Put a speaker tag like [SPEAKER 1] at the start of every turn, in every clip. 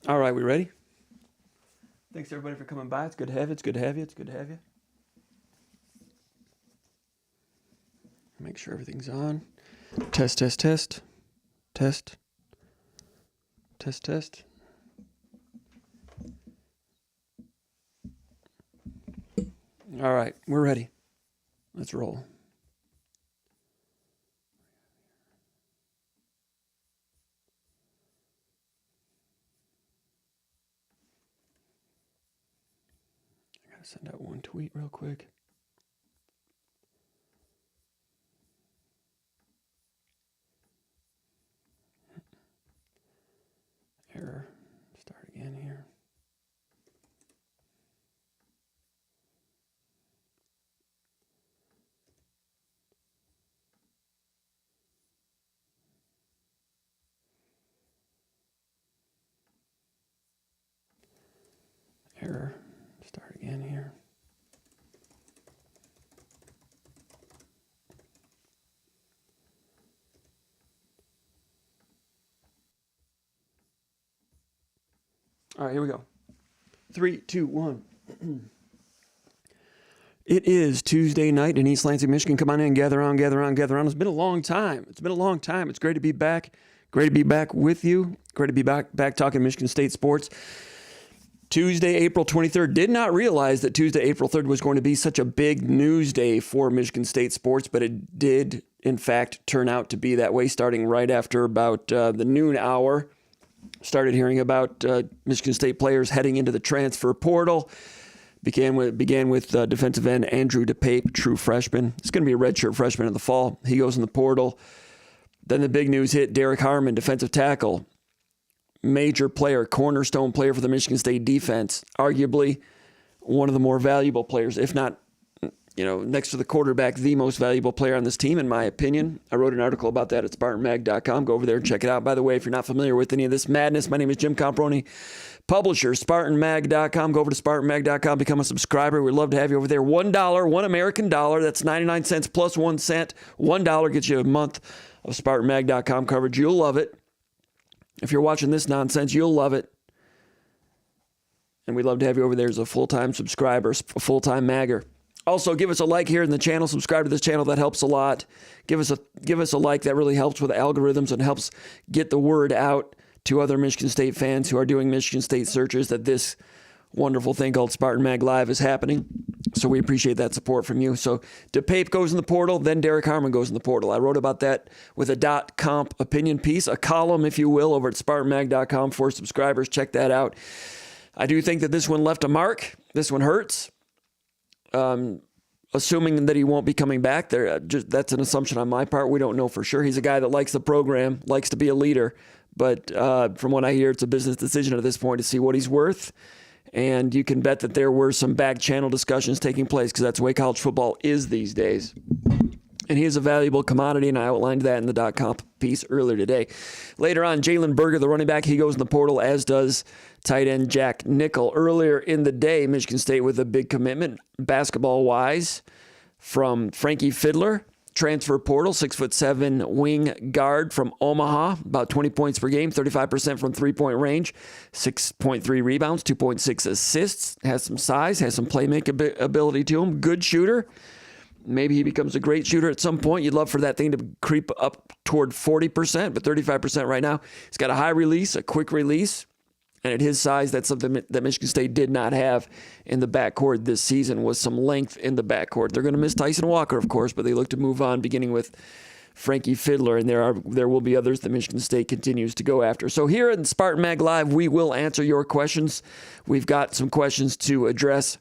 [SPEAKER 1] All right, we ready? Thanks everybody for coming by. It's good to have you. It's good to have you. It's good to have you. Make sure everything's on. Test, test, test. Test. Test, test. All right, we're ready. Let's roll. I gotta send out one tweet real quick. Error. Start again here. Error. Start again here. All right, here we go. 3, 2, 1. It is Tuesday night in East Lansing, Michigan. Come on in, gather on, gather on, gather on. It's been a long time. It's great to be back. Great to be back with you. Great to be back talking Michigan State sports. Tuesday, April 23rd. Did not realize that Tuesday, April 3rd was going to be such a big news day for Michigan State sports, but it did, in fact, turn out to be that way, starting right after about the noon hour. Started hearing about Michigan State players heading into the transfer portal. Began with defensive end Andrew DePape, true freshman. It's going to be a redshirt freshman in the fall. He goes in the portal. Then the big news hit. Derrick Harmon, defensive tackle, major player, cornerstone player for the Michigan State defense. Arguably one of the more valuable players, if not, next to the quarterback, the most valuable player on this team, in my opinion. I wrote an article about that at SpartanMag.com. Go over there and check it out. By the way, if you're not familiar with any of this madness, my name is Jim Comparoni, publisher, SpartanMag.com. Go over to SpartanMag.com, become a subscriber. We'd love to have you over there. $1, $1 American dollar. That's 99 cents plus 1 cent. $1 gets you a month of SpartanMag.com coverage. You'll love it. If you're watching this nonsense, you'll love it. And we'd love to have you over there as a full-time subscriber, a full-time magger. Also, give us a like here in the channel. Subscribe to this channel. That helps a lot. Give us a like. That really helps with algorithms and helps get the word out to other Michigan State fans who are doing Michigan State searches that this wonderful thing called Spartan Mag Live is happening. So we appreciate that support from you. So DePape goes in the portal, then Derrick Harmon goes in the portal. I wrote about that with a .comp opinion piece, a column, if you will, over at SpartanMag.com for subscribers. Check that out. I do think that this one left a mark. This one hurts. Assuming that he won't be coming back there, that's an assumption on my part. We don't know for sure. He's a guy that likes the program, likes to be a leader. But from what I hear, it's a business decision at this point to see what he's worth. And you can bet that there were some back channel discussions taking place because that's the way college football is these days. And he is a valuable commodity, and I outlined that in the .comp piece earlier today. Later on, Jalen Berger, the running back, he goes in the portal, as does tight end Jack Nickel. Earlier in the day, Michigan State with a big commitment, basketball-wise, from Frankie Fiddler, transfer portal, 6'7" wing guard from Omaha, about 20 points per game, 35% from three-point range, 6.3 rebounds, 2.6 assists, has some size, has some playmaking ability to him, good shooter. Maybe he becomes a great shooter at some point. You'd love for that thing to creep up toward 40%, but 35% right now. He's got a high release, a quick release, and at his size, that's something that Michigan State did not have in the backcourt this season, was some length in the backcourt. They're going to miss Tyson Walker, of course, but they look to move on, beginning with Frankie Fiddler, and there will be others that Michigan State continues to go after. So here at Spartan Mag Live, we will answer your questions. We've got some questions to address,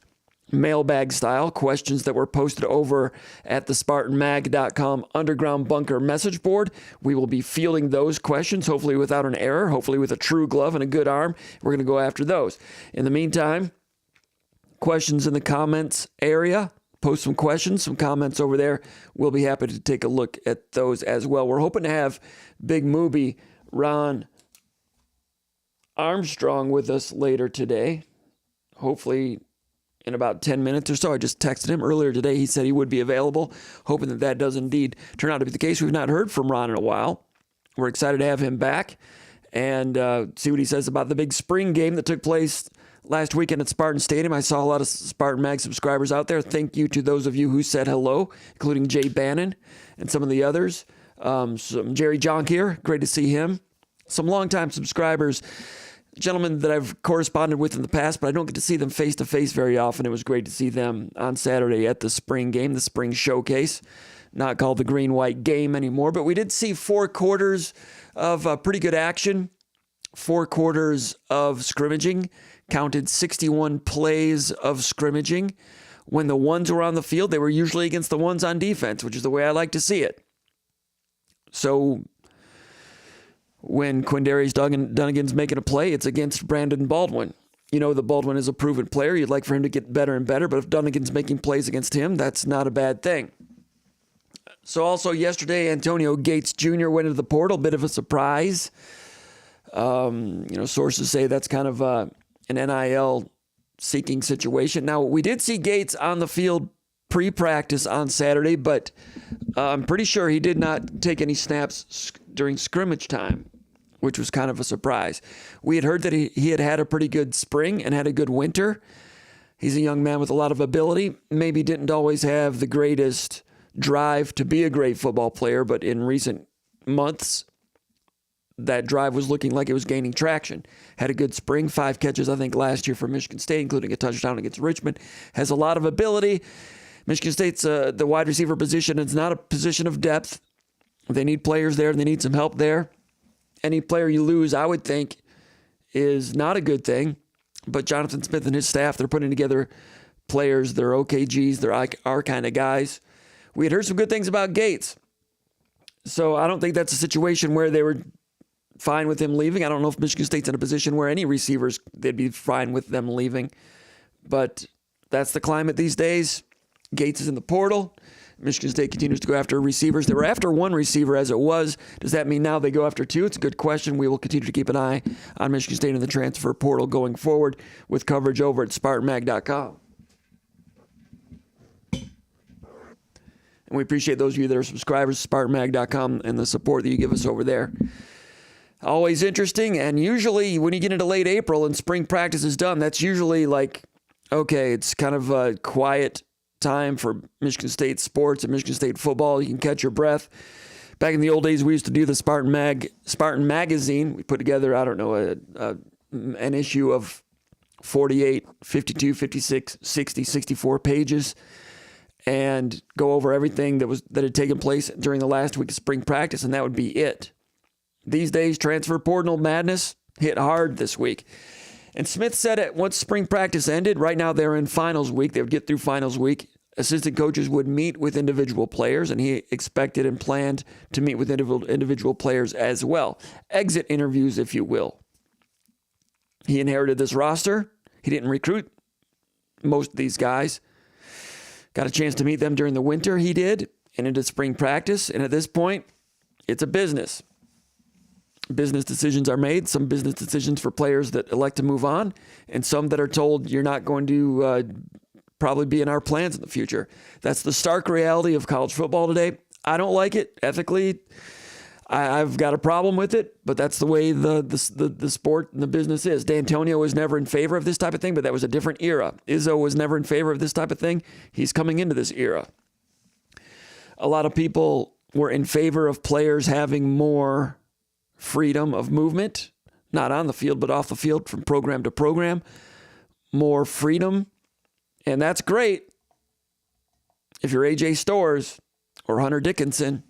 [SPEAKER 1] mailbag style, questions that were posted over at the SpartanMag.com Underground Bunker message board. We will be fielding those questions, hopefully without an error, hopefully with a true glove and a good arm. We're going to go after those. In the meantime, questions in the comments area. Post some questions, some comments over there. We'll be happy to take a look at those as well. We're hoping to have Big Movie Ron Armstrong with us later today. Hopefully in about 10 minutes or so. I just texted him earlier today. He said he would be available, hoping that that does indeed turn out to be the case. We've not heard from Ron in a while. We're excited to have him back. and see what he says about the big spring game that took place last weekend at Spartan Stadium. I saw a lot of SpartanMag subscribers out there. Thank you to those of you who said hello, including Jay Bannon and some of the others. Some Jerry Jonk here. Great to see him. Some longtime subscribers, gentlemen that I've corresponded with in the past, but I don't get to see them face to face very often. It was great to see them on Saturday at the spring game, the spring showcase, not called the green-white game anymore, but we did see 4 quarters of pretty good action, 4 quarters of scrimmaging, counted 61 plays of scrimmaging. When the ones were on the field, they were usually against the ones on defense, which is the way I like to see it. So when Quindarius Dunnigan's making a play, it's against Brandon Baldwin. You know that Baldwin is a proven player. You'd like for him to get better and better, but if Dunnigan's making plays against him, that's not a bad thing. So also yesterday, Antonio Gates Jr. went into the portal, bit of a surprise. Sources say that's kind of an NIL seeking situation. Now, we did see Gates on the field pre-practice on Saturday, but I'm pretty sure he did not take any snaps during scrimmage time, which was kind of a surprise. We had heard that he had had a pretty good spring and had a good winter. He's a young man with a lot of ability. Maybe didn't always have the greatest drive to be a great football player, but in recent months, that drive was looking like it was gaining traction. Had a good spring, 5 catches, I think, last year for Michigan State, including a touchdown against Richmond. Has a lot of ability. Michigan State's the wide receiver position. It's not a position of depth. They need players there. They need some help there. Any player you lose, I would think, is not a good thing. But Jonathan Smith and his staff, they're putting together players. They're OKGs. They're our kind of guys. We had heard some good things about Gates. So I don't think that's a situation where they were fine with him leaving. I don't know if Michigan State's in a position where any receivers, they'd be fine with them leaving. But that's the climate these days. Gates is in the portal. Michigan State continues to go after receivers. They were after 1 receiver as it was. Does that mean now they go after 2? It's a good question. We will continue to keep an eye on Michigan State in the transfer portal going forward with coverage over at SpartanMag.com. And we appreciate those of you that are subscribers to SpartanMag.com and the support that you give us over there. Always interesting, and usually when you get into late April and spring practice is done, that's usually like, okay, it's kind of a quiet time for Michigan State sports and Michigan State football. You can catch your breath. Back in the old days, we used to do the Spartan Magazine. We put together, I don't know, an issue of 48, 52, 56, 60, 64 pages and go over everything that had taken place during the last week of spring practice, and that would be it. These days, transfer portal madness hit hard this week. And Smith said it once spring practice ended. Right now, they're in finals week. They would get through finals week. Assistant coaches would meet with individual players, and he expected and planned to meet with individual players as well. Exit interviews, if you will. He inherited this roster. He didn't recruit most of these guys. Got a chance to meet them during the winter, he did, and into spring practice. And at this point, it's a business. Business decisions are made, some business decisions for players that elect to move on, and some that are told you're not going to probably be in our plans in the future. That's the stark reality of college football today. I don't like it ethically. I've got a problem with it, but that's the way the sport and the business is. D'Antonio was never in favor of this type of thing, but that was a different era. Izzo was never in favor of this type of thing. He's coming into this era. A lot of people were in favor of players having more freedom of movement, not on the field, but off the field from program to program, more freedom. And that's great if you're A.J. Stores or Hunter Dickinson.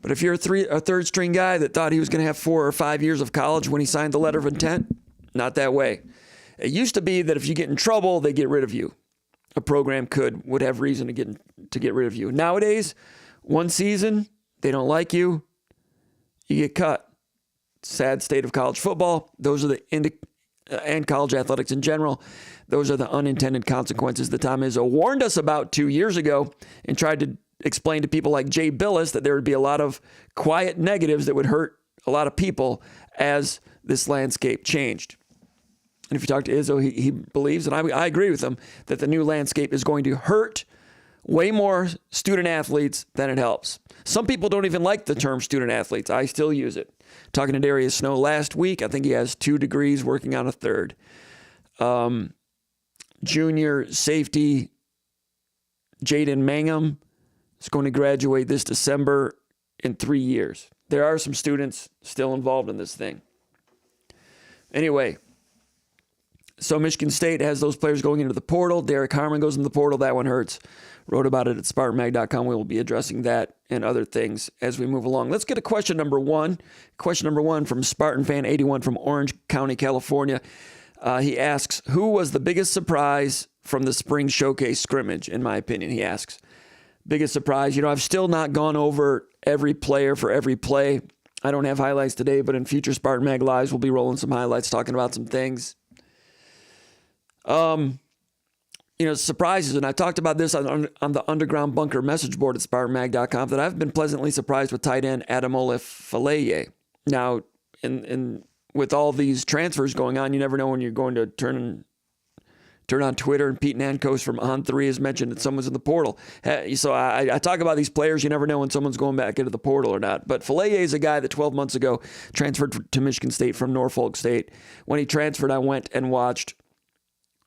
[SPEAKER 1] But if you're a third string guy that thought he was going to have 4 or 5 years of college when he signed the letter of intent, not that way. It used to be that if you get in trouble, they get rid of you. A program would have reason to get rid of you. Nowadays, 1 season, they don't like you, you get cut. Sad state of college football. Those are and college athletics in general. Those are the unintended consequences that Tom Izzo warned us about 2 years ago and tried to explain to people like Jay Billis that there would be a lot of quiet negatives that would hurt a lot of people as this landscape changed. And if you talk to Izzo, he believes, and I agree with him, that the new landscape is going to hurt way more student athletes than it helps. Some people don't even like the term student athletes. I still use it. Talking to Darius Snow last week, I think he has 2 degrees, working on a third. Junior safety Jaden Mangum is going to graduate this December in 3 years. There are some students still involved in this thing. Anyway, so Michigan State has those players going into the portal. Derrick Harmon goes into the portal. That one hurts. Wrote about it at SpartanMag.com. We will be addressing that and other things as we move along. Let's get to question number one. Question number one from Spartan Fan 81 from Orange County, California. He asks, who was the biggest surprise from the spring showcase scrimmage, in my opinion, he asks. Biggest surprise. I've still not gone over every player for every play. I don't have highlights today, but in future Spartan Mag Lives, we'll be rolling some highlights, talking about some things. Surprises, and I talked about this on the Underground Bunker message board at SpartanMag.com, that I've been pleasantly surprised with tight end Ademola Faleye. Now, with all these transfers going on, you never know when you're going to turn on Twitter, and Pete Nankos from On3 has mentioned that someone's in the portal. So I talk about these players. You never know when someone's going back into the portal or not. But Faleye is a guy that 12 months ago transferred to Michigan State from Norfolk State. When he transferred, I went and watched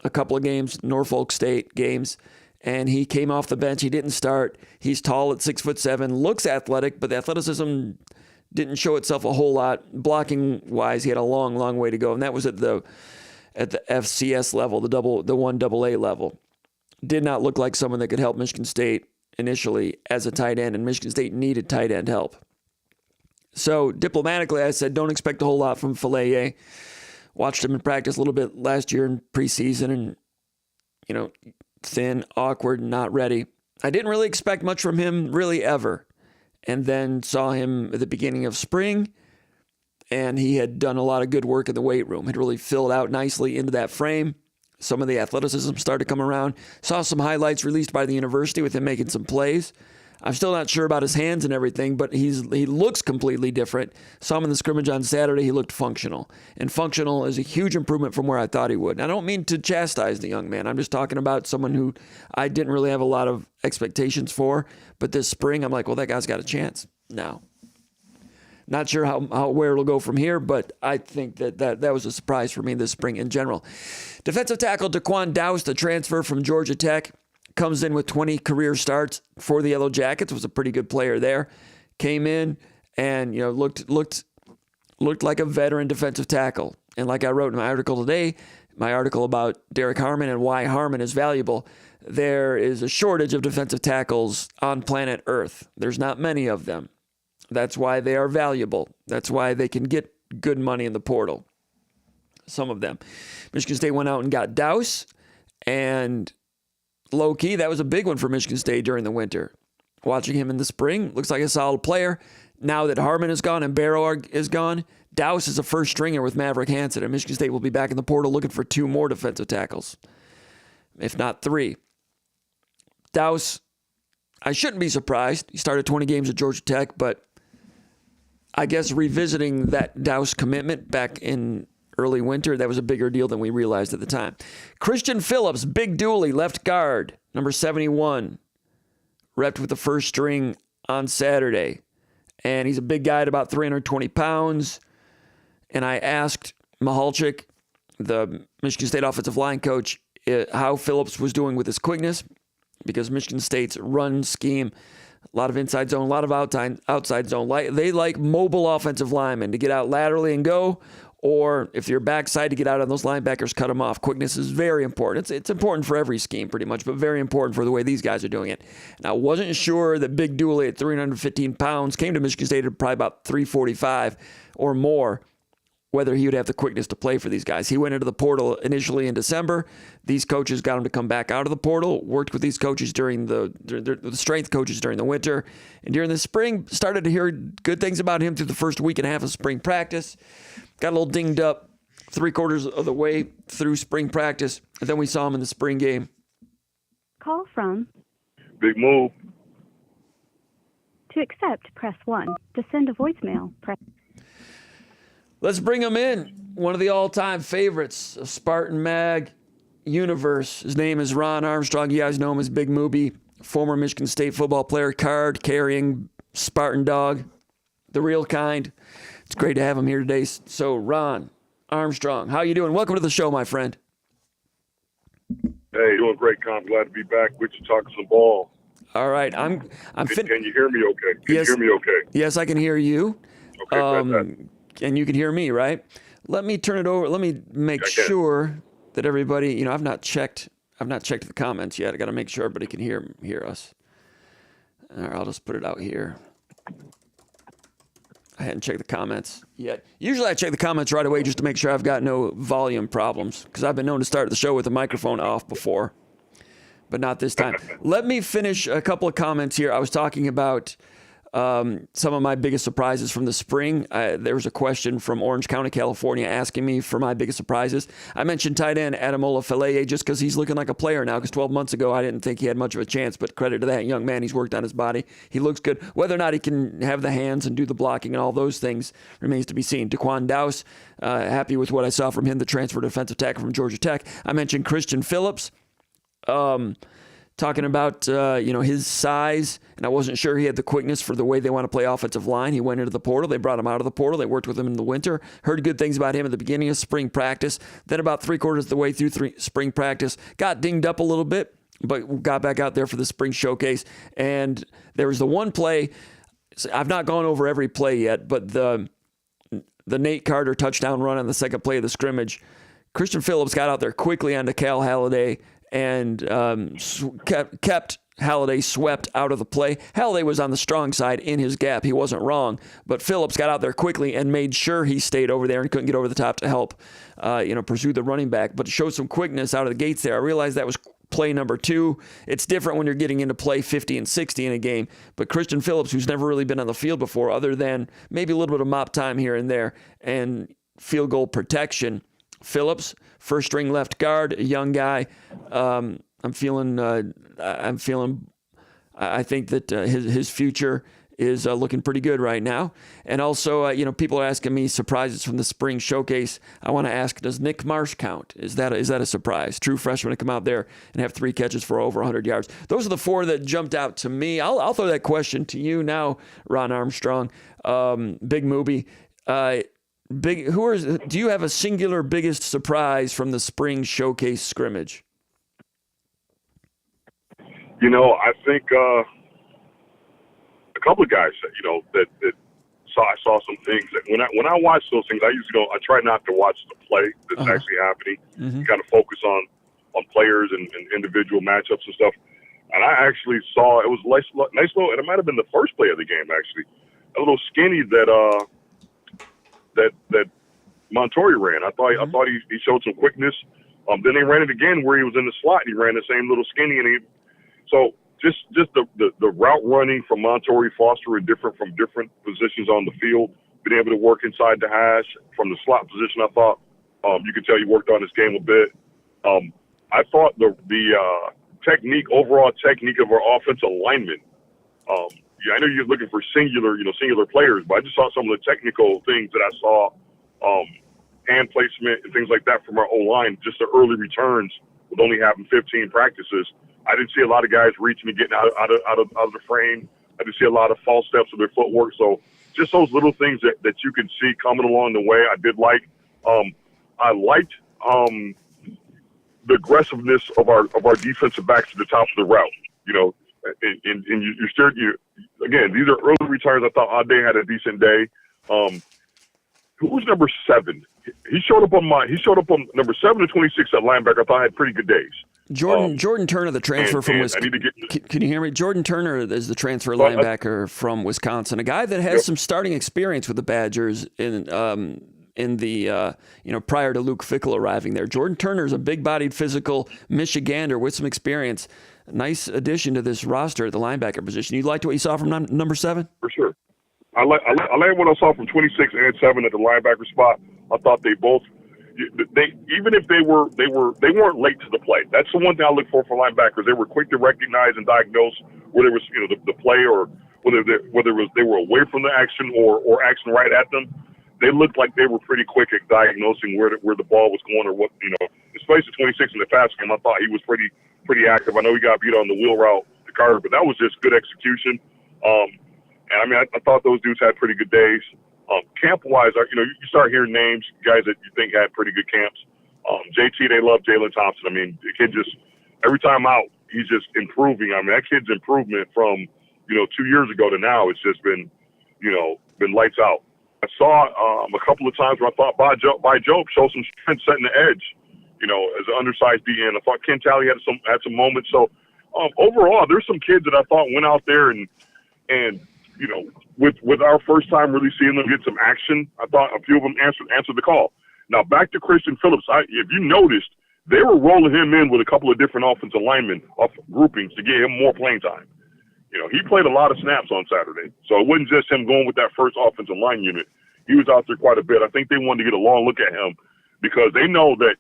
[SPEAKER 1] a couple of games, Norfolk State games, and he came off the bench. He didn't start. He's tall at 6'7", looks athletic, but the athleticism didn't show itself a whole lot. Blocking wise, he had a long, long way to go, and that was at the FCS level, the 1AA level. Did not look like someone that could help Michigan State initially as a tight end, and Michigan State needed tight end help. So diplomatically, I said, don't expect a whole lot from Faleye. Watched him in practice a little bit last year in preseason, and, thin, awkward, not ready. I didn't really expect much from him really ever. And then saw him at the beginning of spring, and he had done a lot of good work in the weight room. Had really filled out nicely into that frame. Some of the athleticism started to come around. Saw some highlights released by the university with him making some plays. I'm still not sure about his hands and everything, but he looks completely different. Saw him in the scrimmage on Saturday. He looked functional. And functional is a huge improvement from where I thought he would. And I don't mean to chastise the young man. I'm just talking about someone who I didn't really have a lot of expectations for. But this spring, I'm like, well, that guy's got a chance now. Not sure where it'll go from here, but I think that was a surprise for me this spring in general. Defensive tackle Daquan Dowse, the transfer from Georgia Tech, comes in with 20 career starts for the Yellow Jackets. Was a pretty good player there. Came in and looked like a veteran defensive tackle. And like I wrote in my article today, my article about Derrick Harmon and why Harmon is valuable, there is a shortage of defensive tackles on planet Earth. There's not many of them. That's why they are valuable. That's why they can get good money in the portal. Some of them. Michigan State went out and got Dowse, and low-key, that was a big one for Michigan State during the winter. Watching him in the spring, looks like a solid player. Now that Harmon is gone and Barrow is gone, Dowse is a first stringer with Maverick Hansen, and Michigan State will be back in the portal looking for 2 more defensive tackles, if not 3. Dowse, I shouldn't be surprised. He started 20 games at Georgia Tech, but I guess revisiting that Dowse commitment back in early winter, that was a bigger deal than we realized at the time. Christian Phillips, big dually, left guard, number 71, repped with the first string on Saturday. And he's a big guy at about 320 pounds. And I asked Mahalchik, the Michigan State offensive line coach, how Phillips was doing with his quickness, because Michigan State's run scheme, a lot of inside zone, a lot of outside zone. They like mobile offensive linemen to get out laterally and go, or if you're backside to get out on those linebackers, cut them off. Quickness is very important. It's important for every scheme pretty much, but very important for the way these guys are doing it. And I wasn't sure that Big Dooley at 315 pounds came to Michigan State at probably about 345 or more, whether he would have the quickness to play for these guys. He went into the portal initially in December. These coaches got him to come back out of the portal, worked with these coaches during the strength coaches during the winter. And during the spring, started to hear good things about him through the first week and a half of spring practice. Got a little dinged up 3/4 of the way through spring practice. And then we saw him in the spring game.
[SPEAKER 2] Call from
[SPEAKER 3] Big Move.
[SPEAKER 2] To accept, press 1. To send a voicemail, press...
[SPEAKER 1] Let's bring him in. One of the all-time favorites of Spartan Mag universe. His name is Ron Armstrong. You guys know him as Big Mooby. former Michigan State football player, card-carrying Spartan dog, the real kind. It's great to have him here today. So, Ron Armstrong, how you doing? Welcome to the show, my friend.
[SPEAKER 3] Hey, doing great, Con. Glad to be back with you talking some ball.
[SPEAKER 1] All right,
[SPEAKER 3] Can you hear me okay?
[SPEAKER 1] Yes.
[SPEAKER 3] You hear me okay?
[SPEAKER 1] Yes, I can hear you.
[SPEAKER 3] Okay,
[SPEAKER 1] and you can hear me, right? Let me turn it over. Let me make sure that everybody, I've not checked the comments yet. I got to make sure everybody can hear us. All right, I'll just put it out here. I hadn't checked the comments yet. Usually I check the comments right away just to make sure I've got no volume problems, because I've been known to start the show with the microphone off before, but not this time. Let me finish a couple of comments here. I was talking about some of my biggest surprises from the spring. There was a question from Orange County, California, asking me for my biggest surprises. I mentioned tight end Adamola Faleye just because he's looking like a player now, because 12 months ago I didn't think he had much of a chance, but credit to that young man. He's worked on his body. He looks good. Whether or not he can have the hands and do the blocking and all those things remains to be seen. Daquan Dowse, happy with what I saw from him, the transfer defensive tackle from Georgia Tech. I mentioned Christian Phillips. Talking about, his size, and I wasn't sure he had the quickness for the way they want to play offensive line. He went into the portal. They brought him out of the portal. They worked with him in the winter. Heard good things about him at the beginning of spring practice. Then about 3/4 of the way through spring practice, got dinged up a little bit, but got back out there for the spring showcase. And there was the one play. I've not gone over every play yet, but the Nate Carter touchdown run on the second play of the scrimmage, Christian Phillips got out there quickly onto Cal Halladay and kept Halladay swept out of the play. Halladay was on the strong side in his gap. He wasn't wrong, but Phillips got out there quickly and made sure he stayed over there and couldn't get over the top to help, pursue the running back. But showed some quickness out of the gates there. I realized that was play number 2. It's different when you're getting into play 50 and 60 in a game. But Christian Phillips, who's never really been on the field before, other than maybe a little bit of mop time here and there and field goal protection. Phillips, first string left guard, a young guy. I think that his future is looking pretty good right now. And also, people are asking me surprises from the spring showcase. I want to ask, does Nick Marsh count? Is that a surprise? True freshman to come out there and have 3 catches for over 100 yards. Those are the 4 that jumped out to me. I'll throw that question to you now, Ron Armstrong. Big Movie. Do you have a singular biggest surprise from the spring showcase scrimmage?
[SPEAKER 3] I think a couple of guys, that I saw some things that when I watch those things, I try not to watch the play that's actually happening.
[SPEAKER 1] Mm-hmm.
[SPEAKER 3] Kind of focus on players and individual matchups and stuff. And I actually saw, it was nice little, and it might have been the first play of the game actually, a little skinny that Montori ran. I thought he showed some quickness. Then they ran it again where he was in the slot. He ran the same little skinny, so just the route running from Montori Foster and different positions on the field, being able to work inside the hash from the slot position. I thought you could tell he worked on his game a bit. I thought the overall technique of our offensive linemen. I know you're looking for singular players, but I just saw some of the technical things that I saw, hand placement and things like that from our O-line, just the early returns with only having 15 practices. I didn't see a lot of guys reaching and getting out of the frame. I didn't see a lot of false steps with their footwork. So just those little things that you can see coming along the way, I did like. I liked the aggressiveness of our defensive backs at the top of the route. And again, these are early returns. I thought Ade had a decent day. Who was number 7? He showed up on number 7 to 26 at linebacker. I thought had pretty good days.
[SPEAKER 1] Jordan Turner, the transfer from Wisconsin. Can you hear me? Jordan Turner is the transfer linebacker from Wisconsin, a guy that has some starting experience with the Badgers in the prior to Luke Fickell arriving there. Jordan Turner is a big-bodied, physical Michigander with some experience. Nice addition to this roster at the linebacker position. You liked what you saw from number 7?
[SPEAKER 3] For sure. I like what I saw from 26 and 7 at the linebacker spot. I thought they both, even if they weren't late to the play. That's the one thing I look for linebackers. They were quick to recognize and diagnose where there was the play, or whether they were away from the action or action right at them. They looked like they were pretty quick at diagnosing where the ball was going, or what, especially 26 in the pass game. I thought he was pretty active. I know he got beat on the wheel route Carter, but that was just good execution. And I mean, I thought those dudes had pretty good days. Camp-wise, you start hearing names, guys that you think had pretty good camps. JT, they love Jalen Thompson. I mean, the kid just, every time out, he's just improving. I mean, that kid's improvement from, 2 years ago to now, it's just been lights out. I saw a couple of times where I thought By Job showed some strength setting the edge, as an undersized DN. I thought Ken Talley had some moments. So overall, there's some kids that I thought went out there and with our first time really seeing them get some action, I thought a few of them answered the call. Now back to Christian Phillips. If you noticed, they were rolling him in with a couple of different offensive linemen off groupings to get him more playing time. He played a lot of snaps on Saturday, so it wasn't just him going with that first offensive line unit. He was out there quite a bit. I think they wanted to get a long look at him because they know that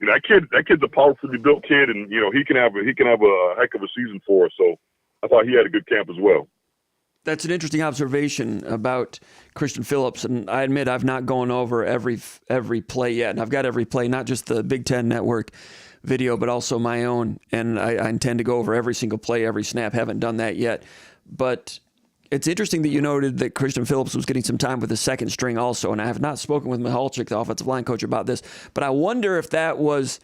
[SPEAKER 3] that kid's a powerfully built kid, and he can have a heck of a season for us. So I thought he had a good camp as well.
[SPEAKER 1] That's an interesting observation about Christian Phillips, and I admit I've not gone over every play yet, and I've got every play, not just the Big Ten Network video, but also my own, and I intend to go over every single play, every snap. Haven't done that yet, but it's interesting that you noted that Christian Phillips was getting some time with the second string also, and I have not spoken with Mihalchik, the offensive line coach, about this, but I wonder if that was,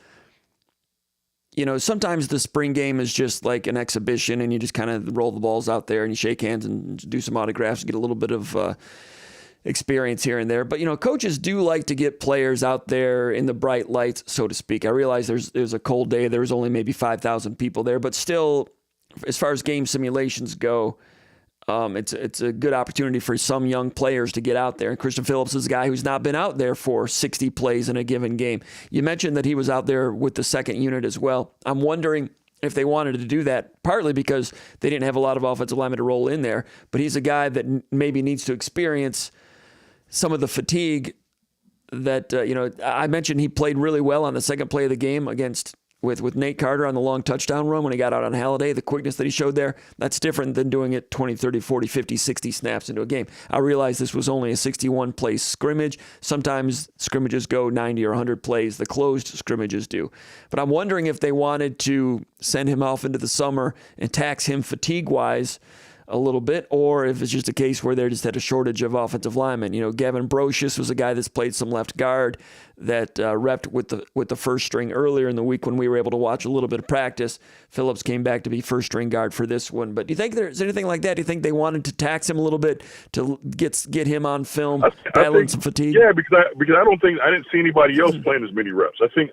[SPEAKER 1] sometimes the spring game is just like an exhibition and you just kind of roll the balls out there and you shake hands and do some autographs and get a little bit of experience here and there. But, coaches do like to get players out there in the bright lights, so to speak. I realize there's a cold day. There's only maybe 5,000 people there, but still, as far as game simulations go, it's a good opportunity for some young players to get out there. And Christian Phillips is a guy who's not been out there for 60 plays in a given game. You mentioned that he was out there with the second unit as well. I'm wondering if they wanted to do that, partly because they didn't have a lot of offensive linemen to roll in there, but he's a guy that maybe needs to experience some of the fatigue that, I mentioned he played really well on the second play of the game with Nate Carter on the long touchdown run when he got out on Halliday. The quickness that he showed there, that's different than doing it 20, 30, 40, 50, 60 snaps into a game. I realize this was only a 61-play scrimmage. Sometimes scrimmages go 90 or 100 plays. The closed scrimmages do. But I'm wondering if they wanted to send him off into the summer and tax him fatigue-wise a little bit, or if it's just a case where they just had a shortage of offensive linemen. Gavin Brocious was a guy that's played some left guard that repped with the first string earlier in the week when we were able to watch a little bit of practice. Phillips came back to be first string guard for this one. But do you think there's anything like that? Do you think they wanted to tax him a little bit to get him on film, battling some fatigue?
[SPEAKER 3] Yeah, because I didn't see anybody else playing as many reps. I think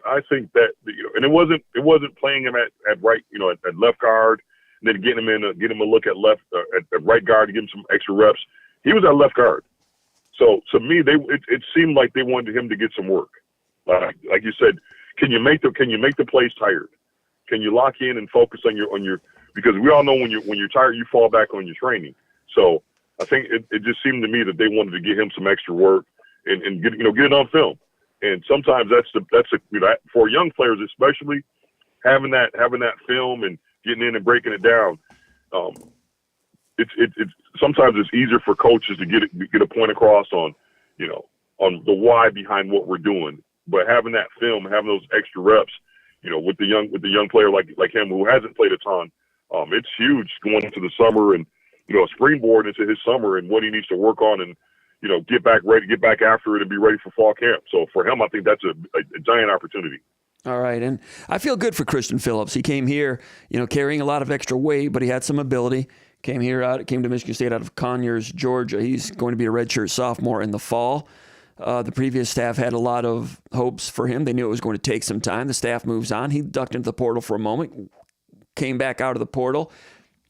[SPEAKER 3] that and it wasn't playing him at right at left guard. And then get him a look at left at right guard to give him some extra reps. He was at left guard, so to me, it seemed like they wanted him to get some work. Like you said, can you make the plays tired? Can you lock in and focus on your because we all know when you're tired, you fall back on your training. So I think it just seemed to me that they wanted to get him some extra work and get it on film. And sometimes that's for young players especially, having that film and getting in and breaking it down. It's sometimes it's easier for coaches to get a point across on the why behind what we're doing. But having that film, having those extra reps, with the young player like him who hasn't played a ton, it's huge going into the summer and a springboard into his summer and what he needs to work on and get back ready, get back after it, and be ready for fall camp. So for him, I think that's a giant opportunity.
[SPEAKER 1] All right, and I feel good for Christian Phillips. He came here, carrying a lot of extra weight, but he had some ability. Came to Michigan State out of Conyers, Georgia. He's going to be a redshirt sophomore in the fall. The previous staff had a lot of hopes for him. They knew it was going to take some time. The staff moves on. He ducked into the portal for a moment, came back out of the portal.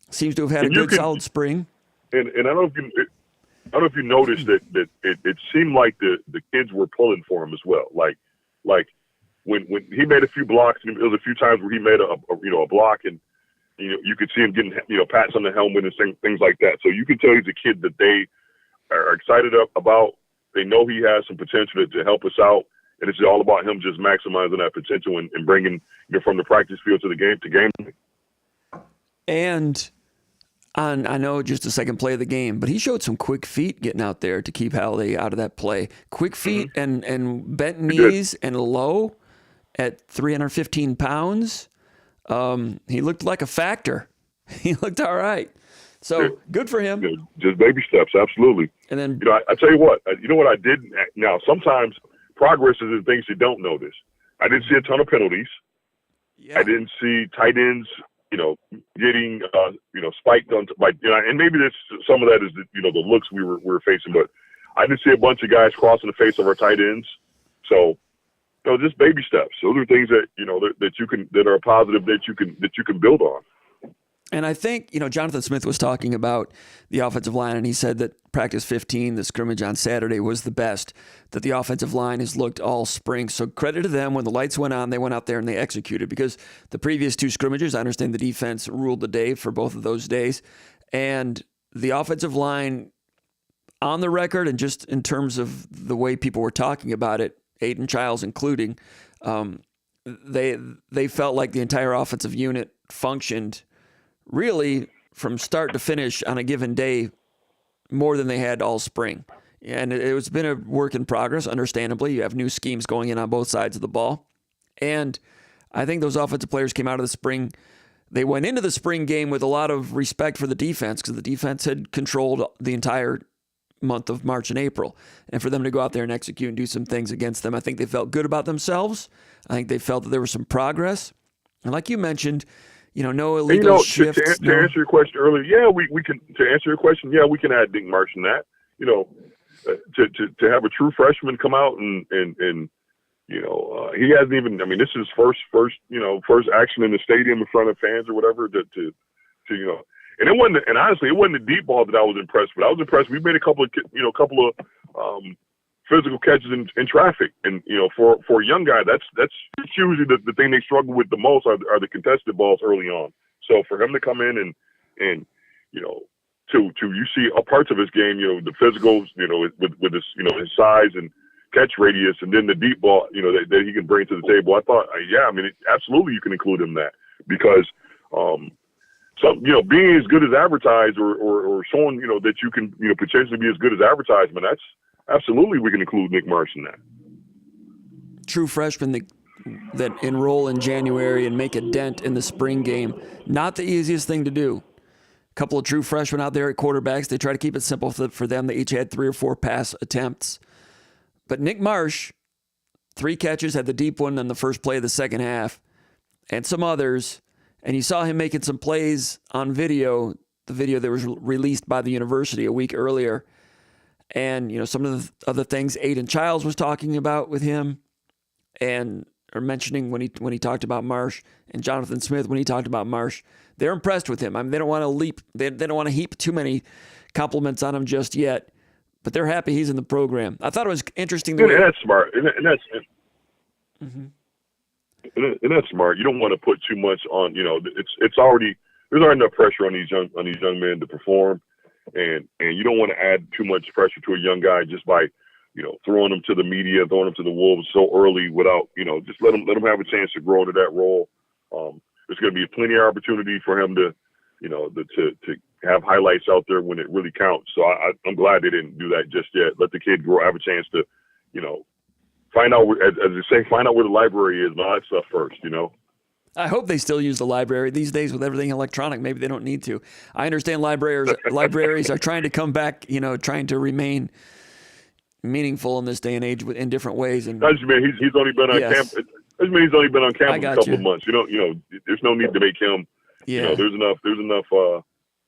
[SPEAKER 1] Seems to have had a good, solid spring.
[SPEAKER 3] And I don't know if you noticed that it seemed like the kids were pulling for him as well. Like when he made a few blocks, and there was a few times where he made a block, and you could see him getting pats on the helmet and things like that. So you can tell he's a kid that they are excited about. They know he has some potential to help us out, and it's all about him just maximizing that potential and bringing from the practice field to the game.
[SPEAKER 1] And I know just the second play of the game, but he showed some quick feet getting out there to keep Halliday out of that play. Quick feet and bent knees and low at 315 pounds. He looked like a factor He looked all right. So good for him.
[SPEAKER 3] Just baby steps, absolutely.
[SPEAKER 1] And then,
[SPEAKER 3] I tell you what, I didn't. Now, sometimes progress is in things you don't notice. I didn't see a ton of penalties.
[SPEAKER 1] yeah.
[SPEAKER 3] I didn't see tight ends, getting, spiked on, and maybe some of that is the looks we were facing, but I didn't see a bunch of guys crossing the face of our tight ends. So, just baby steps. Those are things that that are positive that you can build on.
[SPEAKER 1] And I think, Jonathan Smith was talking about the offensive line, and he said that practice 15, the scrimmage on Saturday, was the best that the offensive line has looked all spring. So credit to them. When the lights went on, they went out there and they executed, because the previous two scrimmages, I understand the defense ruled the day for both of those days. And the offensive line, on the record and just in terms of the way people were talking about it, Aiden Childs including, they felt like the entire offensive unit functioned really from start to finish on a given day more than they had all spring. And it's been a work in progress, understandably. You have new schemes going in on both sides of the ball. And I think those offensive players came out of the spring. They went into the spring game with a lot of respect for the defense, because the defense had controlled the entire month of March and April. And for them to go out there and execute and do some things against them, I think they felt good about themselves. I think they felt that there was some progress. And like you mentioned, no illegal shifts.
[SPEAKER 3] To answer your question earlier, we can. To answer your question, we can add Nick Marsh in that. To have a true freshman come out and he hasn't even. I mean, this is first action in the stadium in front of fans or whatever. And it wasn't. And honestly, it wasn't the deep ball that I was impressed with. I was impressed. We made a couple of physical catches in traffic, and for a young guy, that's usually the thing they struggle with the most are the contested balls early on. So for him to come in and you see parts of his game, the physicals, with his his size and catch radius, and then the deep ball, that he can bring to the table. I thought, absolutely you can include him in that, because being as good as advertised or showing that you can potentially be as good as advertisement, that's absolutely we can include Nick Marsh in that.
[SPEAKER 1] True freshmen that enroll in January and make a dent in the spring game, not the easiest thing to do. A couple of true freshmen out there at quarterbacks, they try to keep it simple for them. They each had 3 or 4 pass attempts. But Nick Marsh, 3 catches, had the deep one on the first play of the second half, and some others. And you saw him making some plays on video, the video that was released by the university a week earlier. And, some of the other things Aiden Childs was talking about with him or mentioning when he talked about Marsh, and Jonathan Smith when he talked about Marsh, they're impressed with him. I mean, they don't want to they don't want to heap too many compliments on him just yet, but they're happy he's in the program. I thought it was interesting.
[SPEAKER 3] And that's smart. And that's smart. You don't want to put too much on, there's already enough pressure on these young men to perform. And you don't want to add too much pressure to a young guy just by, throwing him to the media, throwing him to the wolves so early without, just let him have a chance to grow into that role. There's going to be plenty of opportunity for him to have highlights out there when it really counts. So I'm glad they didn't do that just yet. Let the kid grow, have a chance to, find out, as they say, find out where the library is and all that stuff first,
[SPEAKER 1] I hope they still use the library. These days with everything electronic, maybe they don't need to. I understand libraries are trying to come back, trying to remain meaningful in this day and age in different ways. And
[SPEAKER 3] he's only been on campus. He's only been on campus a couple of months. There's no need to make him. There's enough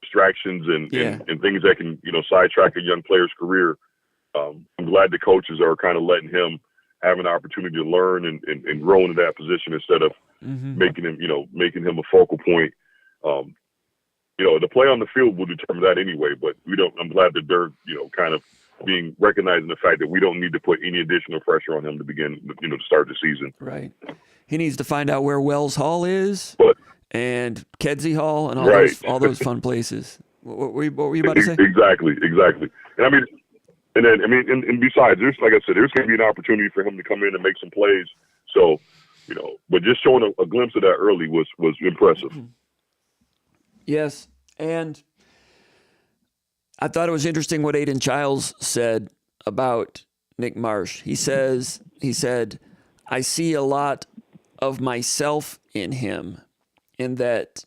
[SPEAKER 3] distractions and things that can sidetrack a young player's career. I'm glad the coaches are kind of letting him have an opportunity to learn and grow into that position instead of making him a focal point. The play on the field will determine that anyway, but I'm glad that they're, kind of being recognizing the fact that we don't need to put any additional pressure on him to begin, to start the season.
[SPEAKER 1] Right. He needs to find out where Wells Hall is and Kedzie Hall and all those fun places. What were you about to say?
[SPEAKER 3] Exactly. And besides, there's, like I said, there's going to be an opportunity for him to come in and make some plays. So, but just showing a glimpse of that early was impressive.
[SPEAKER 1] Yes, and I thought it was interesting what Aiden Childs said about Nick Marsh. He said, I see a lot of myself in him, in that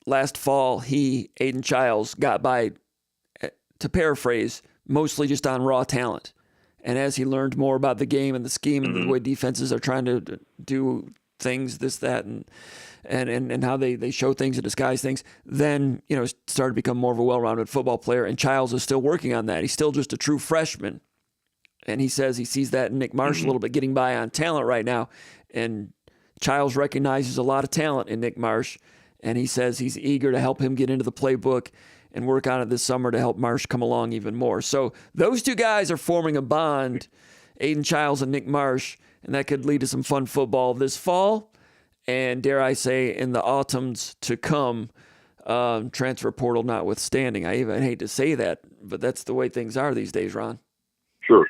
[SPEAKER 1] last fall, Aiden Childs, got by, to paraphrase, mostly just on raw talent. And as he learned more about the game and the scheme and the way defenses are trying to do things, this, that, and how they show things and disguise things, then, started to become more of a well-rounded football player. And Childs is still working on that. He's still just a true freshman. And he says he sees that in Nick Marsh a little bit, getting by on talent right now. And Childs recognizes a lot of talent in Nick Marsh. And he says he's eager to help him get into the playbook and work on it this summer to help Marsh come along even more. So those two guys are forming a bond, Aiden Childs and Nick Marsh, and that could lead to some fun football this fall and, dare I say, in the autumns to come, transfer portal notwithstanding. I even hate to say that, but that's the way things are these days, Ron.
[SPEAKER 3] Sure.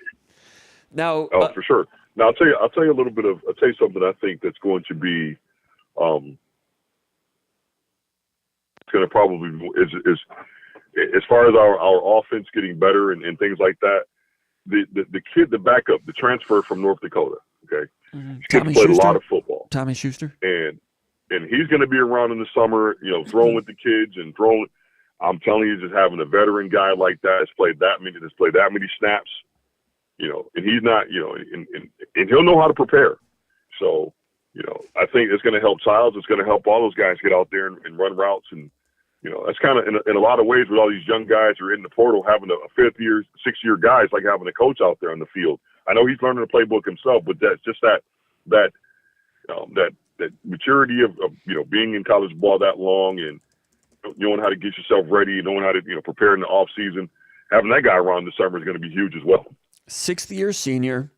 [SPEAKER 1] Now,
[SPEAKER 3] for sure. Now I'll tell you something I think that's going to be, it's going to probably is as far as our offense getting better and things like that. The kid, the backup, the transfer from North Dakota. Okay, kid played a lot of football.
[SPEAKER 1] Tommy Schuster,
[SPEAKER 3] and he's going to be around in the summer. Throwing with the kids and throwing. I'm telling you, just having a veteran guy like that has played that many snaps. And he's not, and he'll know how to prepare. So, I think it's going to help Childs. It's going to help all those guys get out there and run routes. And, that's kind of in a lot of ways with all these young guys who are in the portal, having a fifth-year, sixth-year guys, like having a coach out there on the field. I know he's learning the playbook himself, but that's just that maturity of being in college ball that long and knowing how to get yourself ready and knowing how to, prepare in the off season. Having that guy around this summer is going to be huge as well.
[SPEAKER 1] Sixth-year senior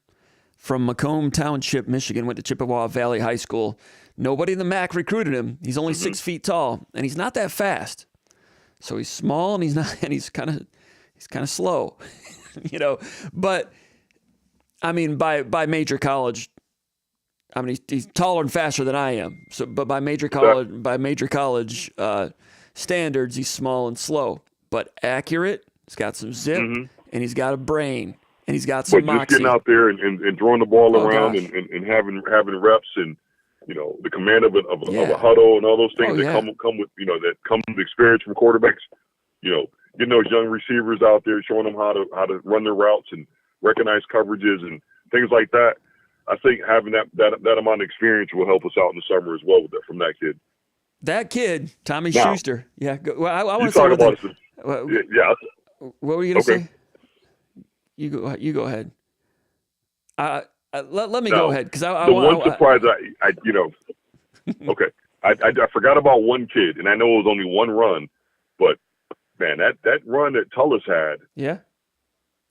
[SPEAKER 1] from Macomb Township, Michigan, went to Chippewa Valley High School. Nobody in the MAC recruited him. He's only 6 feet tall, and he's not that fast. So he's small, and he's kind of slow, But I mean, by major college, he's taller and faster than I am. So, but by major college standards, he's small and slow, but accurate. He's got some zip, and he's got a brain. And he's got some moxie.
[SPEAKER 3] Just getting out there and throwing the ball around and having reps and the command of a huddle and all those things that come with that come with experience from quarterbacks. Getting those young receivers out there, showing them how to run their routes and recognize coverages and things like that. I think having that amount of experience will help us out in the summer as well with that from that kid.
[SPEAKER 1] That kid, Tommy Schuster. Yeah. Well, I want to
[SPEAKER 3] talk about
[SPEAKER 1] what were you going to say? You go ahead. Let me go ahead because
[SPEAKER 3] one surprise okay. I forgot about one kid, and I know it was only one run, but man, that run that Tullis had.
[SPEAKER 1] Yeah.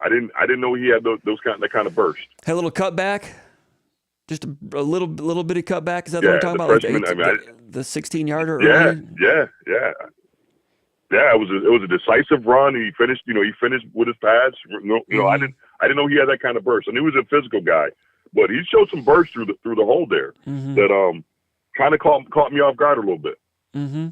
[SPEAKER 3] I didn't know he had that kind of burst.
[SPEAKER 1] Had a little cutback, just a little bitty cutback. Is that what we're talking about?
[SPEAKER 3] Freshman,
[SPEAKER 1] the 16-yarder.
[SPEAKER 3] Yeah, it was a decisive run. He finished with his pads. I didn't know he had that kind of burst. I knew he was a physical guy, but he showed some burst through the hole there that kind of caught me off guard a little bit.
[SPEAKER 1] Mm-hmm.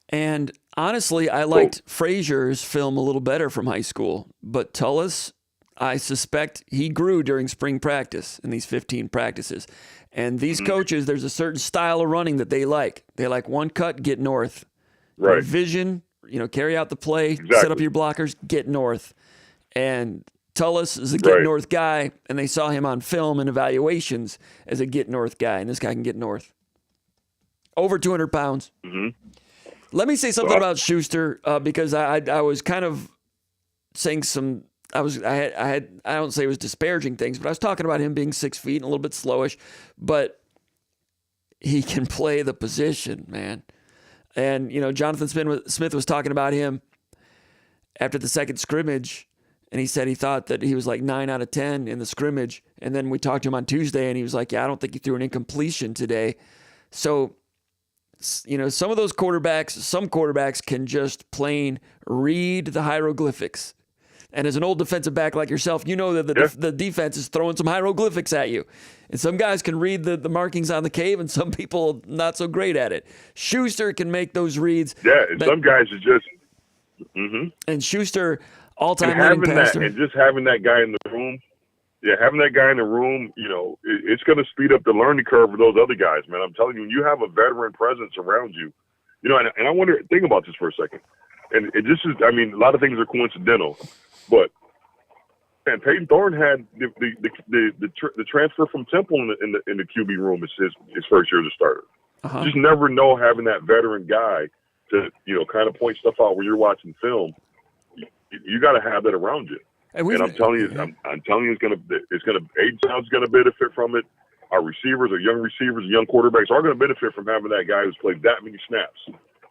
[SPEAKER 1] And honestly, I liked Frazier's film a little better from high school, but Tullis, I suspect he grew during spring practice in these 15 practices. And these coaches, there's a certain style of running that they like. They like one cut, get north.
[SPEAKER 3] Right.
[SPEAKER 1] Vision, carry out the play,
[SPEAKER 3] exactly.
[SPEAKER 1] Set up your blockers, get north. And Tullis is a get north guy, and they saw him on film and evaluations as a get north guy, and this guy can get north. Over 200 pounds. Mm-hmm. Let me say something about Schuster because I was kind of saying some. I don't say it was disparaging things, but I was talking about him being 6 feet and a little bit slowish, but he can play the position, man. And Jonathan Smith was talking about him after the second scrimmage, and he said he thought that he was like 9 out of 10 in the scrimmage. And then we talked to him on Tuesday, and he was like, "Yeah, I don't think he threw an incompletion today." So, some of those some quarterbacks can just plain read the hieroglyphics. And as an old defensive back like yourself, you know that the defense is throwing some hieroglyphics at you. And some guys can read the markings on the cave, and some people not so great at it. Schuster can make those reads.
[SPEAKER 3] Yeah, and some guys are just
[SPEAKER 1] And Schuster, all-time leading passer.
[SPEAKER 3] And just having that guy in the room, it's going to speed up the learning curve for those other guys, man. I'm telling you, when you have a veteran presence around you, You know, and I wonder, think about this for a second. And it just is, I mean, a lot of things are coincidental, but man, Peyton Thorne had the transfer from Temple in the QB room his first year as a starter.
[SPEAKER 1] Uh-huh.
[SPEAKER 3] You just never know, having that veteran guy to, you know, kind of point stuff out when you're watching film. You got to have that around you. And I'm telling you, I'm telling you, Aiden Childs is gonna benefit from it. Our receivers, our young receivers, young quarterbacks are going to benefit from having that guy who's played that many snaps.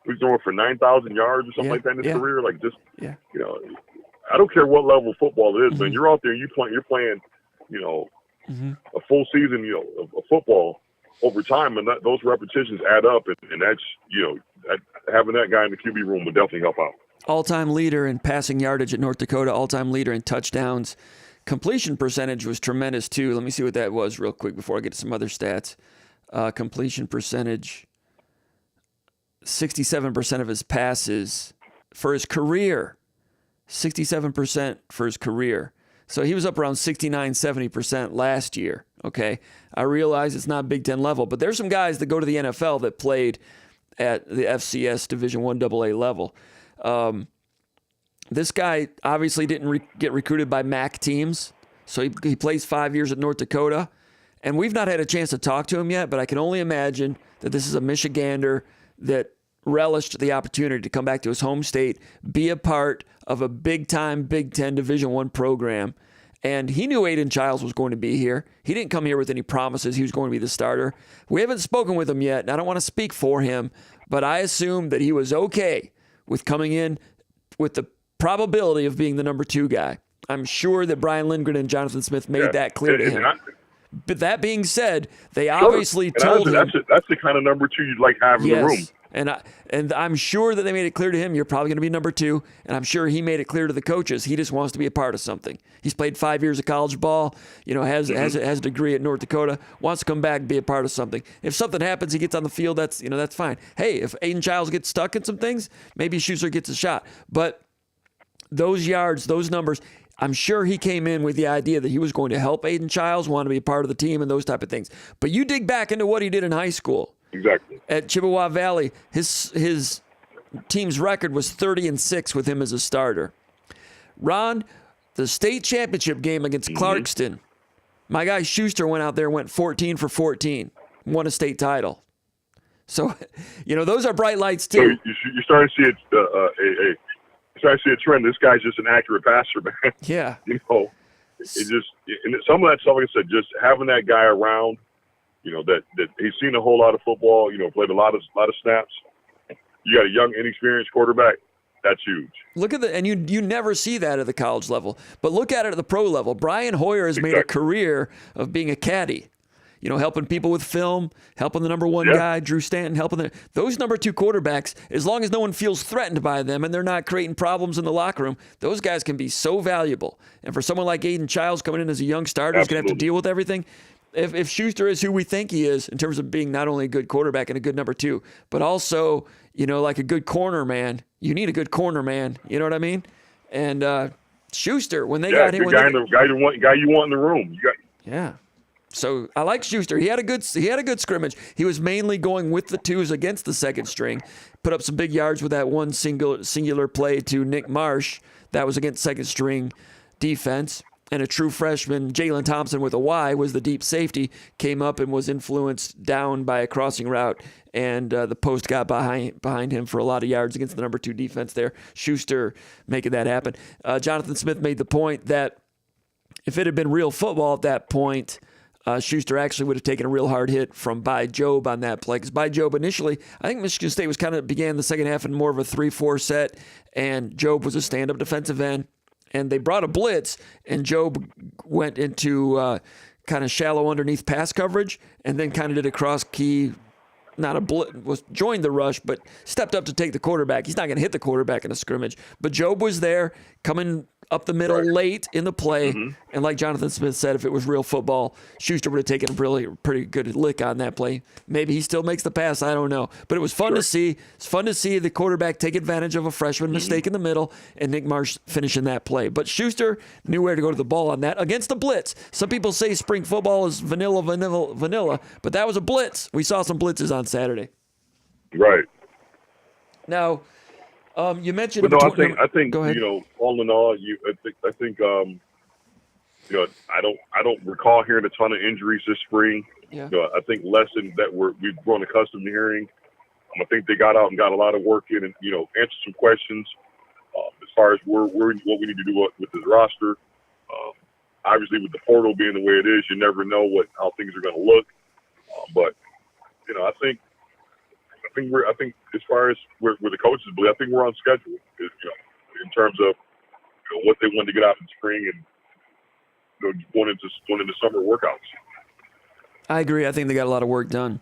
[SPEAKER 3] He's throwing for 9,000 yards or something like that in his career. Like, just, you know, I don't care what level of football it is, man. You're out there, you're playing, you know, a full season, you know, of football over time, and those repetitions add up, and that's, you know, having that guy in the QB room would definitely help out.
[SPEAKER 1] All-time leader in passing yardage at North Dakota, all-time leader in touchdowns. Completion percentage was tremendous, too. Let me see what that was real quick before I get to some other stats. Completion percentage, 67% of his passes for his career. 67% for his career. So he was up around 69, 70% last year, okay? I realize it's not Big Ten level, but there's some guys that go to the NFL that played at the FCS Division I AA level. This guy obviously didn't get recruited by MAC teams, so he plays 5 years at North Dakota, and we've not had a chance to talk to him yet, but I can only imagine that this is a Michigander that relished the opportunity to come back to his home state, be a part of a big-time Big Ten Division I program, and he knew Aiden Childs was going to be here. He didn't come here with any promises he was going to be the starter. We haven't spoken with him yet, and I don't want to speak for him, but I assume that he was okay with coming in with the probability of being the number 2 guy. I'm sure that Brian Lindgren and Jonathan Smith made that clear to him. But that being said, they obviously told him.
[SPEAKER 3] That's the kind of number 2 you'd like to have in the room.
[SPEAKER 1] And I'm sure that they made it clear to him, you're probably going to be number 2. And I'm sure he made it clear to the coaches, he just wants to be a part of something. He's played 5 years of college ball, you know, has a degree at North Dakota, wants to come back and be a part of something. If something happens, he gets on the field, that's fine. Hey, if Aiden Childs gets stuck in some things, maybe Schuster gets a shot. But those yards, those numbers, I'm sure he came in with the idea that he was going to help Aiden Childs, want to be a part of the team and those type of things. But you dig back into what he did in high school.
[SPEAKER 3] Exactly.
[SPEAKER 1] At Chippewa Valley, his team's record was 30-6 with him as a starter. Ron, the state championship game against Clarkston, my guy Schuster went out there and went 14 for 14, won a state title. So, you know, those are bright lights too.
[SPEAKER 3] So you're starting to see it. I see a trend. This guy's just an accurate passer, man.
[SPEAKER 1] Yeah.
[SPEAKER 3] You know, it just, and some of that stuff, like I said, just having that guy around, you know, that he's seen a whole lot of football, you know, played a lot of snaps. You got a young, inexperienced quarterback. That's huge. Look at
[SPEAKER 1] and you never see that at the college level, but look at it at the pro level. Brian Hoyer has made a career of being a caddy. You know, helping people with film, helping the number 1 guy, Drew Stanton, helping those number 2 quarterbacks, as long as no one feels threatened by them and they're not creating problems in the locker room, those guys can be so valuable. And for someone like Aiden Childs coming in as a young starter who's going to have to deal with everything, if Schuster is who we think he is in terms of being not only a good quarterback and a good number 2, but also, you know, like a good corner man, you need a good corner man. You know what I mean? And Schuster, when they got him,
[SPEAKER 3] guy you want in the room.
[SPEAKER 1] Yeah. So I like Schuster. He had a good scrimmage. He was mainly going with the 2s against the second string. Put up some big yards with that one singular play to Nick Marsh. That was against second string defense. And a true freshman, Jalen Thompson with a Y, was the deep safety, came up and was influenced down by a crossing route. And the post got behind him for a lot of yards against the number 2 defense there. Schuster making that happen. Jonathan Smith made the point that if it had been real football at that point, Schuster actually would have taken a real hard hit from By Job on that play. Because By Job initially, I think Michigan State began the second half in more of a 3-4 set, and Job was a stand-up defensive end. And they brought a blitz, and Job went into kind of shallow underneath pass coverage, and then kind of did a cross key, joined the rush, but stepped up to take the quarterback. He's not going to hit the quarterback in a scrimmage. But Job was there, coming up the middle late in the play. And like Jonathan Smith said, if it was real football, Schuster would have taken a pretty good lick on that play. Maybe he still makes the pass. I don't know. But it was fun to see. It's fun to see the quarterback take advantage of a freshman mistake in the middle and Nick Marsh finishing that play. But Schuster knew where to go to the ball on that against the blitz. Some people say spring football is vanilla, but that was a blitz. We saw some blitzes on Saturday.
[SPEAKER 3] Right.
[SPEAKER 1] Now, you mentioned.
[SPEAKER 3] But no, I think
[SPEAKER 1] Go ahead.
[SPEAKER 3] you know, all in all, I think you know, I don't recall hearing a ton of injuries this spring.
[SPEAKER 1] Yeah.
[SPEAKER 3] You know, I think less than that we've grown accustomed to hearing. I think they got out and got a lot of work in, and you know, answered some questions as far as what we need to do with this roster. Obviously, with the portal being the way it is, you never know how things are going to look. But you know, I think as far as where the coaches believe, I think we're on schedule. You know, in terms of what they wanted to get out in spring and going into summer workouts.
[SPEAKER 1] I agree. I think they got a lot of work done.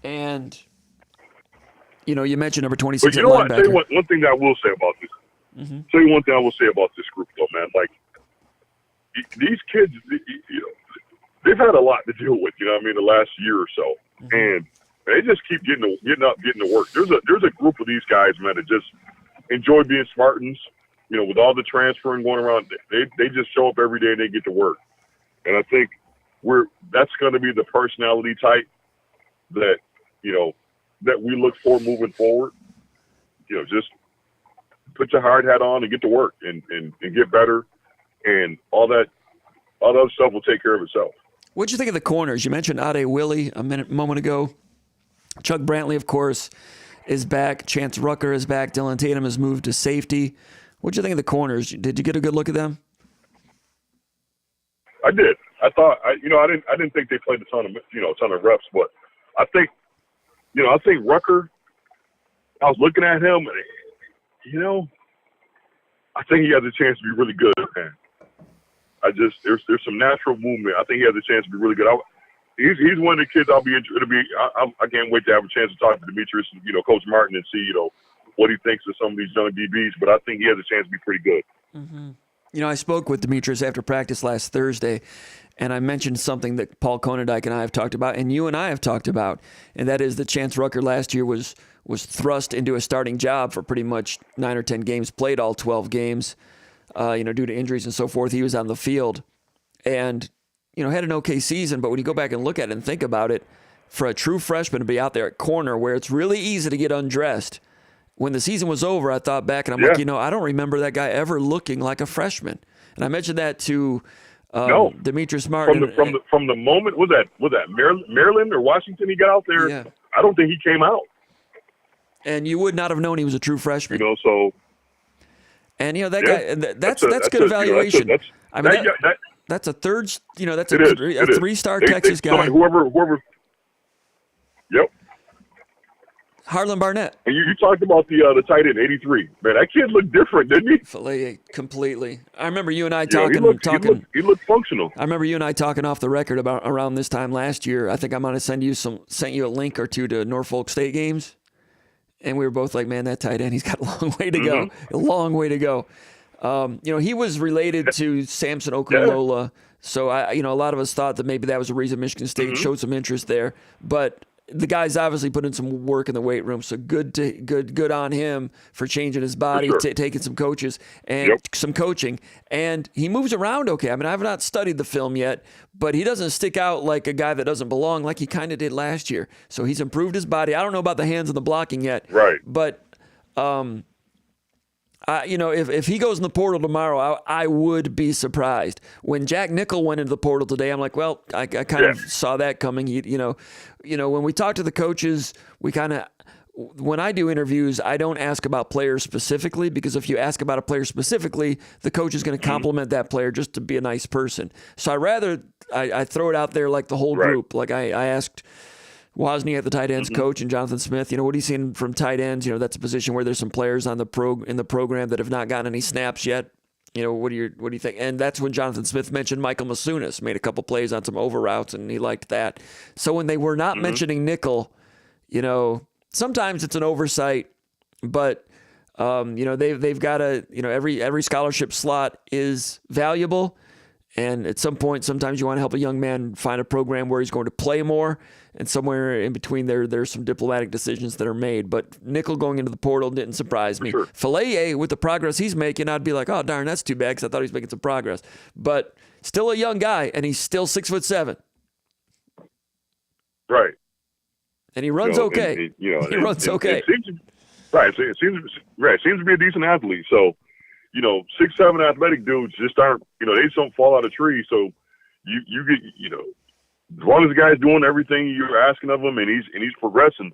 [SPEAKER 1] And, you know, you mentioned number 26
[SPEAKER 3] but you
[SPEAKER 1] at
[SPEAKER 3] know what?
[SPEAKER 1] linebacker.
[SPEAKER 3] Tell you one thing that I will say about this.
[SPEAKER 1] Mm-hmm.
[SPEAKER 3] Tell you one thing I will say about this group, though, man. Like, these kids, you know, they've had a lot to deal with, you know what I mean, the last year or so. Mm-hmm. And they just keep getting to work. There's a group of these guys, man, that just enjoy being Spartans. You know, with all the transferring going around, they just show up every day and they get to work. And I think that's going to be the personality type that, you know, that we look for moving forward. You know, just put your hard hat on and get to work and get better, and all that other stuff will take care of itself.
[SPEAKER 1] What'd you think of the corners? You mentioned Ade Willie a moment ago. Chuck Brantley, of course, is back. Chance Rucker is back. Dylan Tatum has moved to safety. What'd you think of the corners? Did you get a good look at them?
[SPEAKER 3] I did. I thought, I didn't think they played a ton of reps, but I think Rucker, I was looking at him, and, you know, I think he has a chance to be really good, man. There's some natural movement. I think he has a chance to be really good. He's one of the kids I'll be interested to be. I can't wait to have a chance to talk to Demetrius, you know, Coach Martin, and see, you know, what he thinks of some of these young DBs. But I think he has a chance to be pretty good.
[SPEAKER 1] Mm-hmm. You know, I spoke with Demetrius after practice last Thursday, and I mentioned something that Paul Konendijk and I have talked about, and you and I have talked about, and that is that Chance Rucker last year was thrust into a starting job for pretty much 9 or 10 games, played all 12 games, you know, due to injuries and so forth. He was on the field and, you know, had an okay season, but when you go back and look at it and think about it, for a true freshman to be out there at corner where it's really easy to get undressed, when the season was over, I thought back and I'm like, you know, I don't remember that guy ever looking like a freshman. And I mentioned that to Demetrius Martin.
[SPEAKER 3] From the moment, was that Maryland or Washington he got out there?
[SPEAKER 1] Yeah.
[SPEAKER 3] I don't think he came out.
[SPEAKER 1] And you would not have known he was a true freshman.
[SPEAKER 3] You know, so.
[SPEAKER 1] And, you know, that guy, that's good evaluation. That's a third, you know, that's a 3-star Texas guy.
[SPEAKER 3] Whoever. Yep.
[SPEAKER 1] Harlan Barnett.
[SPEAKER 3] And you talked about the tight end, 83. Man, that kid looked different, didn't he?
[SPEAKER 1] Filet completely. I remember you and I
[SPEAKER 3] talking. He looked functional.
[SPEAKER 1] I remember you and I talking off the record about around this time last year. I think I might have sent you a link or two to Norfolk State games. And we were both like, man, that tight end, he's got a long way to go. A long way to go. You know, he was related to Samson Okunlola. So, a lot of us thought that maybe that was a reason Michigan State showed some interest there. But the guy's obviously put in some work in the weight room. So good on him for changing his body, taking some coaches and some coaching. And he moves around okay. I mean, I've not studied the film yet, but he doesn't stick out like a guy that doesn't belong like he kind of did last year. So he's improved his body. I don't know about the hands and the blocking yet.
[SPEAKER 3] Right.
[SPEAKER 1] But, if he goes in the portal tomorrow, I would be surprised. When Jack Nickel went into the portal today, I'm like, well, I kind of saw that coming. When we talk to the coaches, when I do interviews, I don't ask about players specifically, because if you ask about a player specifically, the coach is going to compliment that player just to be a nice person. So I throw it out there like the whole group. Like I asked Wozniak, the tight ends coach, and Jonathan Smith, what are you seeing from tight ends? That's a position where there's some players in the program that have not gotten any snaps yet. What do you think? And that's when Jonathan Smith mentioned Michael Masunas, made a couple plays on some over routes, and he liked that. So when they were not mentioning Nickel, sometimes it's an oversight, but they've got every scholarship slot is valuable. And at some point, sometimes you want to help a young man find a program where he's going to play more, and somewhere in between there's some diplomatic decisions that are made. But Nickel going into the portal didn't surprise me.
[SPEAKER 3] Sure.
[SPEAKER 1] Filet, with the progress he's making, I'd be like, oh, darn, that's too bad, because I thought he was making some progress. But still a young guy, and he's still 6'7".
[SPEAKER 3] Right.
[SPEAKER 1] And he runs okay.
[SPEAKER 3] He
[SPEAKER 1] runs okay.
[SPEAKER 3] Right. So it seems to be a decent athlete. So, 6'7" athletic dudes just aren't, they just don't fall out of trees. So you get, as long as the guy's doing everything you're asking of him and he's progressing,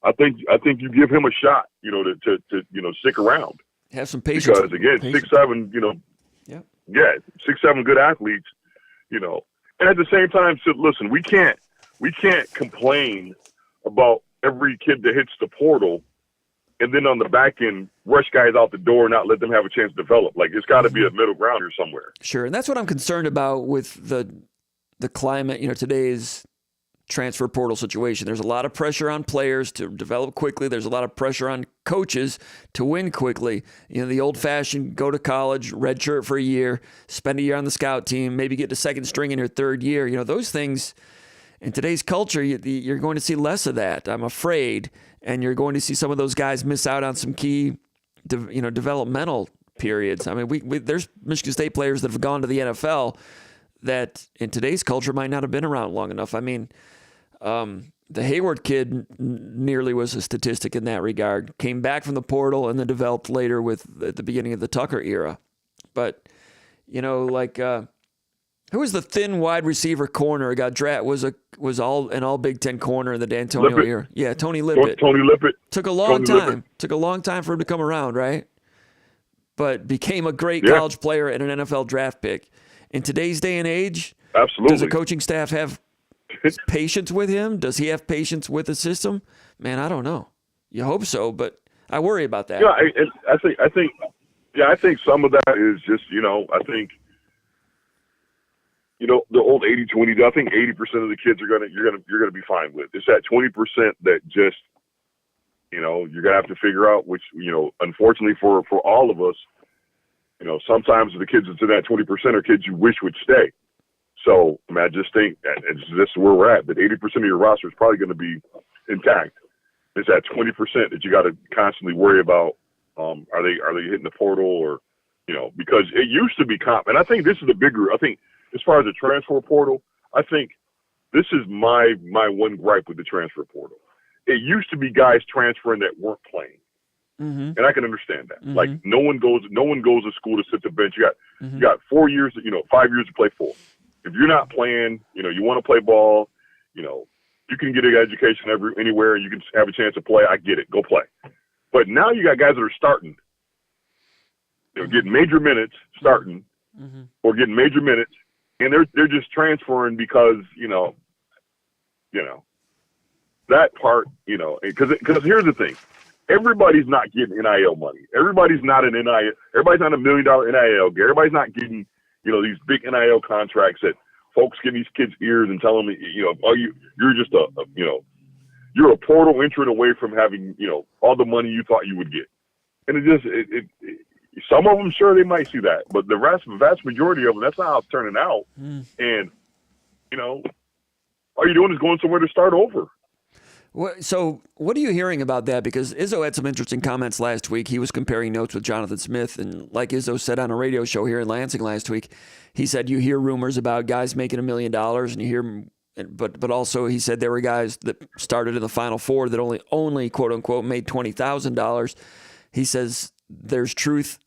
[SPEAKER 3] I think you give him a shot, to stick around.
[SPEAKER 1] Have some patience.
[SPEAKER 3] Because again, 6'7", yeah, 6'7" good athletes, and at the same time, so listen, we can't complain about every kid that hits the portal and then on the back end rush guys out the door and not let them have a chance to develop. Like, it's got to be a middle ground here somewhere.
[SPEAKER 1] Sure, and that's what I'm concerned about with the climate, today's transfer portal situation. There's a lot of pressure on players to develop quickly. There's a lot of pressure on coaches to win quickly. The old-fashioned go to college, redshirt for a year, spend a year on the scout team, maybe get to second string in your third year. Those things, in today's culture, you're going to see less of that, I'm afraid, and you're going to see some of those guys miss out on some key, developmental periods. I mean, there's Michigan State players that have gone to the NFL that in today's culture might not have been around long enough. I mean, the Hayward kid nearly was a statistic in that regard. Came back from the portal and then developed later at the beginning of the Tucker era. But, who was the thin wide receiver corner? Got drafted, was all Big Ten corner in the D'Antonio era. Yeah, Tony Lippett.
[SPEAKER 3] Tony Lippett.
[SPEAKER 1] Took a long time. Took a long time for him to come around, right? But became a great college player and an NFL draft pick. In today's day and age,
[SPEAKER 3] absolutely.
[SPEAKER 1] Does the coaching staff have patience with him? Does he have patience with the system? Man, I don't know. You hope so, but I worry about that.
[SPEAKER 3] Yeah, I think some of that is just, I think, the old 80-20. I think 80% of the kids you're gonna be fine with. It's that 20% that just, you're gonna have to figure out, which, unfortunately for all of us, sometimes the kids that's in that 20% are kids you wish would stay. So, I just think this is where we're at, that 80% of your roster is probably going to be intact. It's that 20% that you got to constantly worry about. Are they hitting the portal or, because it used to be and I think this is I think as far as the transfer portal, I think this is my one gripe with the transfer portal. It used to be guys transferring that weren't playing. Mm-hmm. And I can understand that. Mm-hmm. Like no one goes to school to sit the bench. You got 4 years, 5 years to play full. If you're not playing, you want to play ball, you can get an education anywhere and you can have a chance to play. I get it. Go play. But now you got guys that are starting, getting major minutes starting or getting major minutes, and they're just transferring because, that part, because here's the thing. Everybody's not getting NIL money. Everybody's not an NIL. Everybody's not $1 million NIL. Everybody's not getting these big NIL contracts that folks get in these kids' ears and tell them, you're just you're a portal entrant away from having, all the money you thought you would get. And it some of them, sure, they might see that, but the vast majority of them, that's not how it's turning out. And, all you're doing is going somewhere to start over.
[SPEAKER 1] So what are you hearing about that? Because Izzo had some interesting comments last week. He was comparing notes with Jonathan Smith. And like Izzo said on a radio show here in Lansing last week, he said you hear rumors about guys making $1 million and you hear, but also he said there were guys that started in the Final Four that only quote unquote made $20,000. He says there's truth,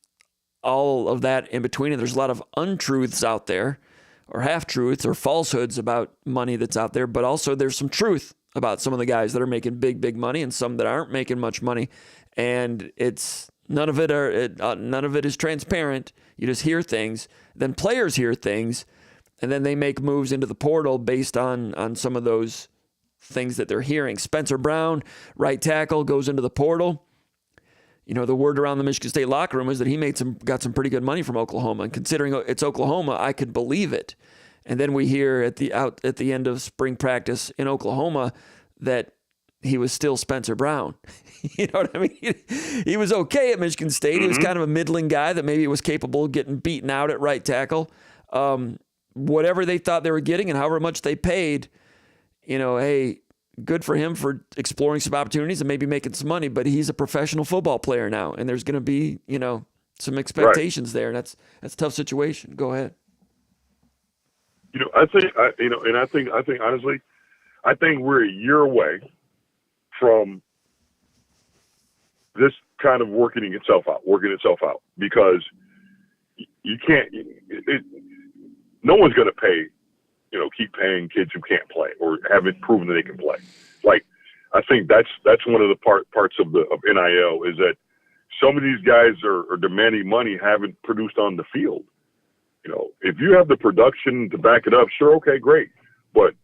[SPEAKER 1] all of that in between. And there's a lot of untruths out there or half-truths or falsehoods about money that's out there. But also there's some truth about some of the guys that are making big money and some that aren't making much money, and it's none of it is transparent. You just hear things, then players hear things, and then they make moves into the portal based on some of those things that they're hearing. Spencer Brown, right tackle, goes into the portal. The word around the Michigan State locker room is that he got some pretty good money from Oklahoma, and considering it's Oklahoma, I could believe it. And then we hear at the end of spring practice in Oklahoma that he was still Spencer Brown. You know what I mean? He was okay at Michigan State. He was kind of a middling guy that maybe was capable of getting beaten out at right tackle. Whatever they thought they were getting and however much they paid, hey, good for him for exploring some opportunities and maybe making some money. But he's a professional football player now, and there's going to be some expectations there, and that's a tough situation. Go ahead.
[SPEAKER 3] I think honestly, I think we're a year away from this kind of working itself out because you can't. No one's going to pay, keep paying kids who can't play or haven't proven that they can play. Like, I think that's one of the parts of NIL is that some of these guys are demanding money, haven't produced on the field. If you have the production to back it up, sure, okay, great. But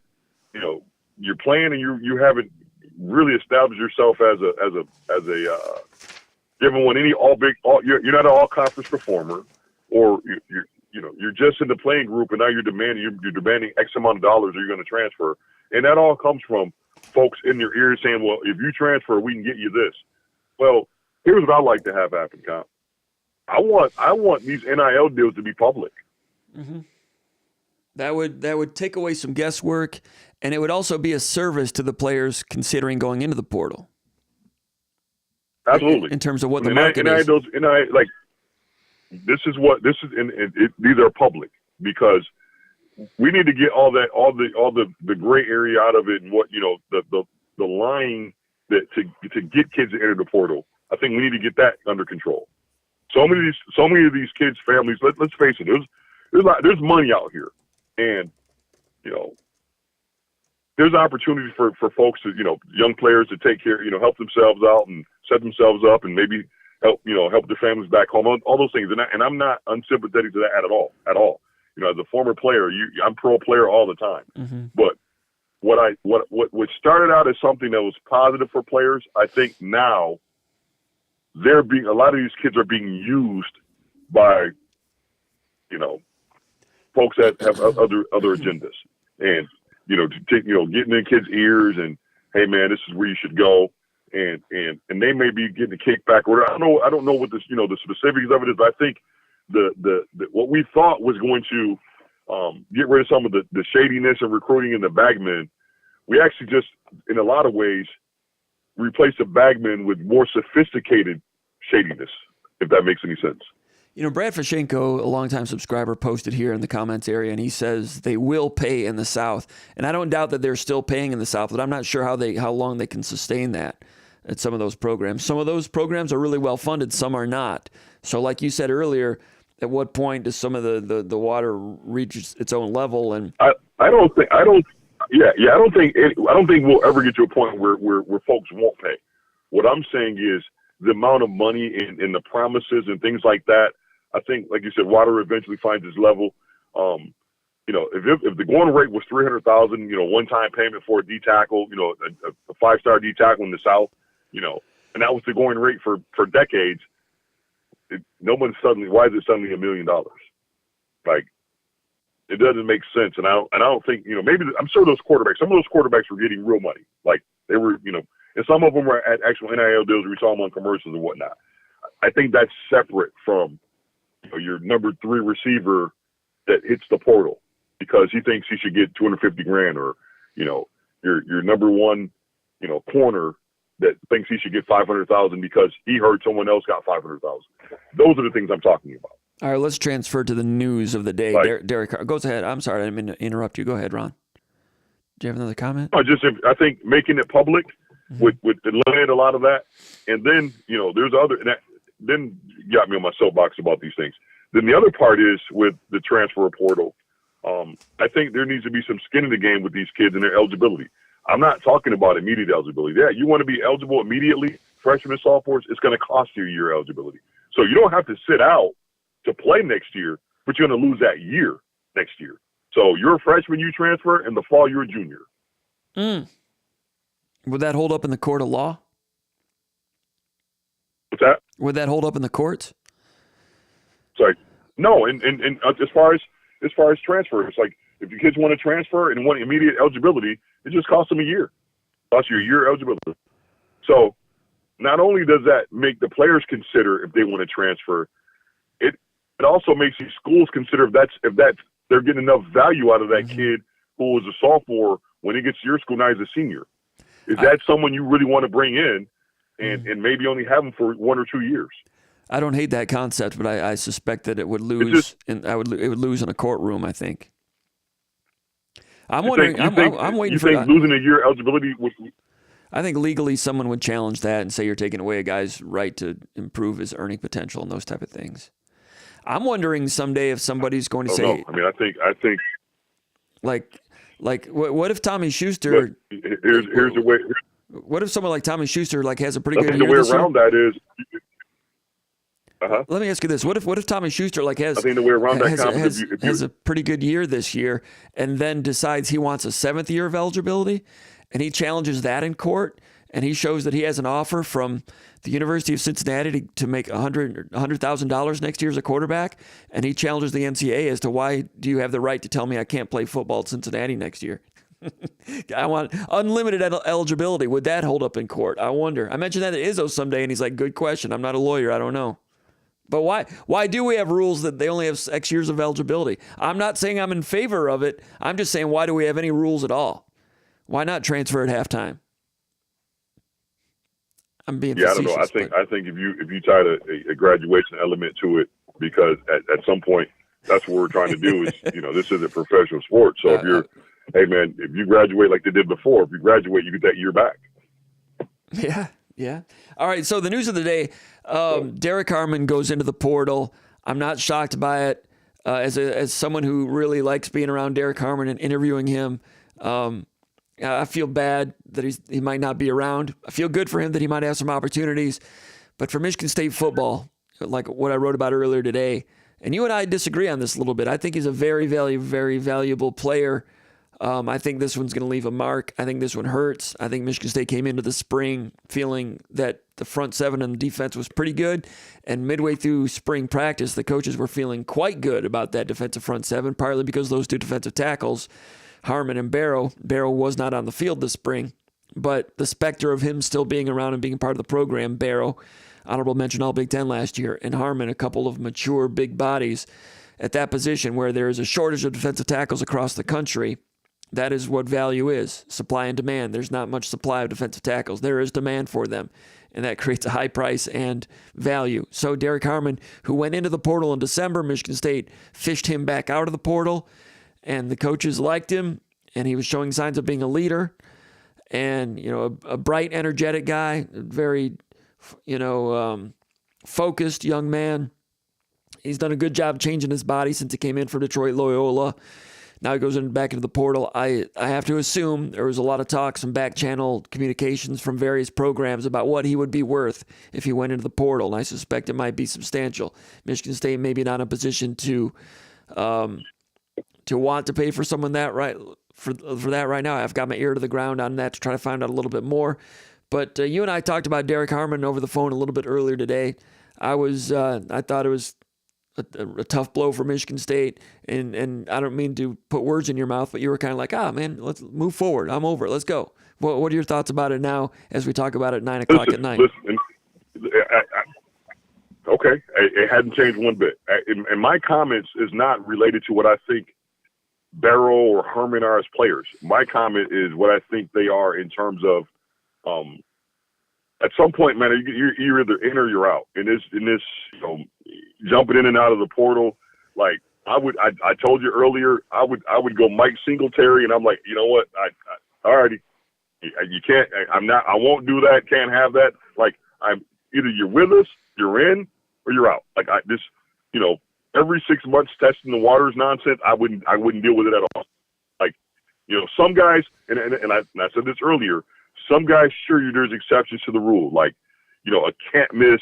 [SPEAKER 3] you're playing and you haven't really established yourself as a you haven't won any you're not an all conference performer, or you're just in the playing group, and now you're demanding X amount of dollars, or you're going to transfer, and that all comes from folks in your ear saying, well, if you transfer, we can get you this. Well, here's what I like to have happen, Comp. I want these NIL deals to be public.
[SPEAKER 1] Mm-hmm. That would take away some guesswork, and it would also be a service to the players considering going into the portal.
[SPEAKER 3] Absolutely.
[SPEAKER 1] In terms of what the market is.
[SPEAKER 3] These are public because we need to get all the gray area out of it, and what the line that to get kids to enter the portal. I think we need to get that under control. So many of these kids' families. Let's face it. There's money out here, and there's opportunities for folks to young players to take care, help themselves out and set themselves up, and maybe help their families back home. All those things, and I'm not unsympathetic to that at all. As a former player, I'm pro player all the time. Mm-hmm. But what started out as something that was positive for players, I think now a lot of these kids are being used by folks that have other agendas, and getting in kids' ears and, hey man, this is where you should go, and they may be getting a kickback or I don't know what this the specifics of it is, but I think the what we thought was going to get rid of some of the shadiness and recruiting in the bagmen, we actually just in a lot of ways replaced the bagmen with more sophisticated shadiness, if that makes any sense.
[SPEAKER 1] Brad Fashenko, a longtime subscriber, posted here in the comments area, and he says they will pay in the South. And I don't doubt that they're still paying in the South, but I'm not sure how long they can sustain that at some of those programs. Some of those programs are really well funded, some are not. So like you said earlier, at what point does some of the water reach its own level? And
[SPEAKER 3] I don't think we'll ever get to a point where folks won't pay. What I'm saying is the amount of money and the promises and things like that. I think, like you said, water eventually finds its level. If the going rate was $300,000, one-time payment for a D tackle, a 5-star D tackle in the South, and that was the going rate for decades. Why is it suddenly $1 million? Like, it doesn't make sense. And I don't think, maybe I'm sure some of those quarterbacks were getting real money. Like they were, and some of them were at actual NIL deals. We saw them on commercials and whatnot. I think that's separate from your number 3 receiver that hits the portal because he thinks he should get $250,000, or your number 1 corner that thinks he should get $500,000 because he heard someone else got $500,000. Those are the things I'm talking about.
[SPEAKER 1] All right, let's transfer to the news of the day. Right. Derrick, go ahead. I'm sorry, I didn't mean to interrupt you. Go ahead, Ron. Do you have another comment?
[SPEAKER 3] I think making it public would eliminate a lot of that, and then there's other. Then you got me on my soapbox about these things. Then the other part is with the transfer portal. I think there needs to be some skin in the game with these kids and their eligibility. I'm not talking about immediate eligibility. Yeah, you want to be eligible immediately, freshmen and sophomores, it's going to cost you your eligibility. So you don't have to sit out to play next year, but you're going to lose that year next year. So you're a freshman, you transfer, in the fall you're a junior.
[SPEAKER 1] Would that hold up in the court of law?
[SPEAKER 3] What's that?
[SPEAKER 1] Would that hold up in the courts?
[SPEAKER 3] Sorry. No, and as far as transfer, it's like if your kids want to transfer and want immediate eligibility, it just costs them a year. Costs you a year eligibility. So not only does that make the players consider if they want to transfer, it also makes these schools consider if they're getting enough value out of that kid who was a sophomore when he gets to your school now he's a senior. Is that someone you really want to bring in and maybe only have them for 1 or 2 years?
[SPEAKER 1] I don't hate that concept, but I suspect that it would lose. It would lose in a courtroom, I think. I'm wondering. I'm waiting for
[SPEAKER 3] losing a year eligibility.
[SPEAKER 1] I think legally someone would challenge that and say you're taking away a guy's right to improve his earning potential and those type of things. I'm wondering someday if somebody's going to say,
[SPEAKER 3] no. I mean, I think
[SPEAKER 1] like what if Tommy Schuster?
[SPEAKER 3] Here's the way.
[SPEAKER 1] What if someone like Tommy Schuster has a pretty good year
[SPEAKER 3] the way
[SPEAKER 1] this
[SPEAKER 3] around
[SPEAKER 1] year?
[SPEAKER 3] That is. Uh-huh.
[SPEAKER 1] Let me ask you this: What if Tommy Schuster has
[SPEAKER 3] I think the way around that
[SPEAKER 1] has a pretty good year this year, and then decides he wants a 7th year of eligibility, and he challenges that in court, and he shows that he has an offer from the University of Cincinnati to make $100,000 next year as a quarterback, and he challenges the NCAA as to why do you have the right to tell me I can't play football at Cincinnati next year? I want unlimited eligibility. Would that hold up in court? I wonder. I mentioned that to Izzo someday, and he's like, "Good question. I'm not a lawyer. I don't know." But why do we have rules that they only have X years of eligibility? I'm not saying I'm in favor of it. I'm just saying, why do we have any rules at all? Why not transfer at halftime? I'm being facetious.
[SPEAKER 3] I don't know. I think if you tie a graduation element to it, because at some point that's what we're trying to do is, this is a professional sport. So if you're, hey man, if you graduate like they did before, if you graduate, you get that year back.
[SPEAKER 1] Yeah. All right. So the news of the day, Derrick Harmon goes into the portal. I'm not shocked by it. As someone who really likes being around Derrick Harmon and interviewing him, I feel bad that he might not be around. I feel good for him that he might have some opportunities. But for Michigan State football, like what I wrote about earlier today, and you and I disagree on this a little bit. I think he's a very, very, very valuable player. I think this one's going to leave a mark. I think this one hurts. I think Michigan State came into the spring feeling that the front seven and the defense was pretty good. And midway through spring practice, the coaches were feeling quite good about that defensive front seven, partly because those two defensive tackles, Harmon and Barrow was not on the field this spring. But the specter of him still being around and being part of the program, Barrow, honorable mention All Big Ten last year, and Harmon, a couple of mature big bodies at that position where there is a shortage of defensive tackles across the country. That is what value is, supply and demand. There's not much supply of defensive tackles. There is demand for them, and that creates a high price and value. So Derrick Harmon, who went into the portal in December, Michigan State fished him back out of the portal, and the coaches liked him, and he was showing signs of being a leader, and a bright, energetic guy, very focused young man. He's done a good job changing his body since he came in for Detroit Loyola. Now he goes back into the portal. I have to assume there was a lot of talk, some back channel communications from various programs about what he would be worth if he went into the portal, and I suspect it might be substantial. Michigan State maybe not in a position to want to pay for someone that for that right now. I've got my ear to the ground on that to try to find out a little bit more. But you and I talked about Derrick Harmon over the phone a little bit earlier today. I thought it was a tough blow for Michigan State, and I don't mean to put words in your mouth, but you were kind of like, man, let's move forward. I'm over it. Let's go. What are your thoughts about it now as we talk about it at 9 o'clock at night?
[SPEAKER 3] Listen, okay, it hadn't changed one bit. And my comments is not related to what I think Barrow or Harmon are as players. My comment is what I think they are in terms of, at some point, man, you're either in or you're out. In this, jumping in and out of the portal, like I told you earlier, I would go Mike Singletary, and I'm like, you know what, alrighty, you can't, I won't do that, can't have that. Like I'm either you're with us, you're in, or you're out. Like every 6 months testing the waters nonsense, I wouldn't deal with it at all. Like, some guys, and I said this earlier, some guys, sure, there's exceptions to the rule. Like, a can't miss,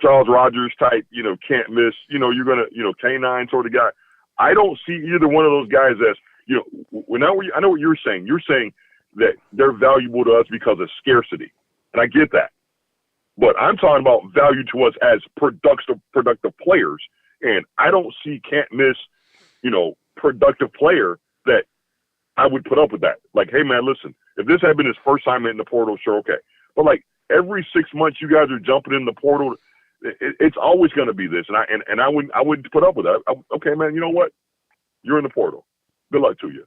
[SPEAKER 3] Charles Rogers type, can't miss, you're going to, canine sort of guy. I don't see either one of those guys as, I know what you're saying. You're saying that they're valuable to us because of scarcity. And I get that. But I'm talking about value to us as productive players. And I don't see can't miss, productive player that I would put up with that. Like, hey man, listen, if this had been his first time in the portal, sure, okay. But like every 6 months you guys are jumping in the portal, it's always going to be this. And I wouldn't put up with that. Okay, man, you know what? You're in the portal. Good luck to you.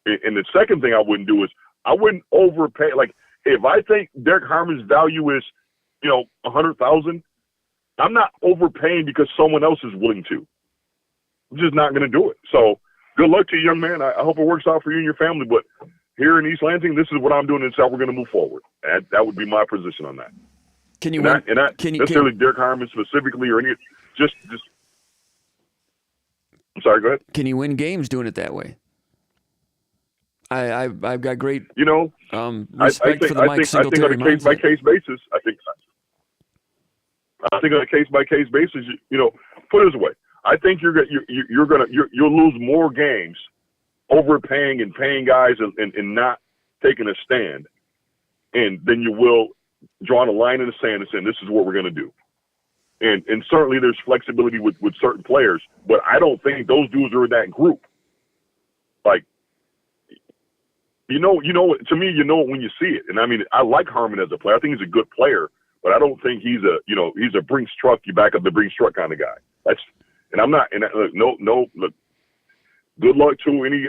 [SPEAKER 3] And the second thing I wouldn't do is I wouldn't overpay. Like if I think Derrick Harmon's value is, $100,000, I'm not overpaying because someone else is willing to. I'm just not going to do it. So good luck to you, young man. I hope it works out for you and your family. But here in East Lansing, this is what I'm doing, and this is how we're going to move forward. And that would be my position on that.
[SPEAKER 1] Can you
[SPEAKER 3] not necessarily Derrick Harmon specifically or any, just. I'm sorry. Go ahead.
[SPEAKER 1] Can you win games doing it that way? I've got great respect for the Mike Singletary mindset.
[SPEAKER 3] I think on a case by case basis. I think on a case by case basis. Put it this way. I think you'll lose more games overpaying and paying guys and not taking a stand, and then you will drawing a line in the sand and saying this is what we're going to do. And certainly there's flexibility with certain players, but I don't think those dudes are in that group. Like, to me, it when you see it. And I mean, I like Harmon as a player. I think he's a good player, but I don't think he's a Brinks truck, you back up the Brinks truck kind of guy. Look, good luck to any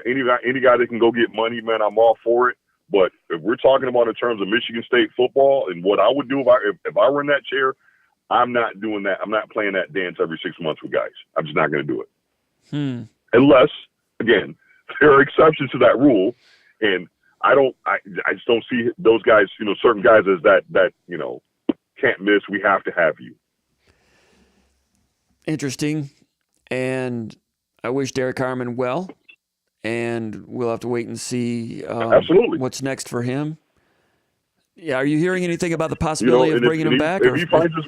[SPEAKER 3] guy that can go get money, man. I'm all for it. But if we're talking about in terms of Michigan State football and what I would do if I were in that chair, I'm not doing that. I'm not playing that dance every 6 months with guys. I'm just not going to do it. Unless, again, there are exceptions to that rule, and I just don't see those guys, certain guys as that can't miss. We have to have you.
[SPEAKER 1] Interesting, and I wish Derrick Harmon well, and we'll have to wait and see
[SPEAKER 3] absolutely
[SPEAKER 1] what's next for him. Yeah, are you hearing anything about the possibility of bringing him back?
[SPEAKER 3] If he finds us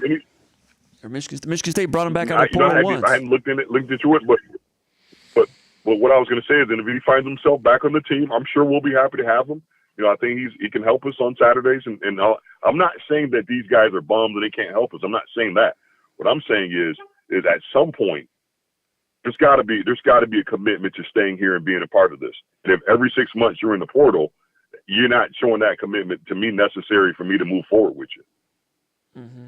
[SPEAKER 1] or Michigan State brought him back on the portal once.
[SPEAKER 3] I hadn't looked into it, but what I was going to say is that if he finds himself back on the team, I'm sure we'll be happy to have him. I think he can help us on Saturdays, and I'm not saying that these guys are bums and they can't help us. I'm not saying that. What I'm saying is at some point there's got to be a commitment to staying here and being a part of this. And if every 6 months you're in the portal, you're not showing that commitment to me necessary for me to move forward with you.
[SPEAKER 1] Mm-hmm.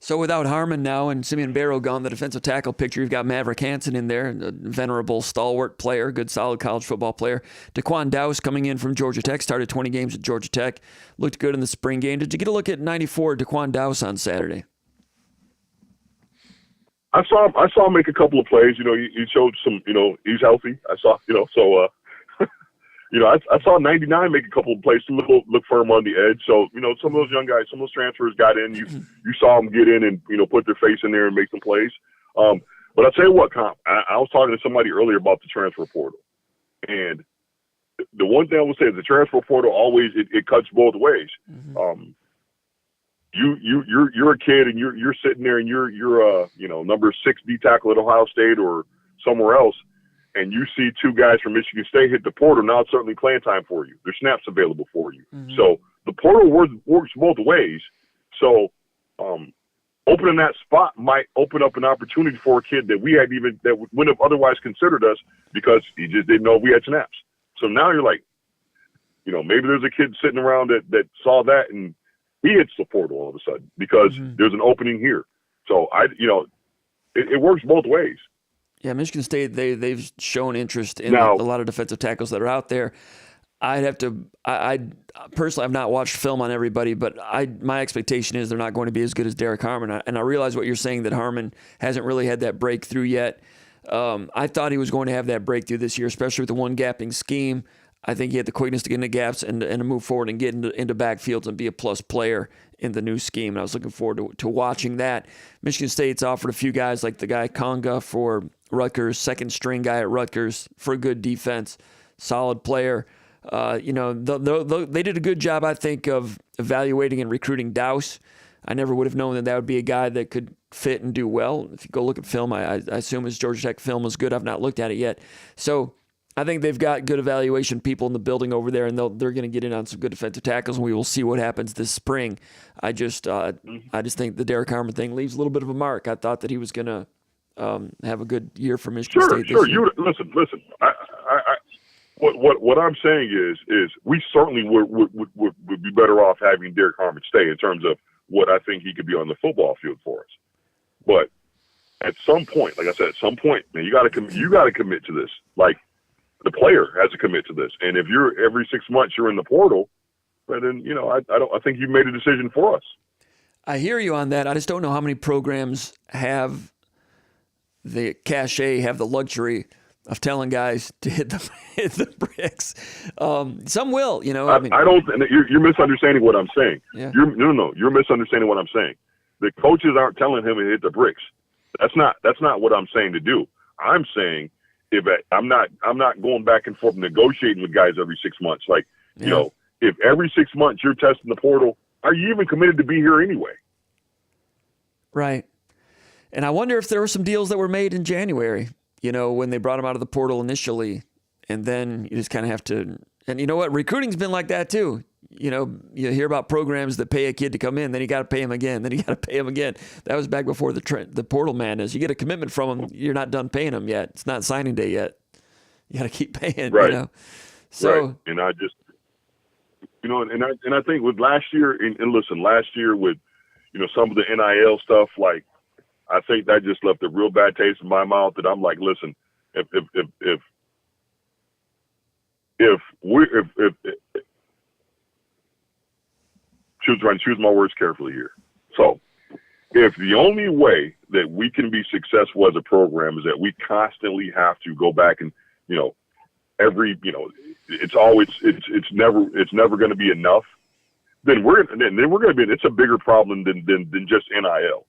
[SPEAKER 1] So without Harmon now and Simeon Barrow gone, the defensive tackle picture, you've got Maverick Hansen in there, a venerable, stalwart player, good, solid college football player. Daquan Dowse coming in from Georgia Tech, started 20 games at Georgia Tech, looked good in the spring game. Did you get a look at 94 Daquan Dowse on Saturday?
[SPEAKER 3] I saw him make a couple of plays. He showed some. He's healthy. I saw. I saw 99 make a couple of plays, look firm on the edge. So, some of those young guys, some of those transfers got in. You saw them get in and, put their face in there and make some plays. But I'll tell you what, Comp, I was talking to somebody earlier about the transfer portal. And the one thing I would say is the transfer portal always, it cuts both ways. Mm-hmm. You're a kid and you're sitting there and you're number 6 D tackle at Ohio State or somewhere else. And you see 2 guys from Michigan State hit the portal, now it's certainly playing time for you. There's snaps available for you. Mm-hmm. So the portal works both ways. So opening that spot might open up an opportunity for a kid that wouldn't have otherwise considered us because he just didn't know we had snaps. So now you're like, maybe there's a kid sitting around that saw that and he hits the portal all of a sudden because there's an opening here. So it works both ways.
[SPEAKER 1] Yeah, Michigan State, they've shown interest in a lot of defensive tackles that are out there. I personally have not watched film on everybody, but my expectation is they're not going to be as good as Derrick Harmon. And I realize what you're saying, that Harmon hasn't really had that breakthrough yet. I thought he was going to have that breakthrough this year, especially with the one-gapping scheme. I think he had the quickness to get into gaps and to move forward and get into backfields and be a plus player in the new scheme. And I was looking forward to watching that. Michigan State's offered a few guys like the guy Conga for Rutgers, second string guy at Rutgers for a good defense, solid player. They did a good job, I think, of evaluating and recruiting Dowse. I never would have known that would be a guy that could fit and do well. If you go look at film, I assume his Georgia Tech film is good. I've not looked at it yet. So I think they've got good evaluation people in the building over there, and they're going to get in on some good defensive tackles, and we will see what happens this spring. I just think the Derrick Harmon thing leaves a little bit of a mark. I thought that he was going to have a good year for Michigan State this year.
[SPEAKER 3] Listen. What I'm saying is we certainly would be better off having Derrick Harmon stay in terms of what I think he could be on the football field for us. But at some point, like I said, man, you got to commit to this. Like, the player has to commit to this. And if you're every 6 months you're in the portal, then I think you've made a decision for us.
[SPEAKER 1] I hear you on that. I just don't know how many programs have the cachet, have the luxury of telling guys to hit the bricks. Some will,
[SPEAKER 3] I don't. You're misunderstanding what I'm saying.
[SPEAKER 1] Yeah.
[SPEAKER 3] You're misunderstanding what I'm saying. The coaches aren't telling him to hit the bricks. That's not what I'm saying to do. I'm saying I'm not going back and forth negotiating with guys every 6 months. Like, if every 6 months you're testing the portal, are you even committed to be here anyway?
[SPEAKER 1] Right. And I wonder if there were some deals that were made in January, when they brought him out of the portal initially, and then you just kind of have to, and you know what? Recruiting's been like that too. You hear about programs that pay a kid to come in, then you got to pay him again, then you got to pay him again. That was back before the portal madness. You get a commitment from him, you're not done paying him yet. It's not signing day yet. You got to keep paying,
[SPEAKER 3] right.
[SPEAKER 1] So,
[SPEAKER 3] right. And I just, and I think with last year, and listen, last year with, some of the NIL stuff, like, I think that just left a real bad taste in my mouth that I'm like, listen, if trying to choose my words carefully here. So if the only way that we can be successful as a program is that we constantly have to go back and, it's never going to be enough, then we're going to be, it's a bigger problem than just NIL.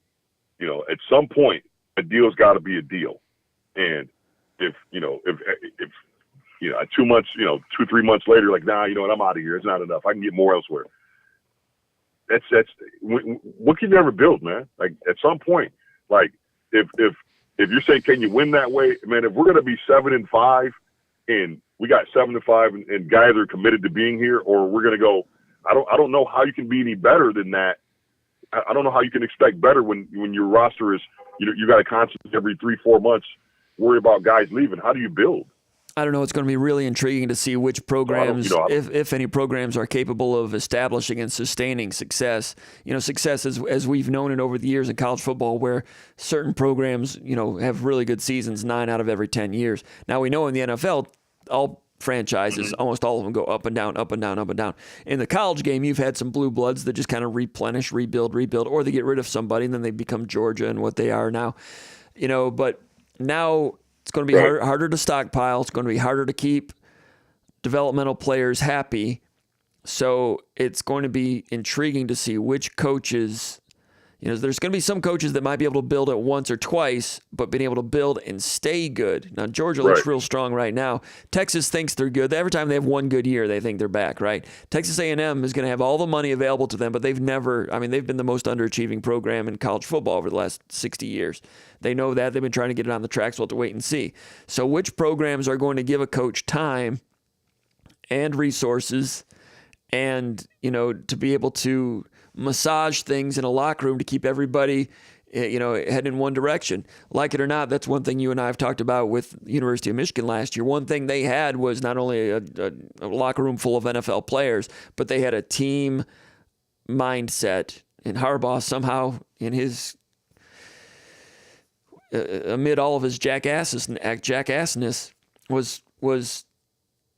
[SPEAKER 3] At some point a deal's got to be a deal. And if 2 months, 2-3 months later, like, nah, I'm out of here. It's not enough. I can get more elsewhere. That's what can you ever build, man? Like, at some point, like, if you're saying, can you win that way, man? If we're going to be 7-5 and we got 7-5 and guys are committed to being here, or we're going to go, I don't know how you can be any better than that. I don't know how you can expect better when your roster is, you got to constantly every 3-4 months worry about guys leaving. How do you build?
[SPEAKER 1] I don't know. It's going to be really intriguing to see which programs, if any programs, are capable of establishing and sustaining success. Success as we've known it over the years in college football, where certain programs, have really good seasons 9 out of every 10 years. Now we know in the NFL, all franchises, almost all of them go up and down, up and down, up and down. In the college game, you've had some blue bloods that just kind of replenish, rebuild, or they get rid of somebody and then they become Georgia and what they are now. But now it's going to be harder to stockpile. It's going to be harder to keep developmental players happy. So it's going to be intriguing to see which coaches, there's going to be some coaches that might be able to build it once or twice, but being able to build and stay good. Now, Georgia looks real strong right now. Texas thinks they're good. Every time they have one good year, they think they're back, right? Texas A&M is going to have all the money available to them, but they've been the most underachieving program in college football over the last 60 years. They know that. They've been trying to get it on the tracks. We'll have to wait and see. So which programs are going to give a coach time and resources and, to be able to massage things in a locker room to keep everybody, heading in one direction. Like it or not, that's one thing you and I have talked about with University of Michigan last year. One thing they had was not only a locker room full of NFL players, but they had a team mindset. And Harbaugh somehow, in his amid all of his jackassness, was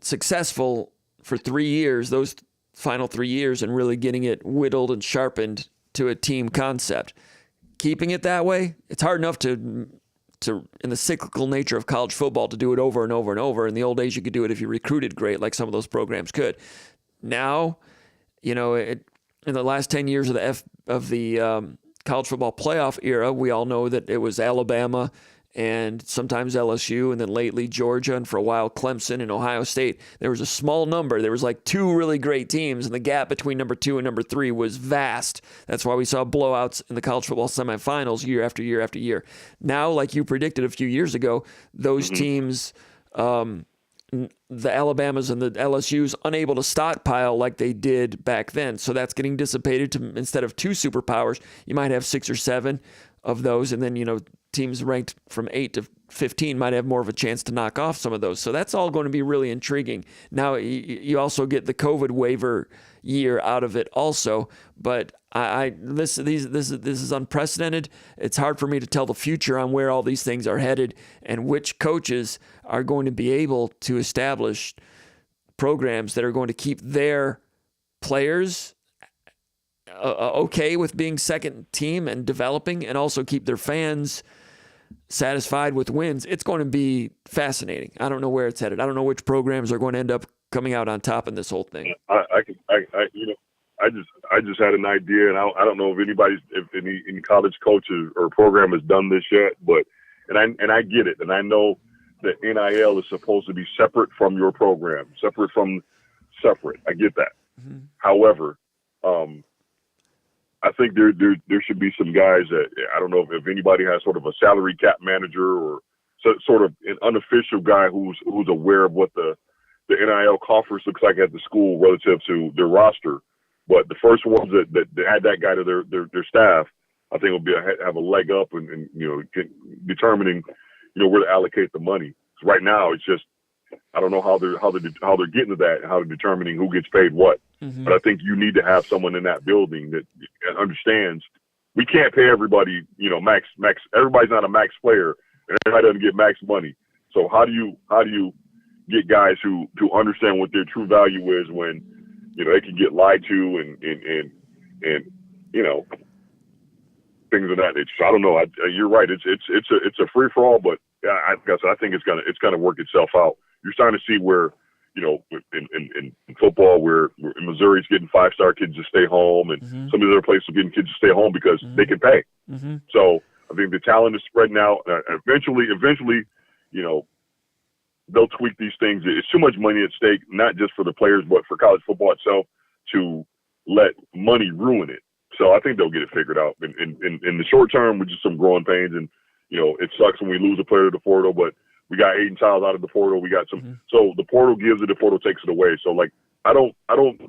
[SPEAKER 1] successful for 3 years. Those final 3 years, and really getting it whittled and sharpened to a team concept. Keeping it that way, it's hard enough to in the cyclical nature of college football, to do it over and over and over. In the old days, you could do it if you recruited great, like some of those programs could. Now, in the last 10 years of the college football playoff era, we all know that it was Alabama and sometimes LSU, and then lately Georgia, and for a while Clemson and Ohio State. There was a small number. There was like 2 really great teams, and the gap between number 2 and number 3 was vast. That's why we saw blowouts in the college football semifinals year after year after year. Now, like you predicted a few years ago, those teams, the Alabamas and the LSUs, unable to stockpile like they did back then. So that's getting dissipated to, instead of 2 superpowers, you might have 6 or 7 of those, and then, teams ranked from 8 to 15 might have more of a chance to knock off some of those. So that's all going to be really intriguing. Now, you also get the COVID waiver year out of it also, but this is unprecedented. It's hard for me to tell the future on where all these things are headed and which coaches are going to be able to establish programs that are going to keep their players okay with being second team and developing, and also keep their fans satisfied with wins, it's going to be fascinating. I don't know where it's headed. I don't know which programs are going to end up coming out on top in this whole thing.
[SPEAKER 3] I just had an idea, and I don't know if any college coaches or program has done this yet, but and I get it, and I know that NIL is supposed to be separate from your program, separate. I get that. Mm-hmm. However, I think there should be some guys that, I don't know if anybody has sort of a salary cap manager or sort of an unofficial guy who's aware of what the NIL coffers looks like at the school relative to their roster. But the first ones that add that guy to their staff, I think will have a leg up and determining where to allocate the money. So right now it's just, I don't know how they're getting to that, how they're determining who gets paid what. Mm-hmm. But I think you need to have someone in that building that understands we can't pay everybody, max. Everybody's not a max player, and everybody doesn't get max money. So how do you get guys who understand what their true value is when they can get lied to and things of that nature. So I don't know. You're right. It's a free for all, but I think it's gonna work itself out. You're starting to see where, in football, where in Missouri's getting 5-star kids to stay home, and mm-hmm. some of the other places are getting kids to stay home because mm-hmm. they can pay. Mm-hmm. So I think the talent is spreading out. Eventually, they'll tweak these things. It's too much money at stake, not just for the players, but for college football itself, to let money ruin it. So I think they'll get it figured out. In the short term, with just some growing pains, and it sucks when we lose a player to the portal, but we got Aiden Childs out of the portal. We got some. Mm-hmm. So the portal gives it, the portal takes it away. So I don't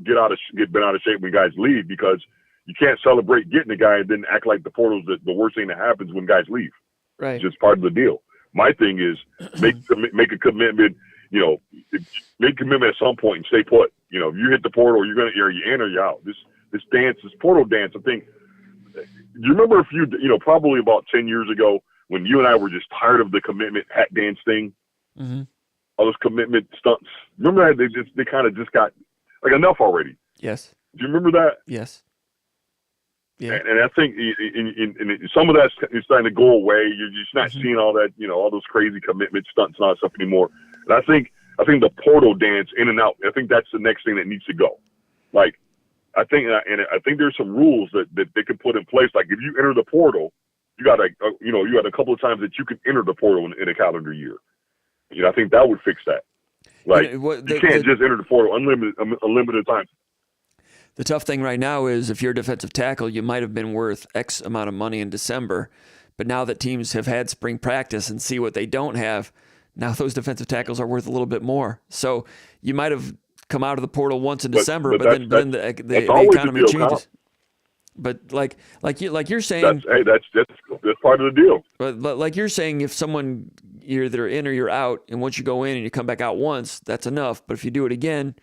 [SPEAKER 3] get bent out of shape when guys leave, because you can't celebrate getting a guy and then act like the portal's the worst thing that happens when guys leave.
[SPEAKER 1] Right.
[SPEAKER 3] It's just part of the deal. My thing is make a commitment. Make a commitment at some point and stay put. If you hit the portal, are you in or you're out. This dance, this portal dance. I think. Do you remember probably about 10 years ago, when you and I were just tired of the commitment hat dance thing, mm-hmm. all those commitment stunts? Remember that they kind of just got enough already.
[SPEAKER 1] Yes.
[SPEAKER 3] Do you remember that?
[SPEAKER 1] Yes. Yeah.
[SPEAKER 3] And I think in some of that's starting to go away. You're just not mm-hmm. seeing all that, all those crazy commitment stunts and all that stuff anymore. And I think the portal dance in and out, I think that's the next thing that needs to go. I think there's some rules that they can put in place. Like, if you enter the portal, you got a couple of times that you can enter the portal in a calendar year. I think that would fix that. You can't just enter the portal unlimited times.
[SPEAKER 1] The tough thing right now is, if you're a defensive tackle, you might have been worth X amount of money in December, but now that teams have had spring practice and see what they don't have, now those defensive tackles are worth a little bit more. So you might have come out of the portal once in December, but then the economy changes. But like you're saying,
[SPEAKER 3] that's part of the deal.
[SPEAKER 1] But like you're saying, if someone, you're either in or you're out, and once you go in and you come back out once, that's enough. But if you do it again,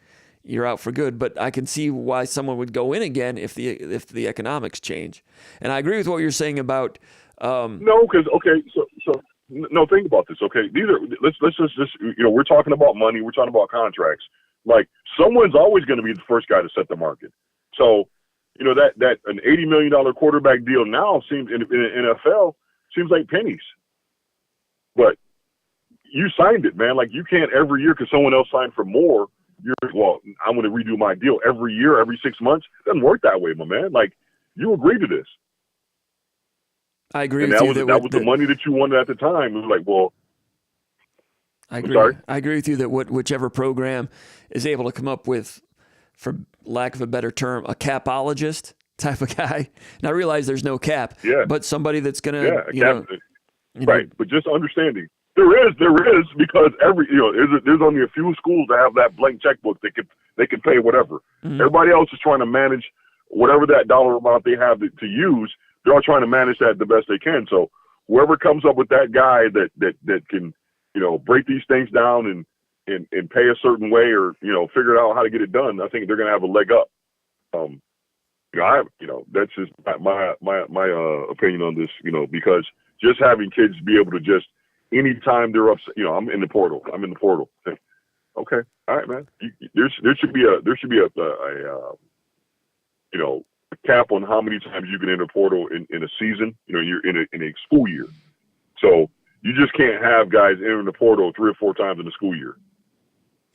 [SPEAKER 1] you're out for good. But I can see why someone would go in again if the economics change. And I agree with what you're saying about.
[SPEAKER 3] No, because no, think about this. Okay, let's just we're talking about money. We're talking about contracts. Someone's always going to be the first guy to set the market. So, that an $80 million quarterback deal now seems in the NFL seems like pennies. But you signed it, man. You can't every year, because someone else signed for more. I'm going to redo my deal every year, every 6 months. It doesn't work that way, my man. You agreed to this.
[SPEAKER 1] I agree
[SPEAKER 3] and
[SPEAKER 1] with you.
[SPEAKER 3] That was the money that you wanted at the time. It was
[SPEAKER 1] I agree. I agree with you that whichever program is able to come up with, for lack of a better term, a capologist type of guy. And I realize there's no cap, but somebody that's going to,
[SPEAKER 3] right. But just understanding there is because there's only a few schools that have that blank checkbook. They can pay whatever. Mm-hmm. Everybody else is trying to manage whatever that dollar amount they have to use. They're all trying to manage that the best they can. So whoever comes up with that guy that can, break these things down and pay a certain way, or, figure out how to get it done, I think they're going to have a leg up. That's just my opinion on this, because just having kids be able to just, anytime they're upset, I'm in the portal. Okay. All right, man. There should be a cap on how many times you can enter portal in a season. You're in a school year. So you just can't have guys entering the portal 3 or 4 times in the school year.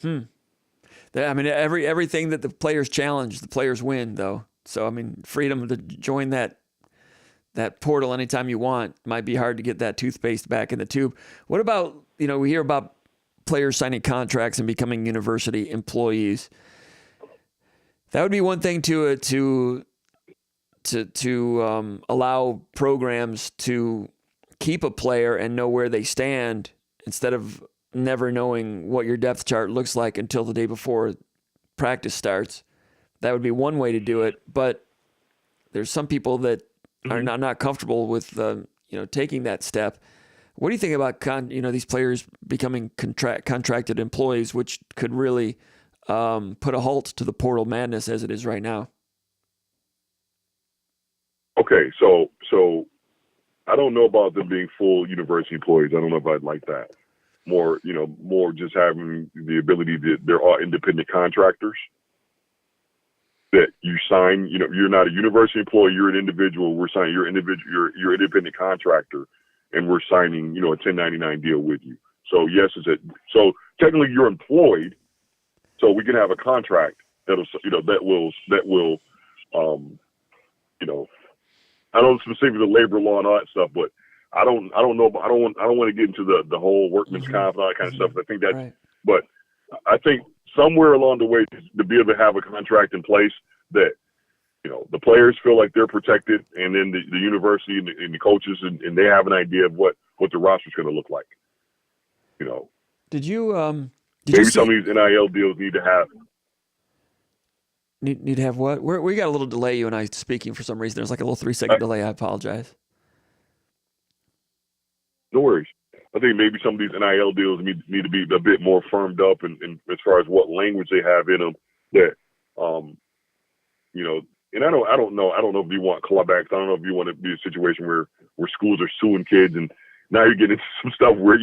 [SPEAKER 1] I mean, everything that the players challenge, the players win, though. So, I mean, freedom to join that portal anytime you want might be hard to get that toothpaste back in the tube. What about, we hear about players signing contracts and becoming university employees. That would be one thing to allow programs to keep a player and know where they stand instead of never knowing what your depth chart looks like until the day before practice starts. That would be one way to do it, but there's some people that are not comfortable with taking that step. What do you think about these players becoming contracted employees, which could really put a halt to the portal madness as it is right now?
[SPEAKER 3] Okay, so I don't know about them being full university employees. I don't know if I'd like that. More just having the ability that there are independent contractors that you sign. You're not a university employee. You're an individual. We're signing. You're individual. You're an independent contractor, and we're signing. A 1099 deal with you. So yes, so technically you're employed. So we can have a contract that will. I don't specifically the labor law and all that stuff, but I don't know. I don't want to get into the whole workman's comp and all that kind of stuff. I think that, right. But I think somewhere along the way to be able to have a contract in place that, the players feel like they're protected, and then the university and the coaches and they have an idea of what the roster's going to look like.
[SPEAKER 1] Did you
[SPEAKER 3] maybe some of these NIL deals need to have.
[SPEAKER 1] Need to have what? We got a little delay, you and I speaking for some reason. There's like a little 3-second delay. I apologize.
[SPEAKER 3] No worries. I think maybe some of these NIL deals need to be a bit more firmed up and as far as what language they have in them that, and I don't know if you want clawbacks. I don't know if you want to be a situation where schools are suing kids and now you're getting into some stuff where,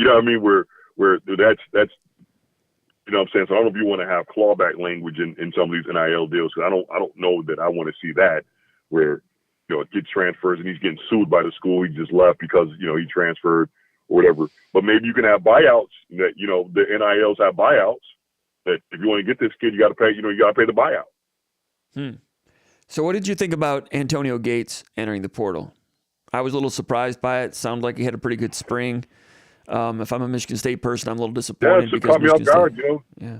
[SPEAKER 3] where that's, you know what I'm saying? So I don't know if you want to have clawback language in some of these NIL deals. Cause I don't know that I want to see that where, a kid transfers and he's getting sued by the school. He just left because, he transferred or whatever. But maybe you can have buyouts that, the NILs have buyouts that if you want to get this kid, you got to pay, you got to pay the buyout.
[SPEAKER 1] So what did you think about Antonio Gates entering the portal? I was a little surprised by it. Sounded like he had a pretty good spring. If I'm a Michigan State person, I'm a little disappointed.
[SPEAKER 3] Yeah, it caught me off guard,
[SPEAKER 1] Yeah.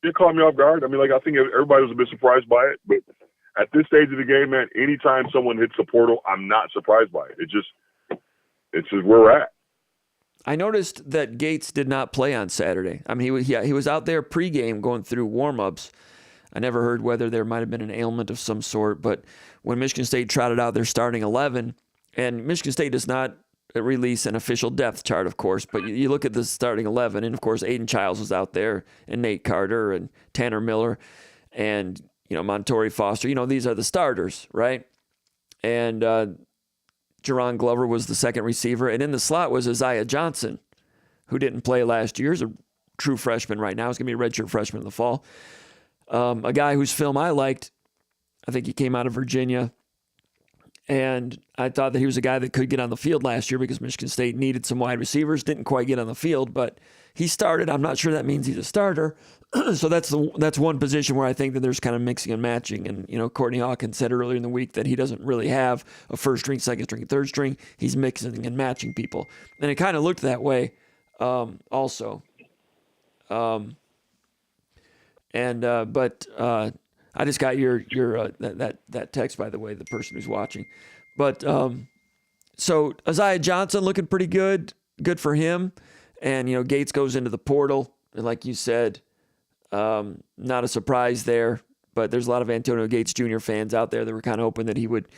[SPEAKER 3] It caught me off guard. I mean, I think everybody was a bit surprised by it, but at this stage of the game, man, anytime someone hits the portal, I'm not surprised by it. It's just where we're at.
[SPEAKER 1] I noticed that Gates did not play on Saturday. I mean, he was out there pregame going through warm-ups. I never heard whether there might have been an ailment of some sort, but when Michigan State trotted out their starting 11, and Michigan State does not release an official depth chart, of course, but you look at the starting 11, and of course Aiden Childs was out there, and Nate Carter, and Tanner Miller, and Montori Foster. These are the starters, right? And Jerron Glover was the second receiver, and in the slot was Isaiah Johnson, who didn't play last year. He's a true freshman right now. He's going to be a redshirt freshman in the fall. A guy whose film I liked, I think he came out of Virginia, and I thought that he was a guy that could get on the field last year because Michigan State needed some wide receivers, didn't quite get on the field, but he started. I'm not sure that means he's a starter. So that's one position where I think that there's kind of mixing and matching. And, Courtney Hawkins said earlier in the week that he doesn't really have a first string, second string, third string. He's mixing and matching people. And it kind of looked that way also. But I just got your that text, by the way, the person who's watching. But so Isaiah Johnson looking pretty good for him. And, Gates goes into the portal. And like you said, not a surprise there. But there's a lot of Antonio Gates Jr. fans out there that were kind of hoping that he would,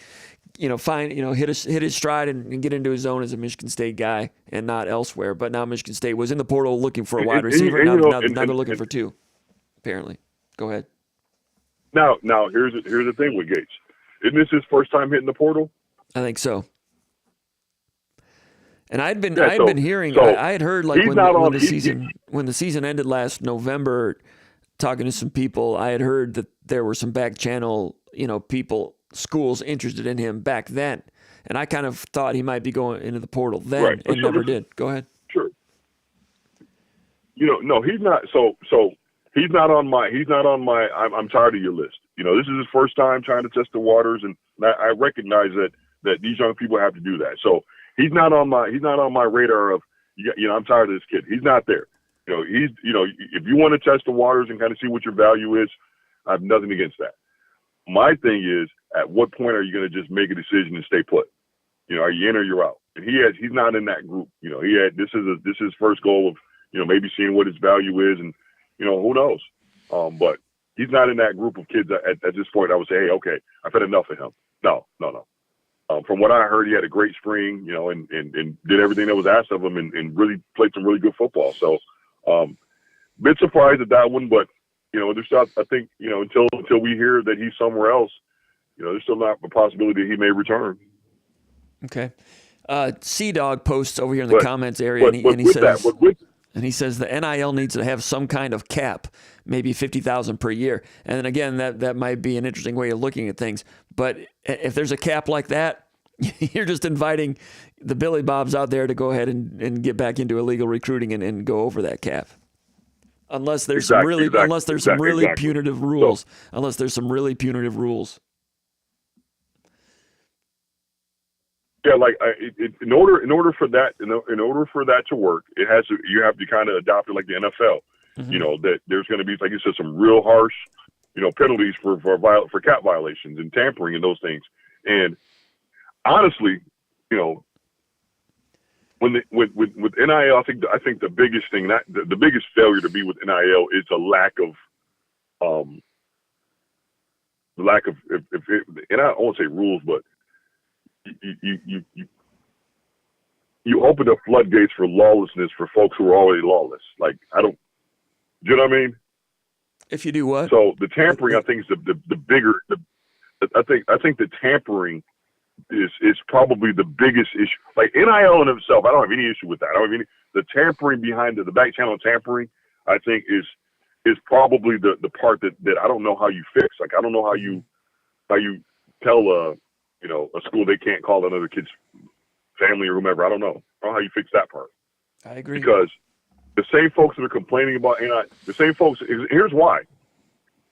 [SPEAKER 1] hit his stride and get into his zone as a Michigan State guy and not elsewhere. But now Michigan State was in the portal looking for a wide receiver. Now they're looking for two, apparently. Go ahead.
[SPEAKER 3] Now here's the thing with Gates. Isn't this his first time hitting the portal?
[SPEAKER 1] I think so. And I had heard like when the season ended last November, talking to some people, I had heard that there were some back channel, schools interested in him back then. And I kind of thought he might be going into the portal then,
[SPEAKER 3] Right.
[SPEAKER 1] and never did. Go ahead.
[SPEAKER 3] Sure. No, he's not. So he's not on my. I'm tired of your list. This is his first time trying to test the waters, and I recognize that these young people have to do that. So he's not on my radar of. I'm tired of this kid. He's not there. If you want to test the waters and kind of see what your value is, I have nothing against that. My thing is, at what point are you going to just make a decision and stay put? Are you in or you're out? And he's not in that group. This is his first goal of, maybe seeing what his value is, and, who knows? But he's not in that group of kids at this point. I would say, hey, okay, I've had enough of him. No. From what I heard, he had a great spring, and did everything that was asked of him, and really played some really good football. So, bit surprised at that one, but there's still, I think, until we hear that he's somewhere else, there's still not a possibility he may return.
[SPEAKER 1] Okay. Sea-Dog posts over here in the comments area, and he says the NIL needs to have some kind of cap, maybe $50,000 per year. And then again, that might be an interesting way of looking at things. But if there's a cap like that, you're just inviting the Billy Bobs out there to go ahead and get back into illegal recruiting and go over that cap. Unless there's some really punitive rules. Unless there's some really punitive rules.
[SPEAKER 3] Yeah, in order for that to work, you have to kind of adopt it like the NFL. Mm-hmm. That there's going to be, like you said, some real harsh, penalties for cap violations and tampering and those things. And honestly, with NIL, I think the biggest thing, the biggest failure to be with NIL is the lack of and I won't say rules, but you open the floodgates for lawlessness for folks who are already lawless. Do you know what I mean?
[SPEAKER 1] If you do what?
[SPEAKER 3] So the tampering, I think, is the bigger. I think the tampering is probably the biggest issue. Like NIL in itself, I don't have any issue with that. I don't have any. The tampering behind the back channel tampering, I think, is probably the part that I don't know how you fix. Like, I don't know how you tell a school they can't call another kid's family or whomever. I don't know how you fix that part.
[SPEAKER 1] I agree.
[SPEAKER 3] Because the same folks that are complaining about here's why.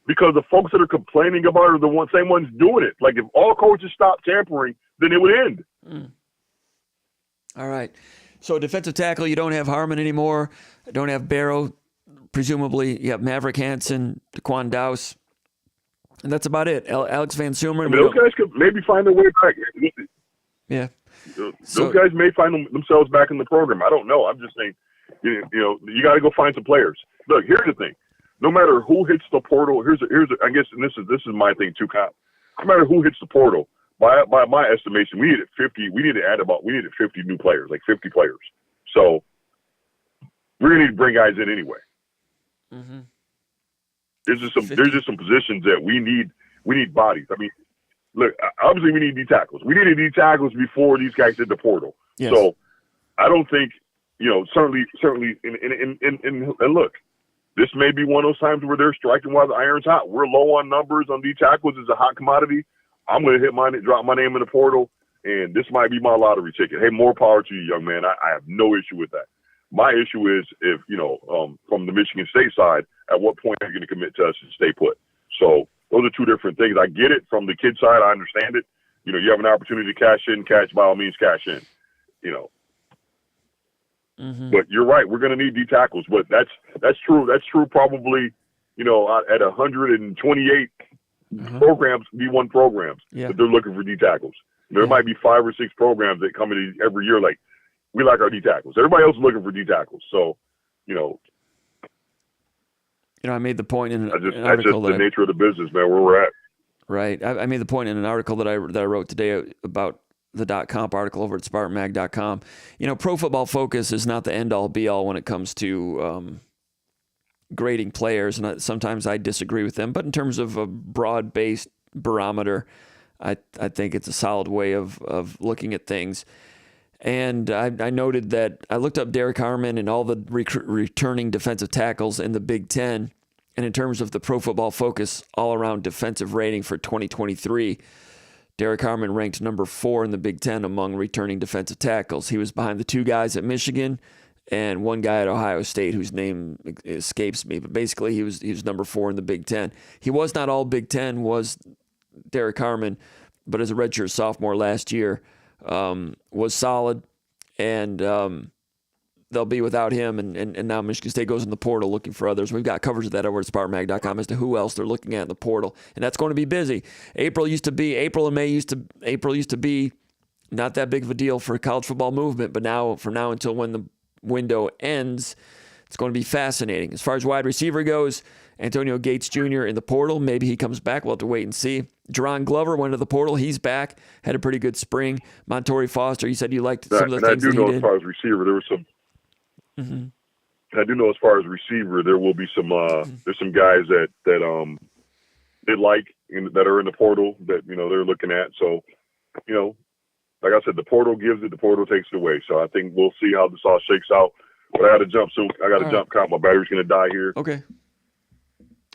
[SPEAKER 3] Because the folks that are complaining about it are the same ones doing it. Like, if all coaches stopped tampering, then it would end.
[SPEAKER 1] Mm. All right. So defensive tackle, you don't have Harmon anymore. Don't have Barrow. Presumably, you have Maverick Hansen, Daquan Dowse. And that's about it. Alex Van Sumer.
[SPEAKER 3] Those guys could maybe find their way back.
[SPEAKER 1] Yeah.
[SPEAKER 3] Those guys may find themselves back in the program. I don't know. I'm just saying, you got to go find some players. Look, here's the thing. No matter who hits the portal, I guess, and this is my thing too, Kyle. No matter who hits the portal, by my estimation, we needed 50 new players, like 50 players. So we're gonna need to bring guys in anyway. Mm-hmm. There's just some positions that we need bodies. I mean, look, obviously we need D tackles. We needed D tackles before these guys hit the portal. Yes. So I don't think, certainly, and look, this may be one of those times where they're striking while the iron's hot. We're low on numbers on D tackles. It's a hot commodity. I'm going to drop my name in the portal, and this might be my lottery ticket. Hey, more power to you, young man. I have no issue with that. My issue is if, from the Michigan State side, at what point are you going to commit to us and stay put? So those are two different things. I get it from the kid side. I understand it. You have an opportunity to cash in, by all means, cash in, Mm-hmm. But you're right. We're going to need D tackles, but that's true. That's true. Probably, at 128 programs, D1 programs, that they're looking for D tackles. There might be 5 or 6 programs that come in every year. Like, we like our D tackles. Everybody else is looking for D tackles. So,
[SPEAKER 1] I made the point in an article.
[SPEAKER 3] That's just the nature of the business, man. Where we're at.
[SPEAKER 1] Right. I made the point in an article that I wrote today about the .comp article over at SpartanMag.com. Pro Football Focus is not the end-all, be-all when it comes to grading players, and sometimes I disagree with them. But in terms of a broad-based barometer, I think it's a solid way of looking at things. And I noted that I looked up Derrick Harmon and all the returning defensive tackles in the Big Ten, and in terms of the Pro Football Focus all-around defensive rating for 2023, Derrick Harmon ranked number 4 in the Big Ten among returning defensive tackles. He was behind the 2 guys at Michigan and 1 guy at Ohio State whose name escapes me. But basically, he was number 4 in the Big Ten. He was not all Big Ten, was Derrick Harmon, but as a redshirt sophomore last year, was solid. And they'll be without him, and now Michigan State goes in the portal looking for others. We've got coverage of that over at SpartanMag.com as to who else they're looking at in the portal, and that's going to be busy. April and May used to be not that big of a deal for a college football movement, but now from now until when the window ends, it's going to be fascinating. As far as wide receiver goes, Antonio Gates Jr. in the portal. Maybe he comes back. We'll have to wait and see. Jerron Glover went to the portal. He's back. Had a pretty good spring. Montorie Foster, you said you liked some of the things that he did.
[SPEAKER 3] I do know as far as receiver, there was some. I do know as far as receiver, there will be some. There's some guys that they like that are in the portal that they're looking at. So, like I said, the portal gives it, the portal takes it away. So I think we'll see how this all shakes out. But I got to jump soon. I got to jump. Count. My battery's going to die here.
[SPEAKER 1] Okay.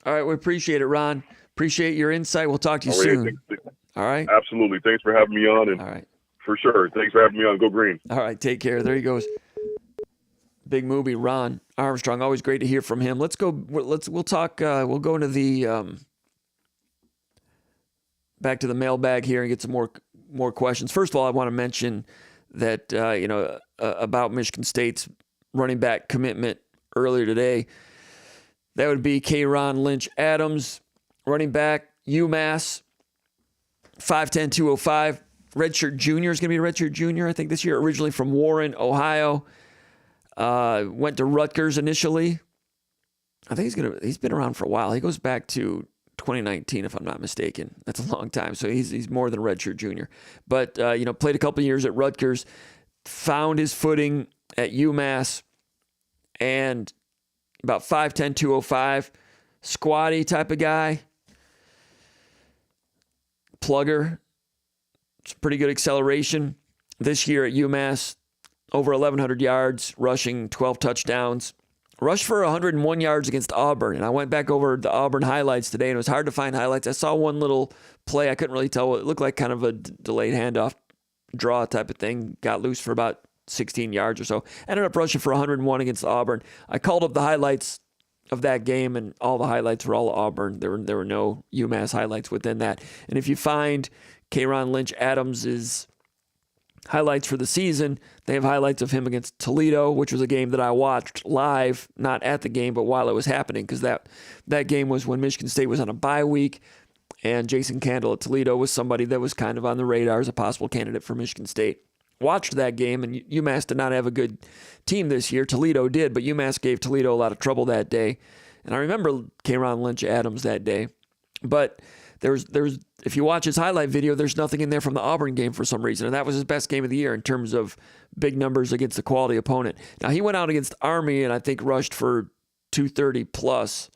[SPEAKER 1] All right, we appreciate it, Ron. Appreciate your insight. We'll talk to you soon. All right.
[SPEAKER 3] Absolutely. Thanks for having me on. And
[SPEAKER 1] all right.
[SPEAKER 3] For sure. Thanks for having me on. Go Green.
[SPEAKER 1] All right. Take care. There he goes. Big movie, Ron Armstrong. Always great to hear from him. Let's go. We'll talk. We'll go into the back to the mailbag here and get some more questions. First of all, I want to mention that about Michigan State's running back commitment earlier today. That would be K'Ron Lynch Adams, running back, UMass, 5'10", 205. Redshirt junior is going to be a redshirt junior, I think, this year. Originally from Warren, Ohio. Went to Rutgers initially. I think he's been around for a while. He goes back to 2019, if I'm not mistaken. That's a long time. So he's more than a redshirt junior. But played a couple of years at Rutgers, found his footing at UMass, and about 5'10", 205, squatty type of guy, plugger. It's pretty good acceleration. This year at UMass, over 1,100 yards, rushing 12 touchdowns. Rushed for 101 yards against Auburn. And I went back over the Auburn highlights today, and it was hard to find highlights. I saw one little play. I couldn't really tell. It looked like kind of a delayed handoff draw type of thing. Got loose for about 16 yards or so. Ended up rushing for 101 against Auburn. I called up the highlights of that game, and all the highlights were all Auburn. There were no UMass highlights within that. And if you find K'Ron Lynch Adams' highlights for the season, they have highlights of him against Toledo, which was a game that I watched live, not at the game, but while it was happening, because that game was when Michigan State was on a bye week, and Jason Candle at Toledo was somebody that was kind of on the radar as a possible candidate for Michigan State. Watched that game, and UMass did not have a good team this year. Toledo did, but UMass gave Toledo a lot of trouble that day. And I remember K'Ron Lynch Adams that day. But there's if you watch his highlight video, there's nothing in there from the Auburn game for some reason. And that was his best game of the year in terms of big numbers against a quality opponent. Now, he went out against Army and I think rushed for 230 plus.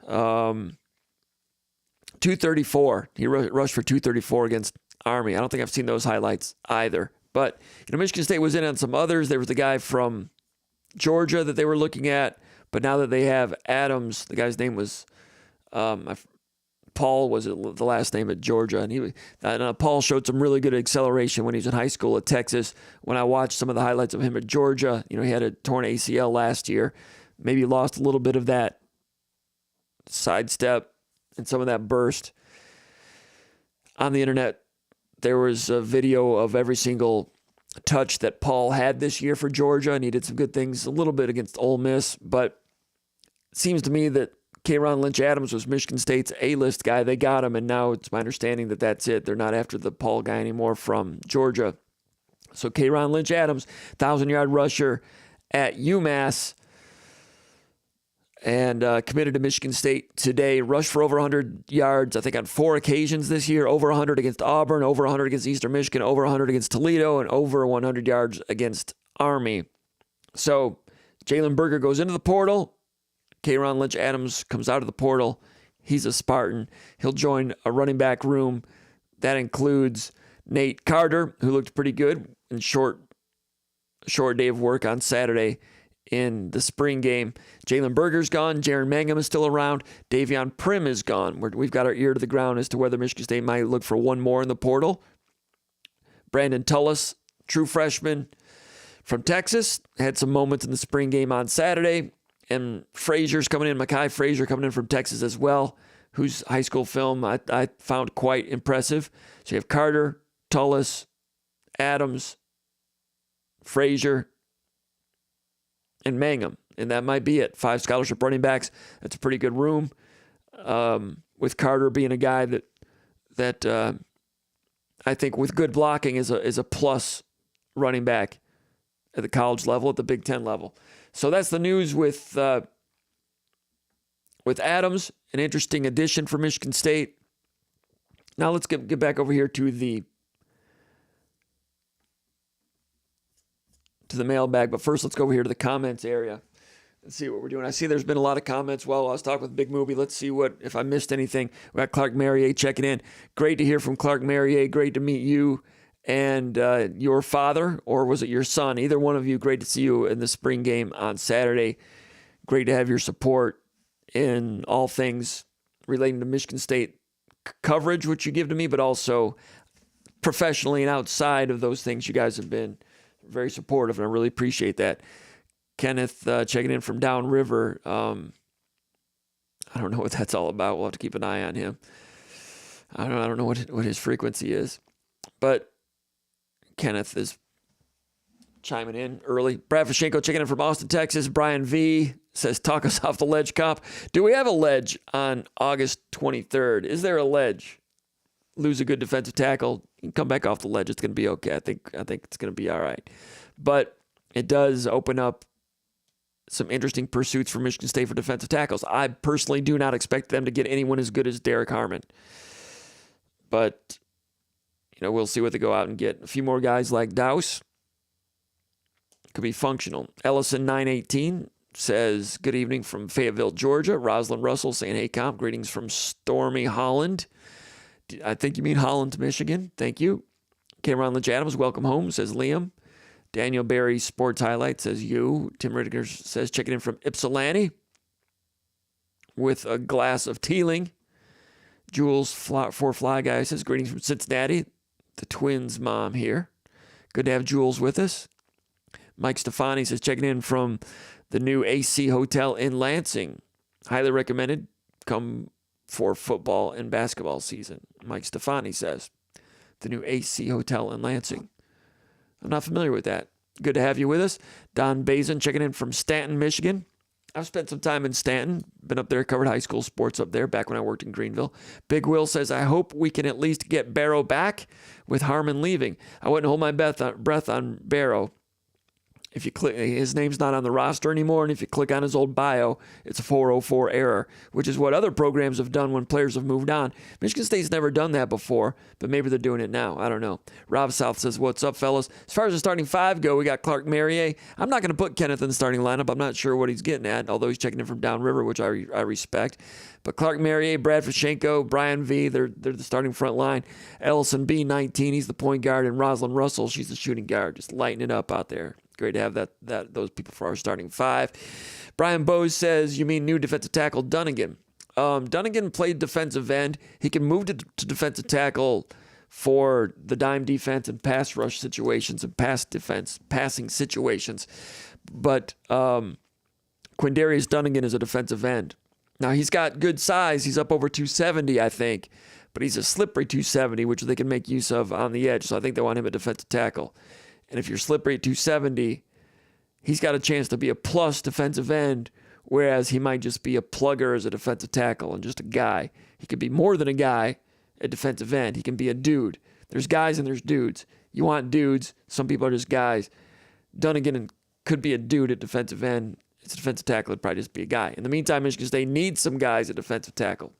[SPEAKER 1] 234. He rushed for 234 against Army. I don't think I've seen those highlights either. But Michigan State was in on some others. There was the guy from Georgia that they were looking at. But now that they have Adams, the guy's name was Paul was the last name at Georgia, and Paul showed some really good acceleration when he was in high school at Texas. When I watched some of the highlights of him at Georgia, he had a torn ACL last year, maybe lost a little bit of that sidestep and some of that burst. On the internet, there was a video of every single touch that Paul had this year for Georgia, and he did some good things a little bit against Ole Miss, but it seems to me that K'Ron Lynch Adams was Michigan State's A-list guy. They got him, and now it's my understanding that that's it. They're not after the Paul guy anymore from Georgia. So K'Ron Lynch Adams, 1,000-yard rusher at UMass, and committed to Michigan State today. Rushed for over 100 yards, I think, on 4 occasions this year. Over 100 against Auburn, over 100 against Eastern Michigan, over 100 against Toledo, and over 100 yards against Army. So Jalen Berger goes into the portal. K'Ron Lynch Adams comes out of the portal. He's a Spartan. He'll join a running back room. That includes Nate Carter, who looked pretty good in short day of work on Saturday in the spring game. Jalen Berger's gone. Jaron Mangum is still around. Davion Prim is gone. We've got our ear to the ground as to whether Michigan State might look for one more in the portal. Brandon Tullis, true freshman from Texas, had some moments in the spring game on Saturday. And Frazier's coming in, Mekhi Frazier coming in from Texas as well, whose high school film I found quite impressive. So you have Carter, Tullis, Adams, Frazier, and Mangum. And that might be it. 5 scholarship running backs. That's a pretty good room. With Carter being a guy that I think with good blocking is a plus running back at the college level, at the Big Ten level. So that's the news with Adams, an interesting addition for Michigan State. Now let's get back over here to the mailbag. But first, let's go over here to the comments area and see what we're doing. I see there's been a lot of comments. Well, I was talking with Big Movie. Let's see if I missed anything. We got Clark Merrier checking in. Great to hear from Clark Merrier. Great to meet you and your father, or was it your son? Either one of you, great to see you in the spring game on Saturday. Great to have your support in all things relating to Michigan State coverage, which you give to me, but also professionally and outside of those things. You guys have been very supportive, and I really appreciate that. Kenneth checking in from downriver. I don't know what that's all about. We'll have to keep an eye on him. I don't know what his frequency is, but Kenneth is chiming in early. Brad Vashenko checking in from Austin, Texas. Brian V says, talk us off the ledge, comp. Do we have a ledge on August 23rd? Is there a ledge? Lose a good defensive tackle, you can come back off the ledge. It's going to be okay. I think it's going to be all right. But it does open up some interesting pursuits for Michigan State for defensive tackles. I personally do not expect them to get anyone as good as Derrick Harmon. But we'll see what they go out and get. A few more guys like Dowse could be functional. Ellison 918 says, good evening from Fayetteville, Georgia. Rosalind Russell saying, hey, comp, greetings from stormy Holland. I think you mean Holland, Michigan. Thank you. Cameron Lynch Adams, welcome home, says Liam. Daniel Berry Sports Highlight says you. Tim Riddiger says, checking in from Ypsilanti with a glass of Teeling. Jules for Fly Guy says, greetings from Cincinnati. The twins' mom here. Good to have Jules with us. Mike Stefani says, checking in from the new AC Hotel in Lansing. Highly recommended. Come for football and basketball season. Mike Stefani says, the new AC Hotel in Lansing. I'm not familiar with that. Good to have you with us. Don Bazin checking in from Stanton, Michigan. I've spent some time in Stanton. Been up there, covered high school sports up there back when I worked in Greenville. Big Will says, I hope we can at least get Barrow back with Harmon leaving. I wouldn't hold my breath on Barrow. If you click, his name's not on the roster anymore, and if you click on his old bio, it's a 404 error, which is what other programs have done when players have moved on. Michigan State's never done that before, but maybe they're doing it now. I don't know. Rob South says, what's up, fellas? As far as the starting 5 go, we got Clark Merrier. I'm not going to put Kenneth in the starting lineup. I'm not sure what he's getting at, although he's checking in from downriver, which I respect. But Clark Merrier, Brad Vashenko, Brian V, they're the starting front line. Ellison B, 19, he's the point guard, and Rosalind Russell, she's the shooting guard, just lighting it up out there. Great to have those people for our starting 5. Brian Bose says, you mean new defensive tackle Dunnigan. Dunnigan played defensive end. He can move to defensive tackle for the dime defense and pass rush situations and pass defense, passing situations. But Quindarius Dunnigan is a defensive end. Now, he's got good size. He's up over 270, I think. But he's a slippery 270, which they can make use of on the edge. So I think they want him at defensive tackle. And if you're slippery at 270, he's got a chance to be a plus defensive end, whereas he might just be a plugger as a defensive tackle and just a guy. He could be more than a guy at defensive end. He can be a dude. There's guys and there's dudes. You want dudes. Some people are just guys. Dunnigan could be a dude at defensive end. It's a defensive tackle. It'd probably just be a guy. In the meantime, Michigan State needs some guys at defensive tackle.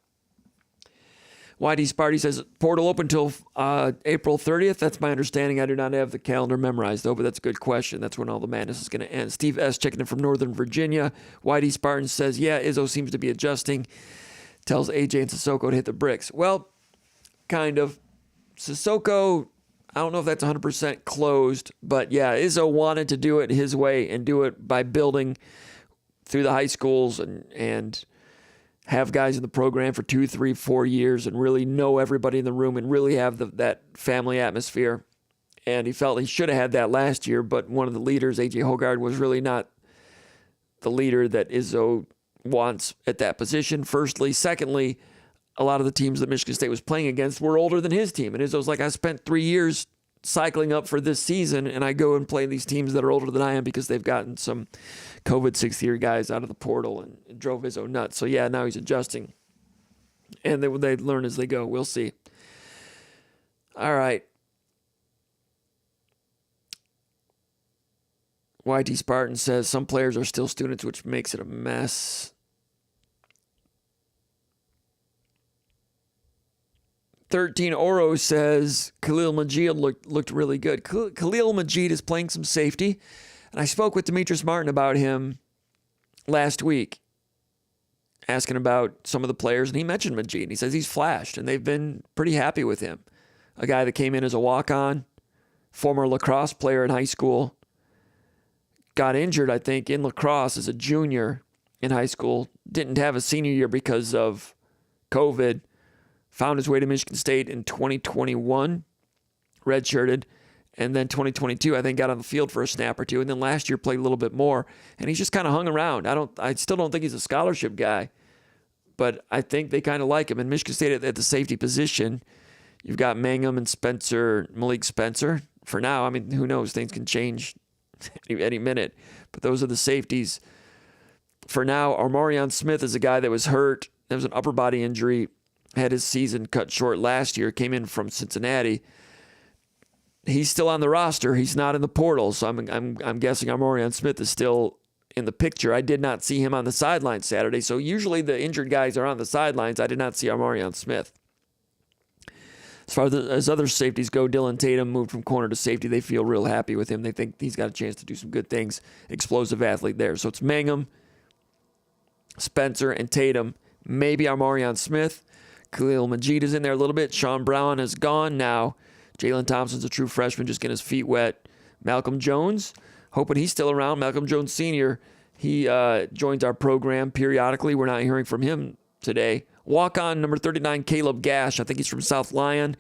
[SPEAKER 1] YD Sparty says, portal open until April 30th. That's my understanding. I do not have the calendar memorized, though, but that's a good question. That's when all the madness is going to end. Steve S. checking in from Northern Virginia. YD Spartan says, yeah, Izzo seems to be adjusting. Tells AJ and Sissoko to hit the bricks. Well, kind of. Sissoko, I don't know if that's 100% closed, but yeah, Izzo wanted to do it his way and do it by building through the high schools and have guys in the program for 2, 3, 4 years and really know everybody in the room and really have that family atmosphere. And he felt he should have had that last year, but one of the leaders, A.J. Hoggard, was really not the leader that Izzo wants at that position, firstly. Secondly, a lot of the teams that Michigan State was playing against were older than his team. And Izzo's like, I spent 3 years cycling up for this season, and I go and play these teams that are older than I am because they've gotten some COVID sixth-year guys out of the portal and drove Izzo nuts. So, yeah, now he's adjusting. And they learn as they go. We'll see. All right. YT Spartan says some players are still students, which makes it a mess. 13 Oro says Khalil Majid looked really good. Khalil Majid is playing some safety, and I spoke with Demetrius Martin about him last week, asking about some of the players, and he mentioned Majid, and he says he's flashed, and they've been pretty happy with him. A guy that came in as a walk-on, former lacrosse player in high school, got injured, I think, in lacrosse as a junior in high school, didn't have a senior year because of COVID, found his way to Michigan State in 2021, redshirted, and then 2022, I think, got on the field for a snap or two, and then last year played a little bit more, and he's just kind of hung around. I still don't think he's a scholarship guy, but I think they kind of like him. And Michigan State at the safety position, you've got Mangum and Malik Spencer. For now, I mean, who knows? Things can change any minute, but those are the safeties. For now, Armorion Smith is a guy that was hurt. There was an upper body injury, had his season cut short last year, came in from Cincinnati. He's still on the roster. He's not in the portal, so I'm guessing Armorion Smith is still in the picture. I did not see him on the sidelines Saturday, so usually the injured guys are on the sidelines. I did not see Armorion Smith. As far as other safeties go, Dylan Tatum moved from corner to safety. They feel real happy with him. They think he's got a chance to do some good things. Explosive athlete there. So it's Mangum, Spencer, and Tatum. Maybe Armorion Smith. Khalil Majid is in there a little bit. Sean Brown is gone now. Jalen Thompson's a true freshman, just getting his feet wet. Malcolm Jones, hoping he's still around. Malcolm Jones Sr., he joins our program periodically. We're not hearing from him today. Walk-on number 39, Caleb Gash. I think he's from South Lyon.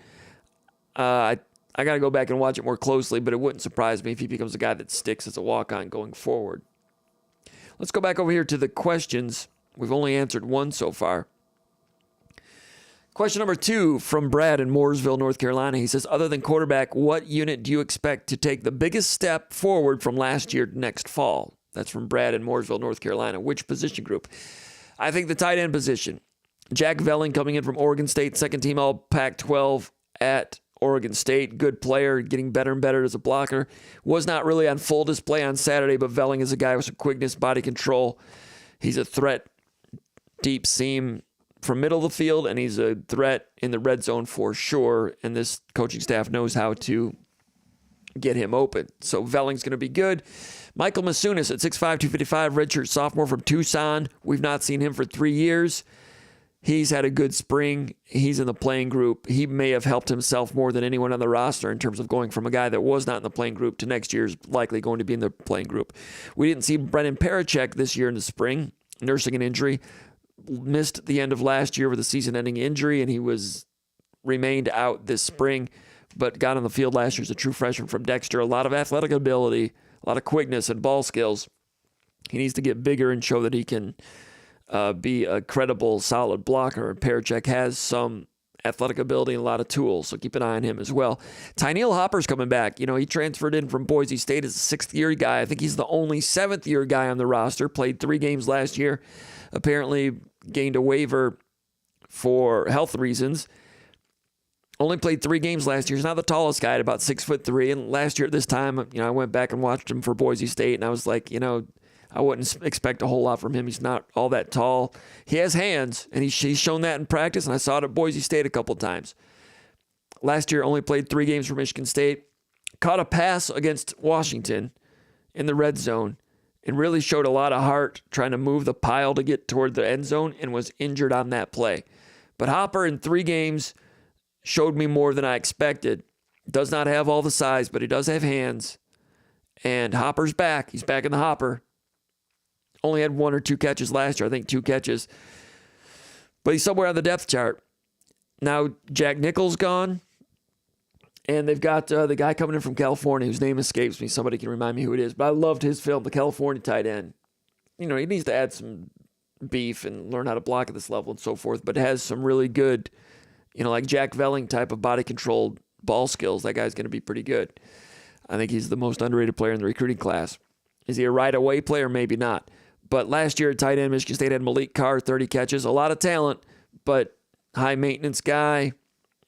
[SPEAKER 1] I got to go back and watch it more closely, but it wouldn't surprise me if he becomes a guy that sticks as a walk-on going forward. Let's go back over here to the questions. We've only answered one so far. Question number 2 from Brad in Mooresville, North Carolina. He says, other than quarterback, what unit do you expect to take the biggest step forward from last year to next fall? That's from Brad in Mooresville, North Carolina. Which position group? I think the tight end position. Jack Velling coming in from Oregon State, second team all Pac-12 at Oregon State. Good player, getting better and better as a blocker. Was not really on full display on Saturday, but Velling is a guy with some quickness, body control. He's a threat, deep seam from middle of the field, and he's a threat in the red zone for sure. And this coaching staff knows how to get him open. So Velling's going to be good. Michael Masunis at 6'5", 255, redshirt sophomore from Tucson. We've not seen him for 3 years. He's had a good spring. He's in the playing group. He may have helped himself more than anyone on the roster in terms of going from a guy that was not in the playing group to next year's likely going to be in the playing group. We didn't see Brennan Parachek this year in the spring, nursing an injury. Missed the end of last year with a season-ending injury, and he remained out this spring, but got on the field last year as a true freshman from Dexter. A lot of athletic ability, a lot of quickness and ball skills. He needs to get bigger and show that he can be a credible, solid blocker. Parachek has some athletic ability and a lot of tools, so keep an eye on him as well. Tyneil Hopper's coming back. You know, he transferred in from Boise State as a sixth-year guy. I think he's the only seventh-year guy on the roster. Played 3 games last year. Apparently gained a waiver for health reasons. Only played 3 games last year. He's not the tallest guy at about 6'3". And last year at this time, I went back and watched him for Boise State, and I was like, I wouldn't expect a whole lot from him. He's not all that tall. He has hands, and he's shown that in practice, and I saw it at Boise State a couple times. Last year, only played 3 games for Michigan State. Caught a pass against Washington in the red zone, and really showed a lot of heart trying to move the pile to get toward the end zone, and was injured on that play. But Hopper in 3 games showed me more than I expected. Does not have all the size, but he does have hands. And Hopper's back. He's back in the hopper. Only had 1 or 2 catches last year. I think 2 catches. But he's somewhere on the depth chart. Now, Jack Nichol's gone. And they've got the guy coming in from California whose name escapes me. Somebody can remind me who it is. But I loved his film, the California tight end. He needs to add some beef and learn how to block at this level and so forth. But has some really good, like Jack Velling type of body-controlled ball skills. That guy's going to be pretty good. I think he's the most underrated player in the recruiting class. Is he a right-away player? Maybe not. But last year at tight end, Michigan State had Malik Carr, 30 catches. A lot of talent, but high-maintenance guy.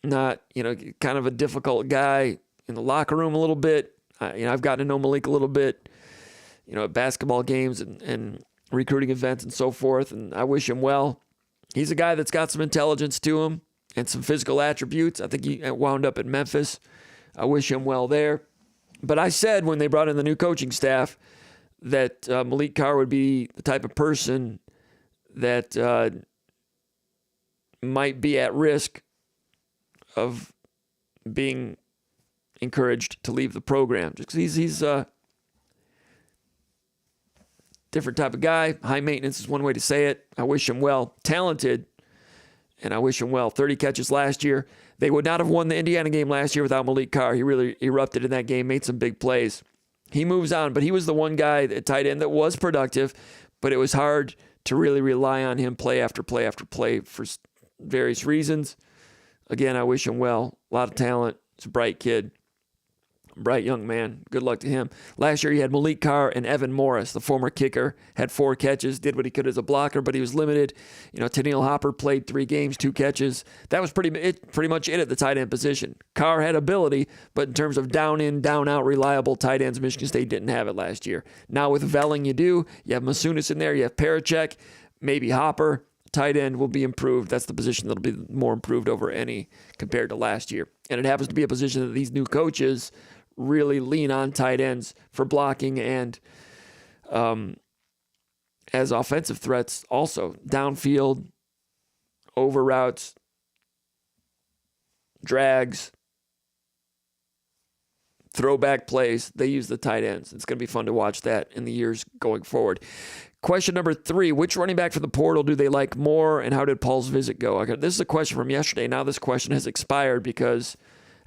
[SPEAKER 1] Not, kind of a difficult guy in the locker room a little bit. I've gotten to know Malik a little bit, at basketball games and recruiting events and so forth, and I wish him well. He's a guy that's got some intelligence to him and some physical attributes. I think he wound up at Memphis. I wish him well there. But I said when they brought in the new coaching staff that Malik Carr would be the type of person that might be at risk of being encouraged to leave the program. Just because he's a different type of guy. High maintenance is one way to say it. I wish him well. Talented, and I wish him well. 30 catches last year. They would not have won the Indiana game last year without Malik Carr. He really erupted in that game, made some big plays. He moves on, but he was the one guy at tight end that was productive, but it was hard to really rely on him play after play after play for various reasons. Again, I wish him well. A lot of talent. He's a bright kid. Bright young man. Good luck to him. Last year, he had Malik Carr and Evan Morris, the former kicker, had 4 catches, did what he could as a blocker, but he was limited. Tennille Hopper played 3 games, 2 catches. That was pretty much it at the tight end position. Carr had ability, but in terms of down in, down out, reliable tight ends, Michigan State didn't have it last year. Now with Velling, you do. You have Masunis in there. You have Parachek, maybe Hopper. Tight end will be improved. That's the position that'll be more improved over any compared to last year. And it happens to be a position that these new coaches really lean on tight ends for blocking and as offensive threats also. Downfield, over routes, drags, throwback plays. They use the tight ends. It's going to be fun to watch that in the years going forward. Question number 3, which running back from the portal do they like more, and how did Paul's visit go? Okay, this is a question from yesterday. Now this question has expired because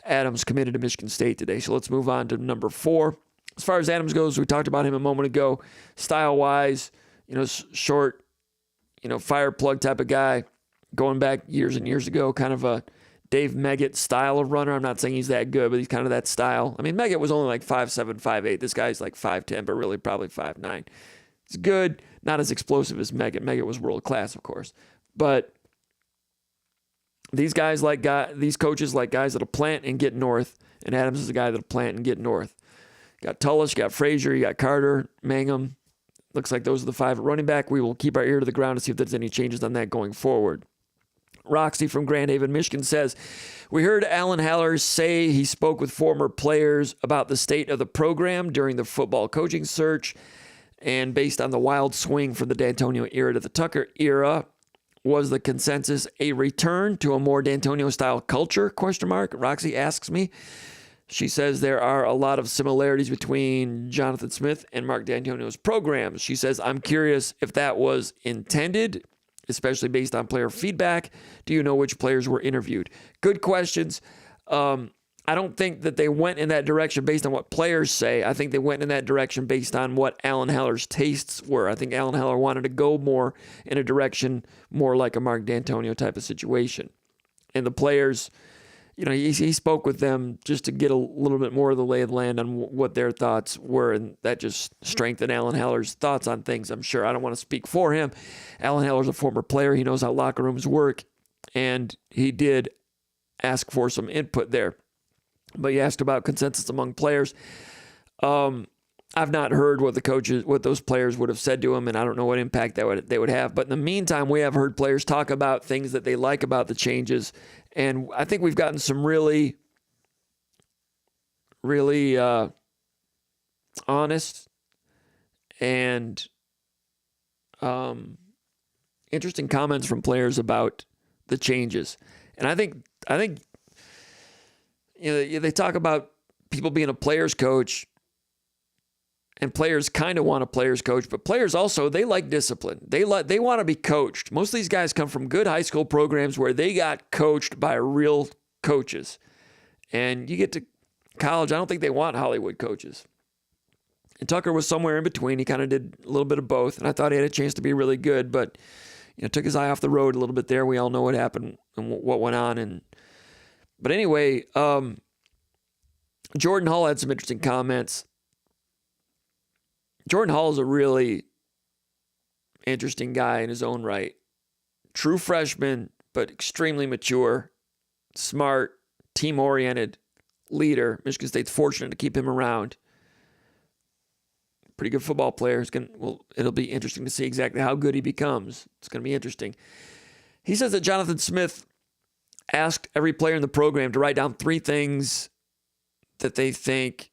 [SPEAKER 1] Adams committed to Michigan State today. So let's move on to number 4. As far as Adams goes, we talked about him a moment ago. Style-wise, short, fire plug type of guy. Going back years and years ago, kind of a Dave Meggett style of runner. I'm not saying he's that good, but he's kind of that style. I mean, Meggett was only like 5'7", 5'8". This guy's like 5'10", but really probably 5'9". It's good, not as explosive as Meggett. Meggett was world class, of course. But these coaches like guys that'll plant and get north, and Adams is a guy that'll plant and get north. You got Tullis, you got Frazier, you got Carter, Mangum. Looks like those are the 5 at running back. We will keep our ear to the ground to see if there's any changes on that going forward. Roxy from Grand Haven, Michigan says, we heard Alan Haller say he spoke with former players about the state of the program during the football coaching search, and based on the wild swing from the D'Antonio era to the Tucker era, was the consensus a return to a more D'Antonio-style culture? Roxy asks me. She says there are a lot of similarities between Jonathan Smith and Mark D'Antonio's programs. She says, I'm curious if that was intended, especially based on player feedback. Do you know which players were interviewed? Good questions. I don't think that they went in that direction based on what players say. I think they went in that direction based on what Alan Haller's tastes were. I think Alan Haller wanted to go more in a direction more like a Mark D'Antonio type of situation. And the players, he spoke with them just to get a little bit more of the lay of the land on what their thoughts were, and that just strengthened Alan Haller's thoughts on things, I'm sure. I don't want to speak for him. Alan Haller's a former player. He knows how locker rooms work, and he did ask for some input there. But you asked about consensus among players. I've not heard what those players would have said to him, and I don't know what impact they would have. But in the meantime, we have heard players talk about things that they like about the changes, and I think we've gotten some really, really honest and interesting comments from players about the changes. And I think they talk about people being a player's coach, and players kind of want a player's coach, but players also, they like discipline. They want to be coached. Most of these guys come from good high school programs where they got coached by real coaches. And you get to college, I don't think they want Hollywood coaches. And Tucker was somewhere in between. He kind of did a little bit of both, and I thought he had a chance to be really good, but took his eye off the road a little bit there. We all know what happened and what went on. But anyway, Jordan Hall had some interesting comments. Jordan Hall is a really interesting guy in his own right. True freshman, but extremely mature, smart, team-oriented leader. Michigan State's fortunate to keep him around. Pretty good football player. It'll be interesting to see exactly how good he becomes. It's going to be interesting. He says that Jonathan Smith asked every player in the program to write down 3 things that they think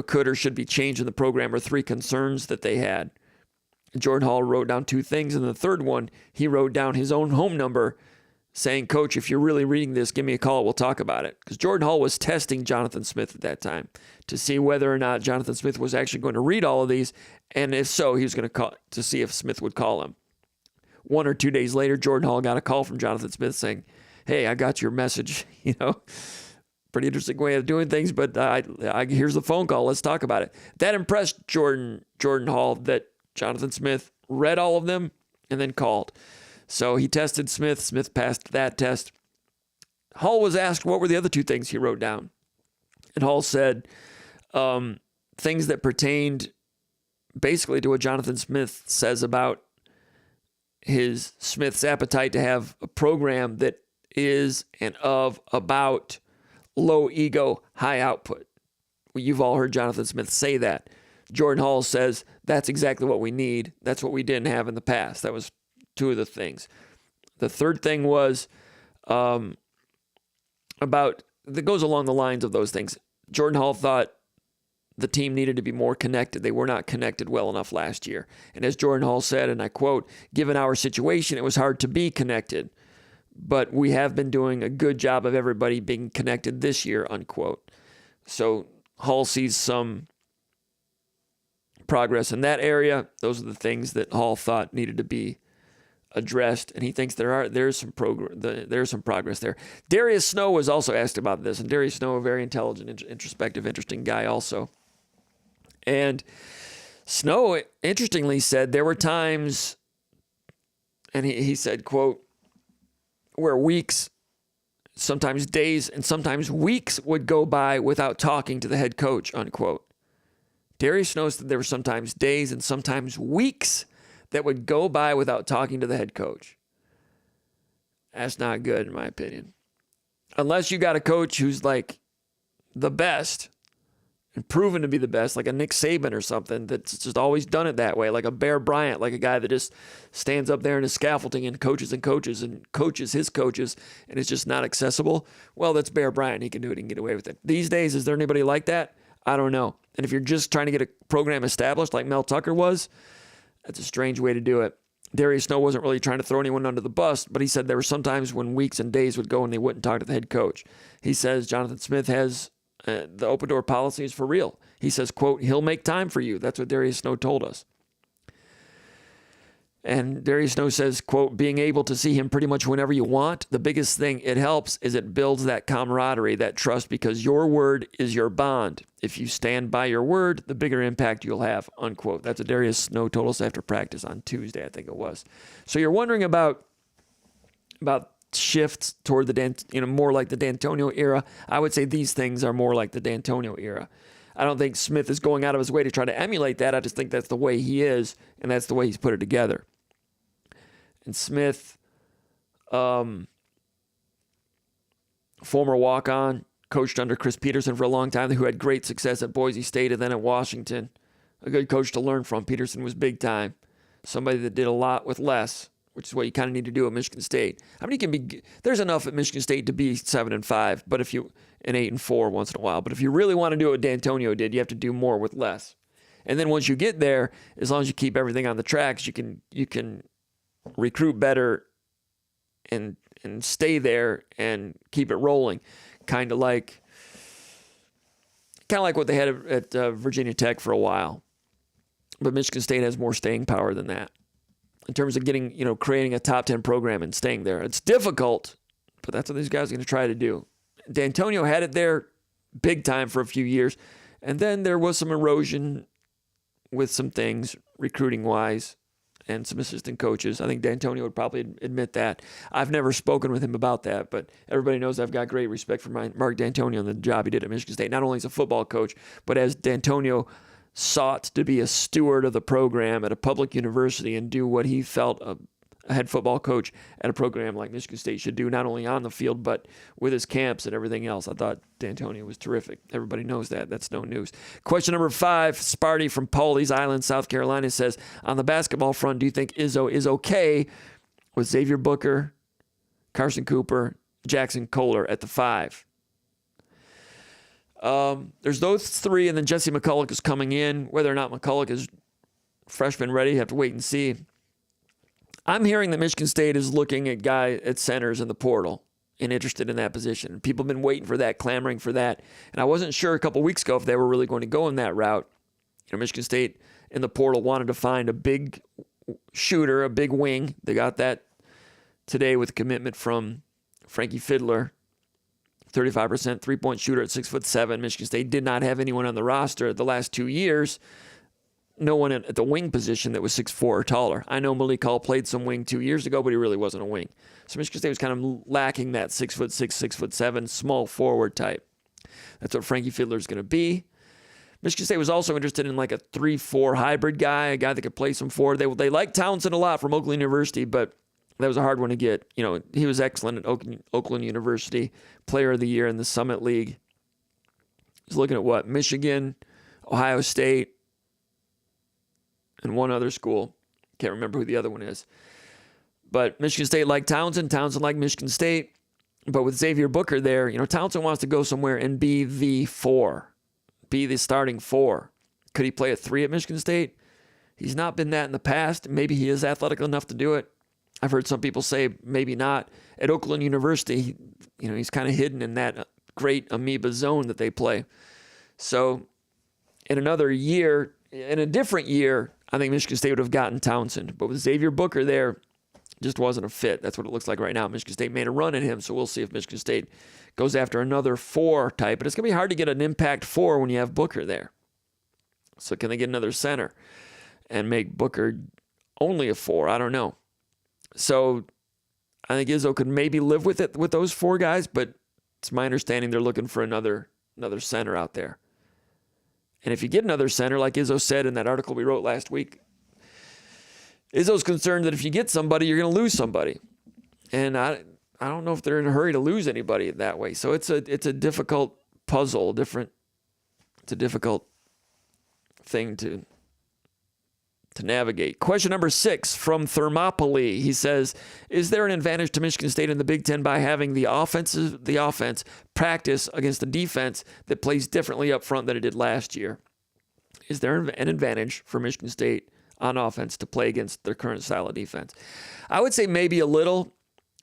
[SPEAKER 1] could or should be changed in the program, or 3 concerns that they had. Jordan Hall wrote down 2 things, and the third one, he wrote down his own home number saying, "Coach, if you're really reading this, give me a call. We'll talk about it." Because Jordan Hall was testing Jonathan Smith at that time to see whether or not Jonathan Smith was actually going to read all of these, and if so, he was going to call to see if Smith would call him. 1 or 2 days later, Jordan Hall got a call from Jonathan Smith saying, "Hey, I got your message." Pretty interesting way of doing things, but here's the phone call. Let's talk about it. That impressed Jordan Hall that Jonathan Smith read all of them and then called. So he tested Smith. Smith passed that test. Hall was asked what were the other 2 things he wrote down. And Hall said things that pertained basically to what Jonathan Smith says about Smith's appetite to have a program that is and about low ego, high output. Well, you've all heard Jonathan Smith say that. Jordan Hall says that's exactly what we need. That's what we didn't have in the past. That was 2 of the things. The third thing was that goes along the lines of those things. Jordan Hall thought the team needed to be more connected. They were not connected well enough last year. And as Jordan Hall said, and I quote, "Given our situation, it was hard to be connected. But we have been doing a good job of everybody being connected this year," unquote. So Hall sees some progress in that area. Those are the things that Hall thought needed to be addressed, and he thinks there's some progress there. Darius Snow was also asked about this, and Darius Snow, a very intelligent, introspective, interesting guy also. And Snow, interestingly, said there were times, and he said, quote, where weeks, sometimes days, and sometimes weeks would go by without talking to the head coach, unquote. Darius Snow said there were sometimes days and sometimes weeks that would go by without talking to the head coach. That's not good, in my opinion. Unless you got a coach who's like the best and proven to be the best, like a Nick Saban or something that's just always done it that way, like a Bear Bryant, like a guy that just stands up there in his scaffolding and coaches his coaches, and it's just not accessible. Well, that's Bear Bryant. He can do it. He can get away with it. These days, is there anybody like that? I don't know. And if you're just trying to get a program established like Mel Tucker was, that's a strange way to do it. Darius Snow wasn't really trying to throw anyone under the bus, but he said there were some times when weeks and days would go and they wouldn't talk to the head coach. He says Jonathan Smith has the open door policy is for real. He says, quote, "He'll make time for you." That's what Darius Snow told us. And Darius Snow says, quote, "Being able to see him pretty much whenever you want, the biggest thing it helps is it builds that camaraderie, that trust, because your word is your bond. If you stand by your word, the bigger impact you'll have," unquote. That's what Darius Snow told us after practice on Tuesday, I think it was. So you're wondering about shifts toward more like the D'Antonio era. I would say these things are more like the D'Antonio era. I don't think Smith is going out of his way to try to emulate that. I just think that's the way he is, and that's the way he's put it together. And Smith, former walk-on, coached under Chris Peterson for a long time, who had great success at Boise State and then at Washington. A good coach to learn from. Peterson was big time. Somebody that did a lot with less, which is what you kind of need to do at Michigan State. I mean, there's enough at Michigan State to be 7-5, but if you 8-4 once in a while. But if you really want to do what D'Antonio did, you have to do more with less. And then once you get there, as long as you keep everything on the tracks, you can recruit better and stay there and keep it rolling, kind of like what they had at Virginia Tech for a while. But Michigan State has more staying power than that in terms of creating a top 10 program and staying there. It's difficult, but that's what these guys are going to try to do. D'Antonio had it there big time for a few years, and then there was some erosion with some things recruiting-wise and some assistant coaches. I think D'Antonio would probably admit that. I've never spoken with him about that, but everybody knows I've got great respect for Mark D'Antonio and the job he did at Michigan State, not only as a football coach, but as D'Antonio sought to be a steward of the program at a public university and do what he felt a head football coach at a program like Michigan State should do, not only on the field, but with his camps and everything else. I thought D'Antonio was terrific. Everybody knows that. That's no news. Question number 5, Sparty from Pawleys Island, South Carolina says, on the basketball front, do you think Izzo is okay with Xavier Booker, Carson Cooper, Jackson Kohler at the 5? There's those 3, and then Jesse McCulloch is coming in. Whether or not McCulloch is freshman ready, have to wait and see. I'm hearing that Michigan State is looking at centers in the portal and interested in that position. People have been waiting for that, clamoring for that. And I wasn't sure a couple weeks ago if they were really going to go in that route. Michigan State in the portal wanted to find a big shooter, a big wing. They got that today with a commitment from Frankie Fiddler, 35% three-point shooter at 6'7". Michigan State did not have anyone on the roster the last 2 years. No one at the wing position that was 6'4" or taller. I know Malik Hall played some wing 2 years ago, but he really wasn't a wing. So Michigan State was kind of lacking that 6'6", 6'7", small forward type. That's what Frankie Fiddler is going to be. Michigan State was also interested in like a 3-4 hybrid guy, a guy that could play some forward. They liked Townsend a lot from Oakland University, but that was a hard one to get. He was excellent at Oakland University, Player of the Year in the Summit League. He's looking at what? Michigan, Ohio State, and one other school. Can't remember who the other one is. But Michigan State liked Townsend. Townsend liked Michigan State. But with Xavier Booker there, Townsend wants to go somewhere and be the 4, be the starting 4. Could he play a 3 at Michigan State? He's not been that in the past. Maybe he is athletic enough to do it. I've heard some people say maybe not. At Oakland University, he's kind of hidden in that great amoeba zone that they play. So in a different year, I think Michigan State would have gotten Townsend. But with Xavier Booker there, just wasn't a fit. That's what it looks like right now. Michigan State made a run at him, so we'll see if Michigan State goes after another 4 type. But it's going to be hard to get an impact 4 when you have Booker there. So can they get another center and make Booker only a 4? I don't know. So I think Izzo could maybe live with it with those 4 guys, but it's my understanding they're looking for another center out there. And if you get another center, like Izzo said in that article we wrote last week, Izzo's concerned that if you get somebody, you're going to lose somebody. And I don't know if they're in a hurry to lose anybody that way. So it's a difficult puzzle, it's a difficult thing to navigate. Question number 6 from Thermopylae. He says, is there an advantage to Michigan State in the Big Ten by having the offense practice against a defense that plays differently up front than it did last year? Is there an advantage for Michigan State on offense to play against their current style of defense? I would say maybe a little,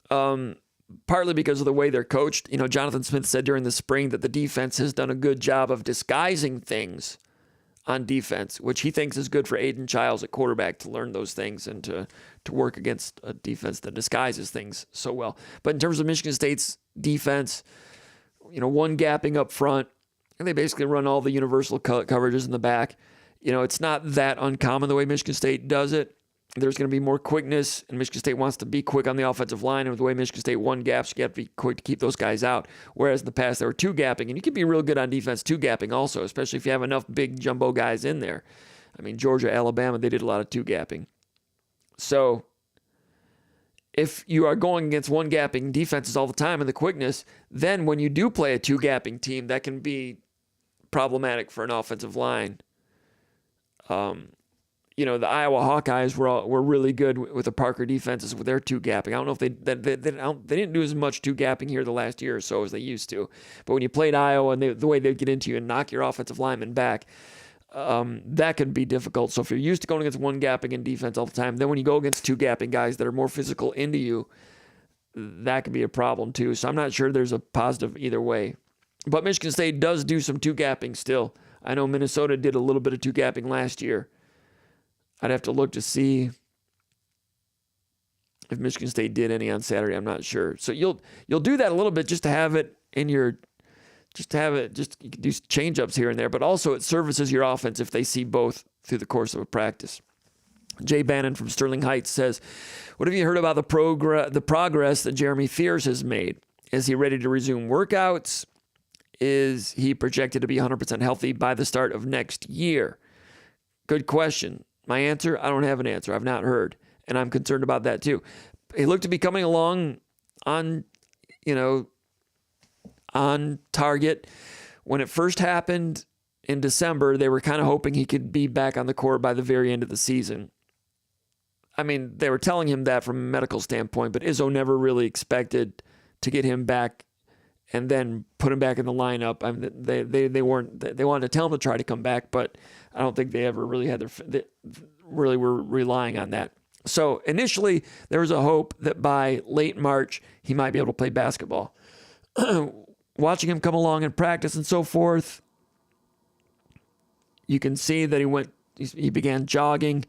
[SPEAKER 1] partly because of the way they're coached. Jonathan Smith said during the spring that the defense has done a good job of disguising things on defense, which he thinks is good for Aiden Childs at quarterback to learn those things and to work against a defense that disguises things so well. But in terms of Michigan State's defense, one gapping up front, and they basically run all the universal coverages in the back. It's not that uncommon the way Michigan State does it. There's going to be more quickness, and Michigan State wants to be quick on the offensive line. And with the way Michigan State won gaps, you have to be quick to keep those guys out. Whereas in the past, there were 2 gapping, and you can be real good on defense 2 gapping also, especially if you have enough big jumbo guys in there. I mean, Georgia, Alabama, they did a lot of 2 gapping. So if you are going against 1 gapping defenses all the time and the quickness, then when you do play a 2 gapping team, that can be problematic for an offensive line. The Iowa Hawkeyes were really good with the Parker defenses with their 2 gapping. I don't know if they didn't do as much 2 gapping here the last year or so as they used to. But when you played Iowa and the way they'd get into you and knock your offensive lineman back, that could be difficult. So if you're used to going against 1 gapping in defense all the time, then when you go against 2 gapping guys that are more physical into you, that could be a problem too. So I'm not sure there's a positive either way. But Michigan State does do some two-gapping still. I know Minnesota did a little bit of two-gapping last year. I'd have to look to see if Michigan State did any on Saturday. I'm not sure. So you'll do that a little bit just to have it in your, just you can do change-ups here and there, but also it services your offense if they see both through the course of a practice. Jay Bannon from Sterling Heights says, what have you heard about the progress that Jeremy Fears has made? Is he ready to resume workouts? Is he projected to be 100% healthy by the start of next year? Good question. My answer, I don't have an answer. I've not heard, and I'm concerned about that too. He looked to be coming along on target. When it first happened in December, they were kind of hoping he could be back on the court by the very end of the season. I mean, they were telling him that from a medical standpoint, but Izzo never really expected to get him back and then put him back in the lineup. I mean, they wanted to tell him to try to come back, but I don't think they ever really really were relying on that. So initially, there was a hope that by late March, he might be able to play basketball. Watching him come along in practice and so forth, you can see that he began jogging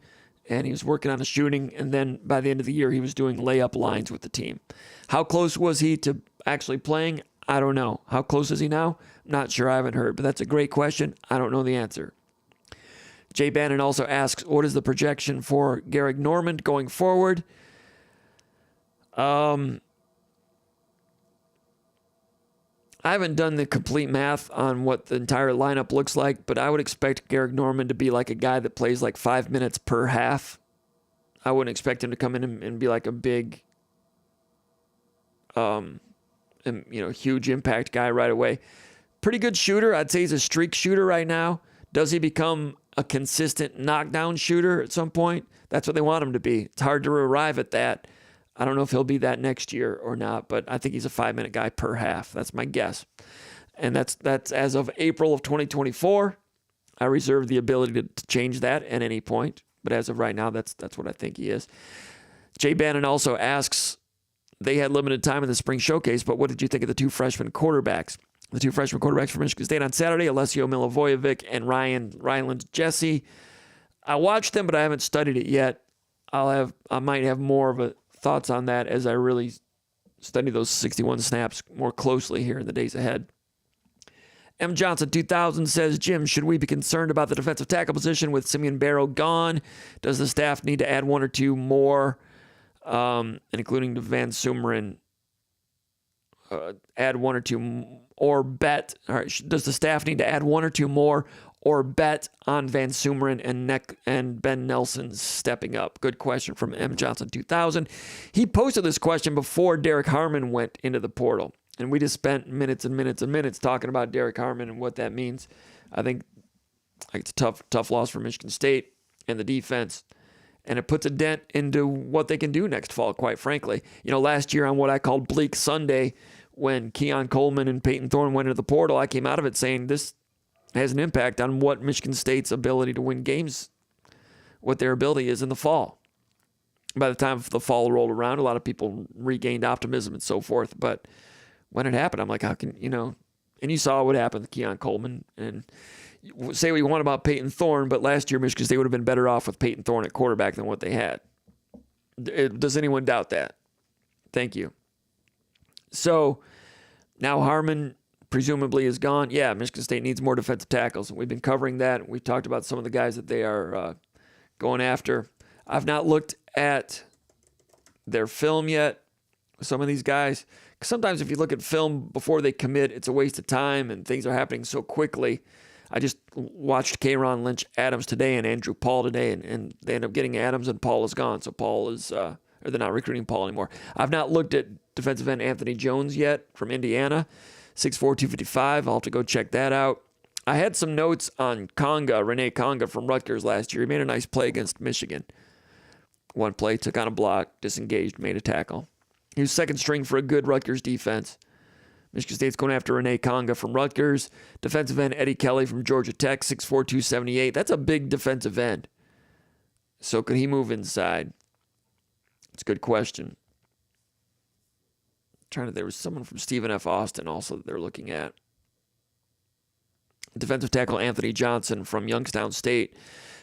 [SPEAKER 1] and he was working on his shooting. And then by the end of the year, he was doing layup lines with the team. How close was he to actually playing? I don't know. How close is he now? I'm not sure. I haven't heard, but that's a great question. I don't know the answer. Jay Bannon also asks, what is the projection for Derrick Harmon going forward? I haven't done the complete math on what the entire lineup looks like, but I would expect Derrick Harmon to be like a guy that plays like 5 minutes per half. I wouldn't expect him to come in and be like a big, huge impact guy right away. Pretty good shooter. I'd say he's a streak shooter right now. Does he become a consistent knockdown shooter at some point? That's what they want him to be. It's hard to arrive at that. I don't know if he'll be that next year or not, but I think he's a 5-minute guy per half. That's my guess. And that's as of April of 2024. I reserve the ability to change that at any point, but as of right now, that's what I think he is. Jay Bannon also asks, they had limited time in the spring showcase, but what did you think of the two freshman quarterbacks? The two freshman quarterbacks for Michigan State on Saturday, Alessio Milivojevic and Ryland Jesse. I watched them, but I haven't studied it yet. I might have more of a thoughts on that as I really study those 61 snaps more closely here in the days ahead. M. Johnson 2000 says, Jim, should we be concerned about the defensive tackle position with Simeon Barrow gone? Does the staff need to add one or two more, including Van Sumeren, add one or two or bet? All right, does the staff need to add one or two more or bet on Van Sumeren and Ben Nelson stepping up? Good question from M. Johnson 2000. He posted this question before Derrick Harmon went into the portal. And we just spent minutes and minutes and minutes talking about Derrick Harmon and what that means. I think it's a tough loss for Michigan State and the defense. And it puts a dent into what they can do next fall, quite frankly. Last year on what I called Bleak Sunday, when Keon Coleman and Peyton Thorne went into the portal, I came out of it saying this has an impact on what Michigan State's ability to win games, what their ability is in the fall. By the time the fall rolled around, a lot of people regained optimism and so forth. But when it happened, I'm like, how can, and you saw what happened with Keon Coleman. And say what you want about Peyton Thorne, but last year Michigan State would have been better off with Peyton Thorne at quarterback than what they had. Does anyone doubt that? Thank you. So now Harmon presumably is gone. Yeah, Michigan State needs more defensive tackles. We've been covering that. We've talked about some of the guys that they are going after. I've not looked at their film yet, some of these guys. Sometimes if you look at film before they commit, it's a waste of time and things are happening so quickly. I just watched K'Ron Lynch Adams today and Andrew Paul today, and they end up getting Adams and Paul is gone. So Paul is, or they're not recruiting Paul anymore. I've not looked at defensive end Anthony Jones yet from Indiana, 6'4", 255. I'll have to go check that out. I had some notes on Renee Conga from Rutgers last year. He made a nice play against Michigan. One play, took on a block, disengaged, made a tackle. He was second string for a good Rutgers defense. Michigan State's going after Renee Conga from Rutgers. Defensive end Eddie Kelly from Georgia Tech, 6'4", 278. That's a big defensive end. So could he move inside? It's a good question. There was someone from Stephen F. Austin also that they're looking at. Defensive tackle Anthony Johnson from Youngstown State,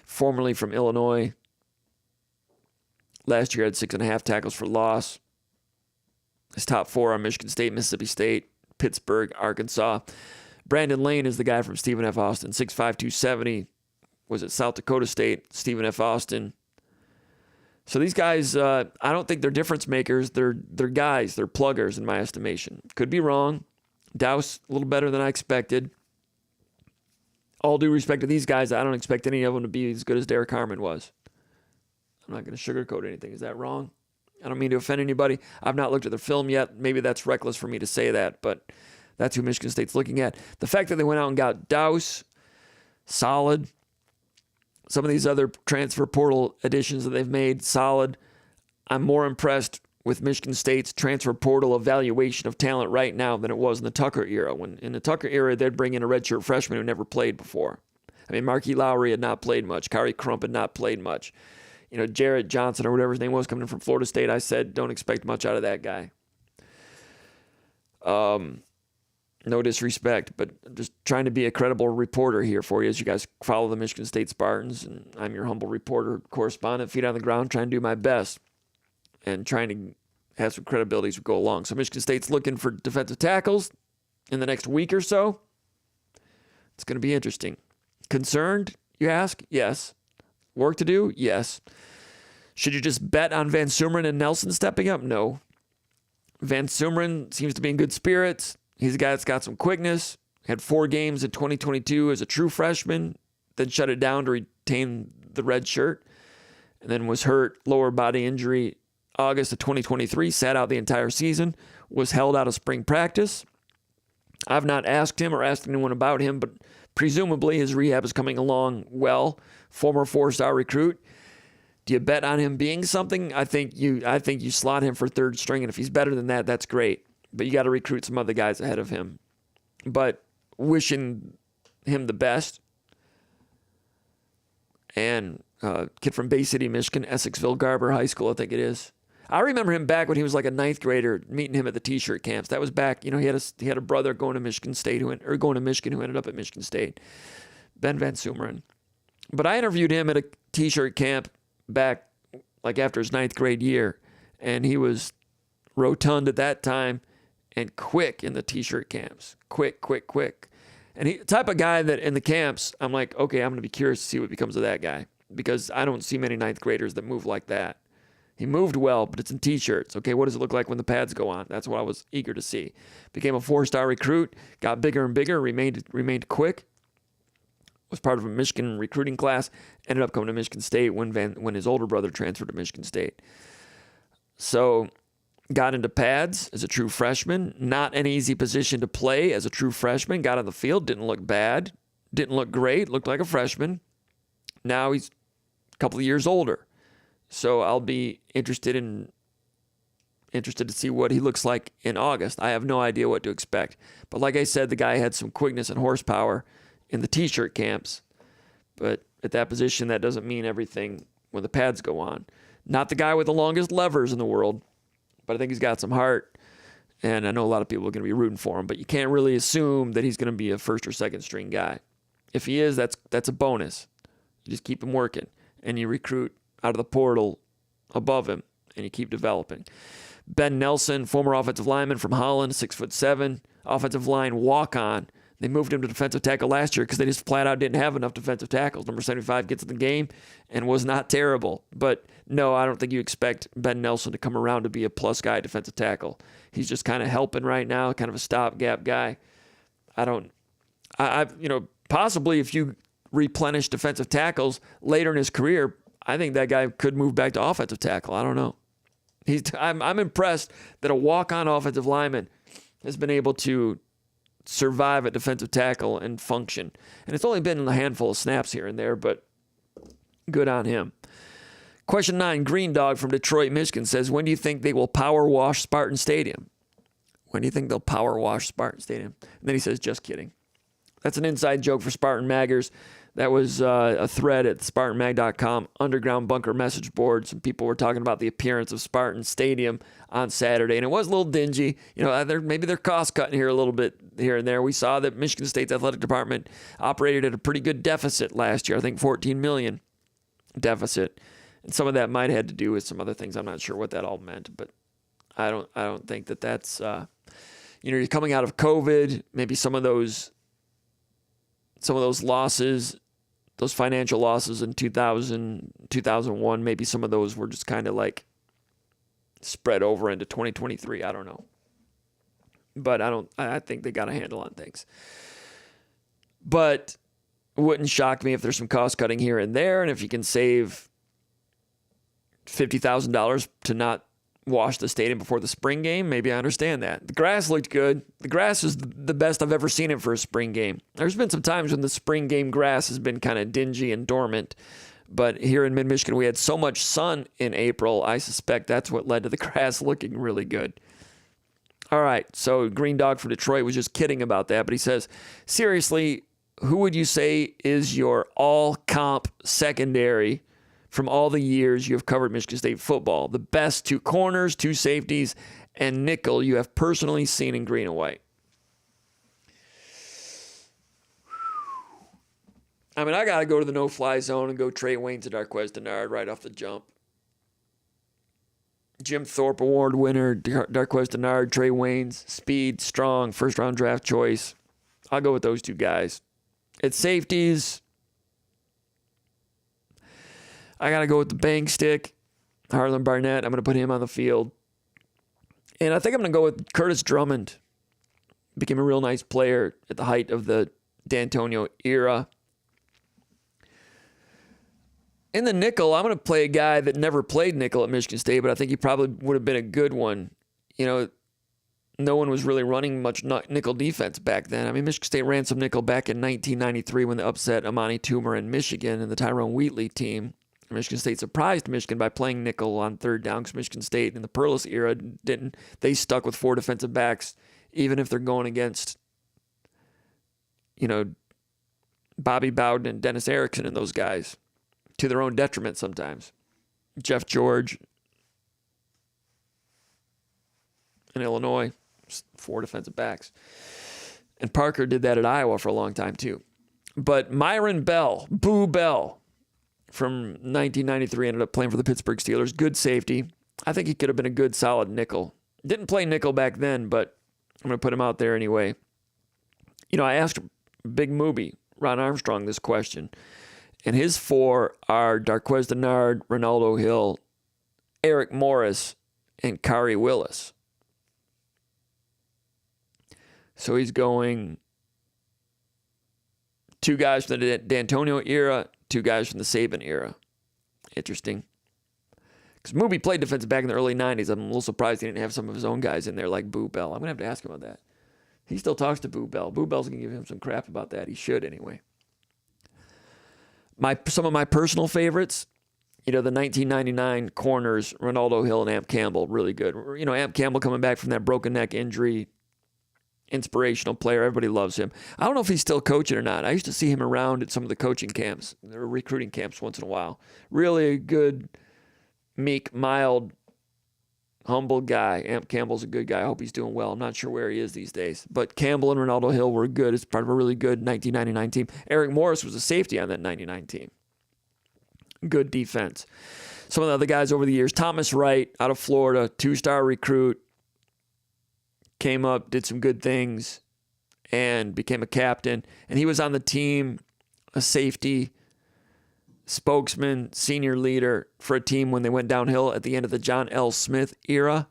[SPEAKER 1] formerly from Illinois. Last year had 6.5 tackles for loss. His top 4 are Michigan State, Mississippi State, Pittsburgh, Arkansas. Brandon Lane is the guy from Stephen F. Austin, 6'5", 270. Was at South Dakota State, Stephen F. Austin. So these guys, I don't think they're difference makers. They're guys. They're pluggers in my estimation. Could be wrong. Dowse a little better than I expected. All due respect to these guys, I don't expect any of them to be as good as Derrick Harmon was. I'm not going to sugarcoat anything. Is that wrong? I don't mean to offend anybody. I've not looked at their film yet. Maybe that's reckless for me to say that, but that's who Michigan State's looking at. The fact that they went out and got Dowse, solid. Some of these other transfer portal additions that they've made, solid. I'm more impressed with Michigan State's transfer portal evaluation of talent right now than it was in the Tucker era. When in the Tucker era, they'd bring in a redshirt freshman who never played before. I mean, Marquis Lowry had not played much. Kari Crump had not played much. Jarrett Johnson or whatever his name was coming in from Florida State, I said, don't expect much out of that guy. No disrespect, but I'm just trying to be a credible reporter here for you as you guys follow the Michigan State Spartans. And I'm your humble reporter, correspondent, feet on the ground, trying to do my best and trying to have some credibility as we go along. So Michigan State's looking for defensive tackles in the next week or so. It's going to be interesting. Concerned, you ask? Yes. Work to do? Yes. Should you just bet on Van Sumeren and Nelson stepping up? No. Van Sumeren seems to be in good spirits. He's a guy that's got some quickness. Had 4 games in 2022 as a true freshman, then shut it down to retain the red shirt, and then was hurt, lower body injury, August of 2023, sat out the entire season, was held out of spring practice. I've not asked him or asked anyone about him, but presumably his rehab is coming along well. Former 4-star recruit. Do you bet on him being something? I think you slot him for 3rd string, and if he's better than that, that's great. But you got to recruit some other guys ahead of him. But wishing him the best. And kid from Bay City, Michigan, Essexville Garber High School, I think it is. I remember him back when he was like a 9th grader, meeting him at the T-shirt camps. That was back, he had a brother going to Michigan State going to Michigan who ended up at Michigan State, Ben Van Sumeren. But I interviewed him at a T-shirt camp back like after his 9th grade year, and he was rotund at that time and quick in the T-shirt camps. Quick. And he, the type of guy that in the camps, I'm like, okay, I'm going to be curious to see what becomes of that guy, because I don't see many 9th graders that move like that. He moved well, but it's in T-shirts. Okay, what does it look like when the pads go on? That's what I was eager to see. Became a 4-star recruit, got bigger and bigger, remained quick. Was part of a Michigan recruiting class, ended up coming to Michigan State when his older brother transferred to Michigan State. So got into pads as a true freshman. Not an easy position to play as a true freshman. Got on the field, didn't look bad, didn't look great, looked like a freshman. Now he's a couple of years older. So I'll be interested to see what he looks like in August. I have no idea what to expect. But like I said, the guy had some quickness and horsepower in the T-shirt camps. But at that position, that doesn't mean everything when the pads go on. Not the guy with the longest levers in the world, but I think he's got some heart. And I know a lot of people are going to be rooting for him, but you can't really assume that he's going to be a 1st or 2nd string guy. If he is, that's a bonus. You just keep him working, and you recruit out of the portal above him, and you keep developing. Ben Nelson, former offensive lineman from Holland, 6'7", offensive line walk-on. They moved him to defensive tackle last year because they just flat out didn't have enough defensive tackles. Number 75 gets in the game and was not terrible. But no, I don't think you expect Ben Nelson to come around to be a plus guy defensive tackle. He's just kind of helping right now, kind of a stopgap guy. Possibly if you replenish defensive tackles later in his career, I think that guy could move back to offensive tackle. I don't know. I'm impressed that a walk-on offensive lineman has been able to survive at defensive tackle and function. And it's only been a handful of snaps here and there, but good on him. Question 9, Green Dog from Detroit, Michigan says, when do you think they will power wash Spartan Stadium? When do you think they'll power wash Spartan Stadium? And then he says, just kidding. That's an inside joke for Spartan Maggers. That was a thread at SpartanMag.com, underground bunker message board. Some people were talking about the appearance of Spartan Stadium on Saturday, and it was a little dingy. Maybe they're cost cutting here a little bit here and there. We saw that Michigan State's athletic department operated at a pretty good deficit last year. I think $14 million deficit, and some of that might have had to do with some other things. I'm not sure what that all meant, but I don't think that's you're coming out of COVID. Maybe some of those losses. Those financial losses in 2000, 2001, maybe some of those were just kind of like spread over into 2023. I don't know. But I think they got a handle on things. But it wouldn't shock me if there's some cost cutting here and there. And if you can save $50,000 to not wash the stadium before the spring game, maybe I understand that. The grass looked good. The grass is the best I've ever seen it for a spring game. There's been some times when the spring game grass has been kind of dingy and dormant, but here in mid-Michigan we had so much sun in April, I suspect that's what led to the grass looking really good. All right, so Green Dog from Detroit was just kidding about that, but he says, seriously, who would you say is your all-comp secondary from all the years you have covered Michigan State football? The best 2 corners, 2 safeties, and nickel you have personally seen in green and white. I mean, I got to go to the no-fly zone and go Trey Waynes to Darqueze Dennard right off the jump. Jim Thorpe Award winner, Darqueze Dennard, Trey Waynes, speed, strong, first-round draft choice. I'll go with those 2 guys. At safeties, I got to go with the bang stick, Harlan Barnett. I'm going to put him on the field. And I think I'm going to go with Curtis Drummond. Became a real nice player at the height of the D'Antonio era. In the nickel, I'm going to play a guy that never played nickel at Michigan State, but I think he probably would have been a good one. No one was really running much nickel defense back then. I mean, Michigan State ran some nickel back in 1993 when they upset Amani Toomer in Michigan and the Tyrone Wheatley team. Michigan State surprised Michigan by playing nickel on third down because Michigan State in the Perlis era didn't. They stuck with 4 defensive backs, even if they're going against, Bobby Bowden and Dennis Erickson and those guys, to their own detriment sometimes. Jeff George in Illinois, 4 defensive backs. And Parker did that at Iowa for a long time too. But Myron Bell, Boo Bell, from 1993, ended up playing for the Pittsburgh Steelers. Good safety. I think he could have been a good, solid nickel. Didn't play nickel back then, but I'm going to put him out there anyway. I asked Big Mooby, Ron Armstrong, this question, and his 4 are Darqueze Dennard, Ronaldo Hill, Eric Morris, and Kari Willis. So he's going 2 guys from the D'Antonio era, 2 guys from the Saban era. Interesting. Because Mooby played defensive back in the early 90s. I'm a little surprised he didn't have some of his own guys in there like Boo Bell. I'm going to have to ask him about that. He still talks to Boo Bell. Boo Bell's going to give him some crap about that. He should anyway. Some of my personal favorites, the 1999 corners, Ronaldo Hill and Amp Campbell, really good. Amp Campbell coming back from that broken neck injury, inspirational player. Everybody loves him. I don't know if he's still coaching or not. I used to see him around at some of the coaching camps, or recruiting camps once in a while. Really a good, meek, mild, humble guy. Amp Campbell's a good guy. I hope he's doing well. I'm not sure where he is these days. But Campbell and Ronaldo Hill were good. It's part of a really good 1999 team. Eric Morris was a safety on that 99 team. Good defense. Some of the other guys over the years. Thomas Wright out of Florida, 2-star recruit. Came up, did some good things, and became a captain. And he was on the team, a safety, spokesman, senior leader for a team when they went downhill at the end of the John L. Smith era.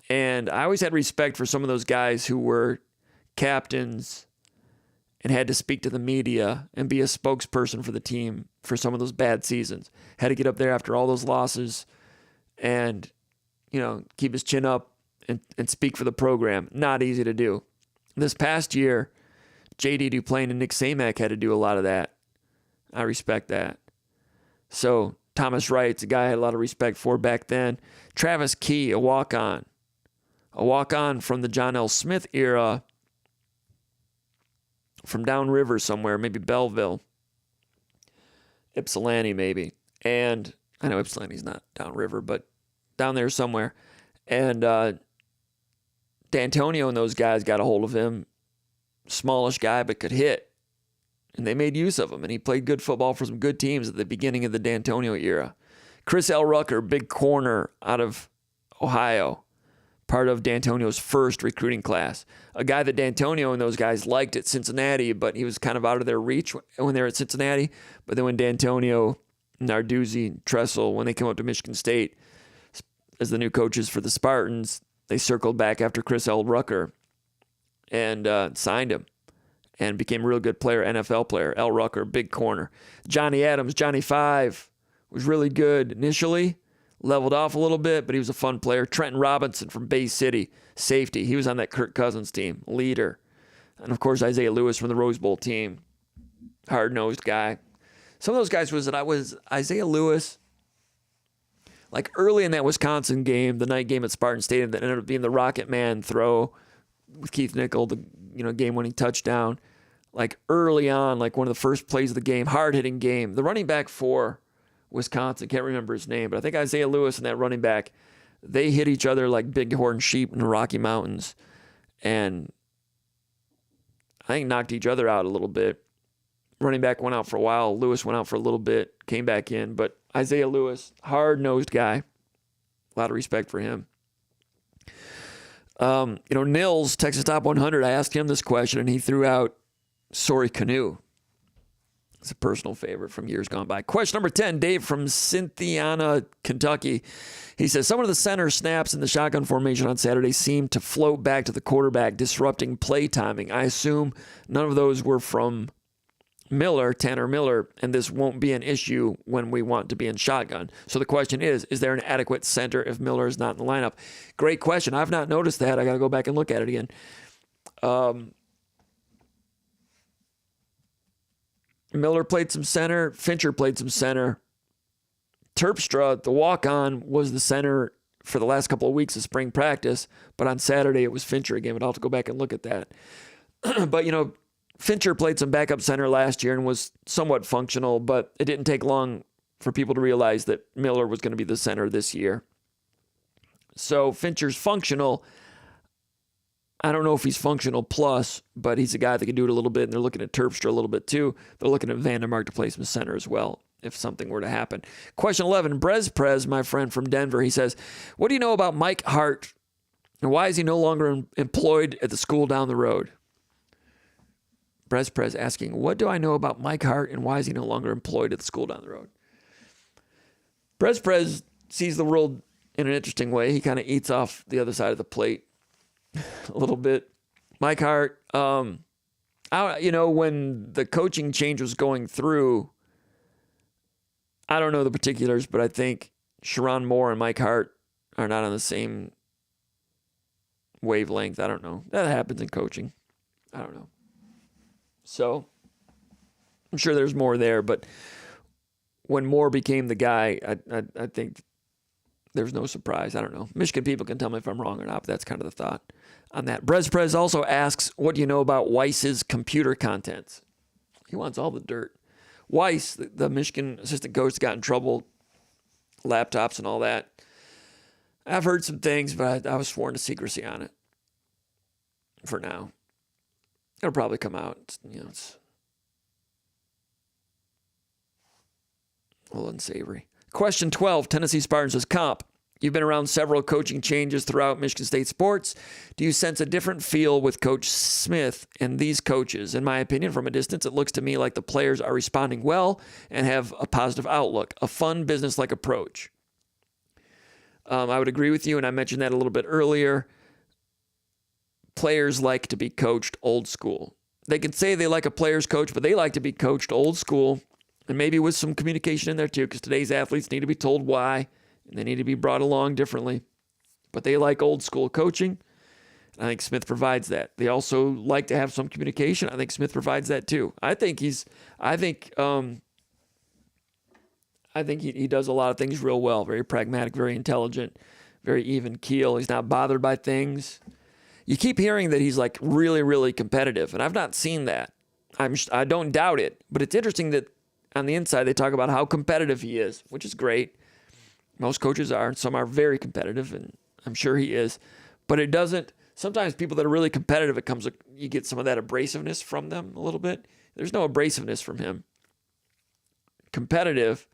[SPEAKER 1] And I always had respect for some of those guys who were captains and had to speak to the media and be a spokesperson for the team for some of those bad seasons. Had to get up there after all those losses and, keep his chin up and speak for the program. Not easy to do. This past year, J.D. Duplain and Nick Samak had to do a lot of that. I respect that. So Thomas Wright's a guy I had a lot of respect for back then. Travis Key, a walk-on. A walk-on from the John L. Smith era, from downriver somewhere, maybe Belleville. Ypsilanti maybe. And I know Ypsilanti's not downriver, but down there somewhere. And D'Antonio and those guys got a hold of him. Smallish guy, but could hit. And they made use of him. And he played good football for some good teams at the beginning of the D'Antonio era. Chris L. Rucker, big corner out of Ohio, part of D'Antonio's first recruiting class. A guy that D'Antonio and those guys liked at Cincinnati, but he was kind of out of their reach when they were at Cincinnati. But then when D'Antonio, Narduzzi, Tressel, when they came up to Michigan State as the new coaches for the Spartans, they circled back after Chris L. Rucker and signed him and became a real good player, NFL player. L. Rucker, big corner. Johnny Adams, Johnny Five, was really good initially, leveled off a little bit, but he was a fun player. Trenton Robinson from Bay City, safety. He was on that Kirk Cousins team, leader. And, of course, Isaiah Lewis from the Rose Bowl team, hard-nosed guy. Some of those guys was Isaiah Lewis, like early in that Wisconsin game, the night game at Spartan Stadium that ended up being the Rocket Man throw with Keith Nickel, the game-winning touchdown. Like early on, like one of the first plays of the game, hard-hitting game. The running back for Wisconsin, can't remember his name, but I think Isaiah Lewis and that running back, they hit each other like bighorn sheep in the Rocky Mountains, and I think knocked each other out a little bit. Running back went out for a while. Lewis went out for a little bit, came back in, but Isaiah Lewis, hard-nosed guy. A lot of respect for him. Nils, Texas Top 100, I asked him this question, and he threw out Sorry Canoe. It's a personal favorite from years gone by. Question number 10, Dave from Cynthiana, Kentucky. He says, some of the center snaps in the shotgun formation on Saturday seemed to float back to the quarterback, disrupting play timing. I assume none of those were from Tanner Miller, and this won't be an issue when we want to be in shotgun. So the question is there an adequate center if Miller is not in the lineup? Great question. I've not noticed that. I got to go back and look at it again. Miller played some center. Fincher played some center. Terpstra, the walk-on, was the center for the last couple of weeks of spring practice, but on Saturday it was Fincher again. But I'll have to go back and look at that. But, Fincher played some backup center last year and was somewhat functional, but it didn't take long for people to realize that Miller was going to be the center this year. So Fincher's functional. I don't know if he's functional plus, but he's a guy that can do it a little bit, and they're looking at Terpstra a little bit too. They're looking at Vandermark to play some center as well if something were to happen. Question 11, Prez, my friend from Denver, he says, what do you know about Mike Hart, and why is he no longer employed at the school down the road? Prez asking, what do I know about Mike Hart, and why is he no longer employed at the school down the road? Prez sees the world in an interesting way. He kind of eats off the other side of the plate a little bit. Mike Hart, when the coaching change was going through, I don't know the particulars, but I think Sharon Moore and Mike Hart are not on the same wavelength. I don't know. That happens in coaching. I don't know. So I'm sure there's more there, but when Moore became the guy, I think there's no surprise. I don't know. Michigan people can tell me if I'm wrong or not, but that's kind of the thought on that. Prez also asks, what do you know about Weiss's computer contents? He wants all the dirt. Weiss, the Michigan assistant coach, got in trouble, laptops and all that. I've heard some things, but I was sworn to secrecy on it for now. It'll probably come out. It's a little unsavory. Question 12, Tennessee Spartans says, Comp, you've been around several coaching changes throughout Michigan State sports. Do you sense a different feel with Coach Smith and these coaches? In my opinion, from a distance, it looks to me like the players are responding well and have a positive outlook, a fun business-like approach. I would agree with you, and I mentioned that a little bit earlier. Players like to be coached old school. They can say they like a player's coach, but they like to be coached old school, and maybe with some communication in there too, because today's athletes need to be told why, and they need to be brought along differently. But they like old school coaching. I think Smith provides that. They also like to have some communication. I think Smith provides that too. I think he does a lot of things real well. Very pragmatic, very intelligent, very even keel. He's not bothered by things. You keep hearing that he's like really, really competitive, and I've not seen that. I don't doubt it, but it's interesting that on the inside, they talk about how competitive he is, which is great. Most coaches are, and some are very competitive, and I'm sure he is. But it doesn't. Sometimes people that are really competitive, you get some of that abrasiveness from them a little bit. There's no abrasiveness from him. Competitive,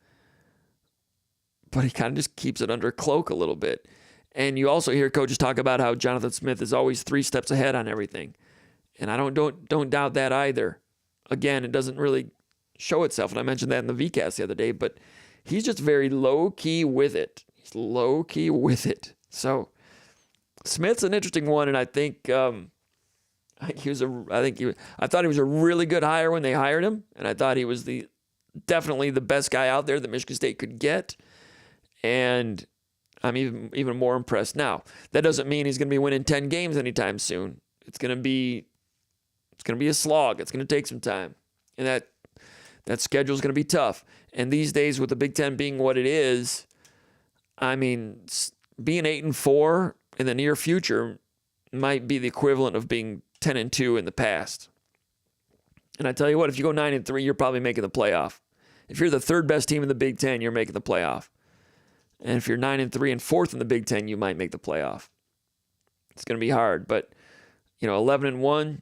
[SPEAKER 1] but he kind of just keeps it under a cloak a little bit. And you also hear coaches talk about how Jonathan Smith is always 3 steps ahead on everything. And I don't doubt that either. Again, it doesn't really show itself, and I mentioned that in the VCast the other day, but he's just very low-key with it. He's low-key with it. So Smith's an interesting one, and I thought he was a really good hire when they hired him, and I thought he was definitely the best guy out there that Michigan State could get. And I'm even more impressed now. That doesn't mean he's going to be winning 10 games anytime soon. It's going to be a slog. It's going to take some time, and that schedule is going to be tough. And these days, with the Big Ten being what it is, I mean, being 8-4 in the near future might be the equivalent of being 10-2 in the past. And I tell you what, if you go 9-3, you're probably making the playoff. If you're the third best team in the Big Ten, you're making the playoff. And if you're 9-3 and fourth in the Big Ten, you might make the playoff. It's going to be hard, but 11-1.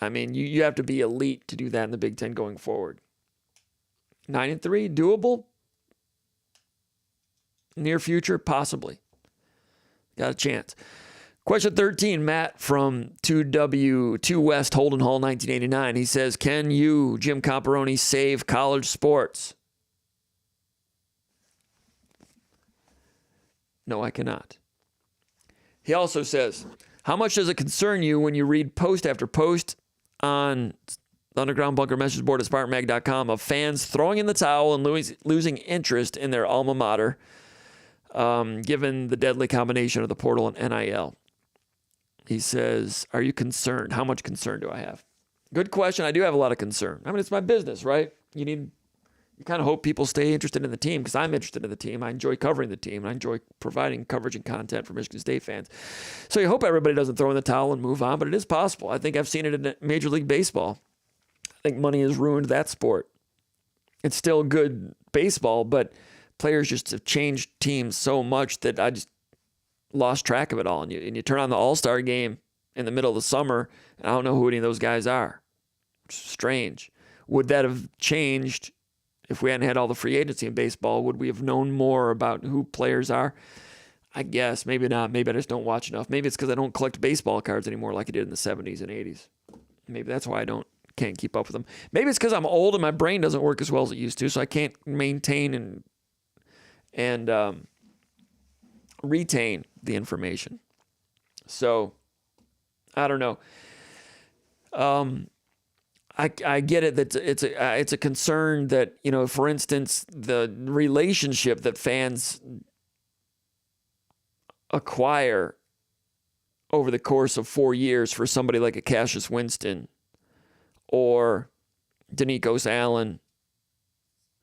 [SPEAKER 1] I mean, you have to be elite to do that in the Big Ten going forward. 9-3, doable. Near future, possibly. Got a chance. Question 13, Matt from 2W2 West Holden Hall, 1989. He says, "Can you, Jim Comparoni, save college sports?" No, I cannot. He also says, "How much does it concern you when you read post after post on the Underground Bunker message board at SpartanMag.com of fans throwing in the towel and losing interest in their alma mater, given the deadly combination of the portal and NIL?" He says, "Are you concerned? How much concern do I have?" Good question. I do have a lot of concern. I mean, it's my business, right? You kind of hope people stay interested in the team because I'm interested in the team. I enjoy covering the team, and I enjoy providing coverage and content for Michigan State fans. So you hope everybody doesn't throw in the towel and move on, but it is possible. I think I've seen it in Major League Baseball. I think money has ruined that sport. It's still good baseball, but players just have changed teams so much that I just lost track of it all. And you turn on the All-Star game in the middle of the summer, and I don't know who any of those guys are. It's strange. Would that have changed if we hadn't had all the free agency in baseball? Would we have known more about who players are? I guess. Maybe not. Maybe I just don't watch enough. Maybe it's because I don't collect baseball cards anymore like I did in the 70s and 80s. Maybe that's why I can't keep up with them. Maybe it's because I'm old and my brain doesn't work as well as it used to, so I can't maintain and retain the information. So, I don't know. I get it that it's a concern that, for instance, the relationship that fans acquire over the course of 4 years for somebody like a Cassius Winston or Danicos Allen,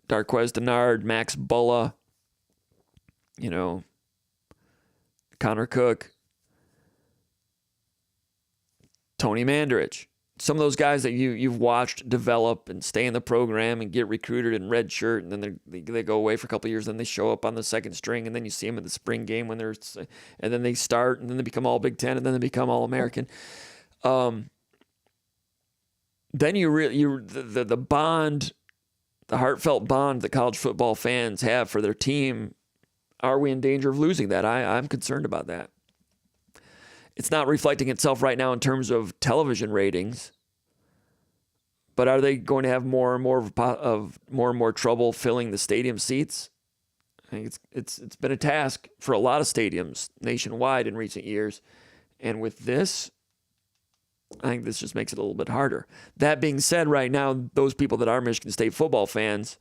[SPEAKER 1] Darquez Denard, Max Bulla, Connor Cook, Tony Mandarich. Some of those guys that you've watched develop and stay in the program and get recruited in red shirt, and then they go away for a couple of years, then they show up on the second string, and then you see them at the spring game and then they start, and then they become all Big Ten, and then they become all American. Then the bond, the heartfelt bond that college football fans have for their team. Are we in danger of losing that? I'm concerned about that. It's not reflecting itself right now in terms of television ratings, but are they going to have more and more trouble filling the stadium seats? I think it's been a task for a lot of stadiums nationwide in recent years, and with this, I think this just makes it a little bit harder. That being said, right now, those people that are Michigan State football fans,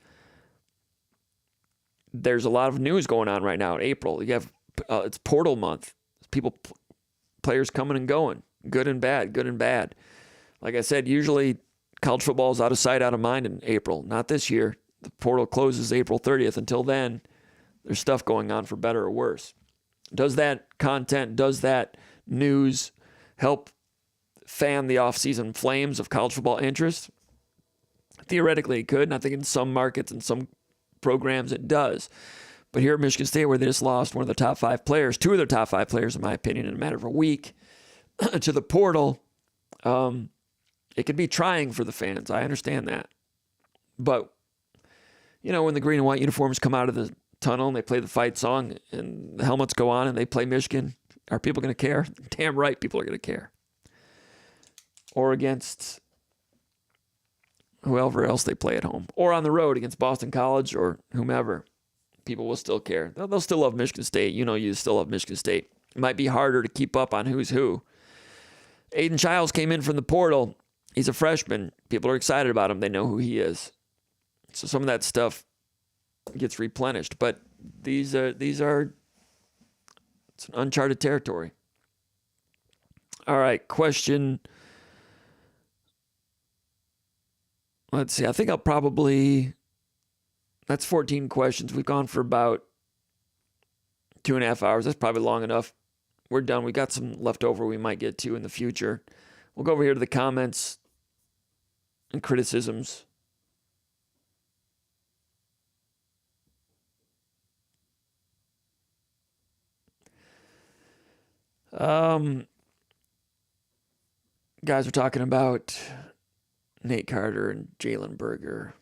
[SPEAKER 1] there's a lot of news going on right now in April. You have it's portal month. Players coming and going, good and bad. Like I said, usually college football is out of sight, out of mind in April. Not this year. The portal closes April 30th. Until then, there's stuff going on for better or worse. Does that content, does that news help fan the off-season flames of college football interest? Theoretically, it could, and I think in some markets and some programs it does. But here at Michigan State, where they just lost one of the top 5 players, 2 of their top 5 players, in my opinion, in a matter of a week, to the portal, it could be trying for the fans. I understand that. But, when the green and white uniforms come out of the tunnel and they play the fight song and the helmets go on and they play Michigan, are people going to care? Damn right people are going to care. Or against whoever else they play at home. Or on the road against Boston College or whomever. People will still care. They'll still love Michigan State. You still love Michigan State. It might be harder to keep up on who's who. Aiden Childs came in from the portal. He's a freshman. People are excited about him. They know who he is. So some of that stuff gets replenished. But these are it's an uncharted territory. All right, question. Let's see. I think that's 14 questions. We've gone for about 2.5 hours. That's probably long enough. We're done. We got some left over we might get to in the future. We'll go over here to the comments and criticisms. Guys are talking about Nate Carter and Jalen Berger.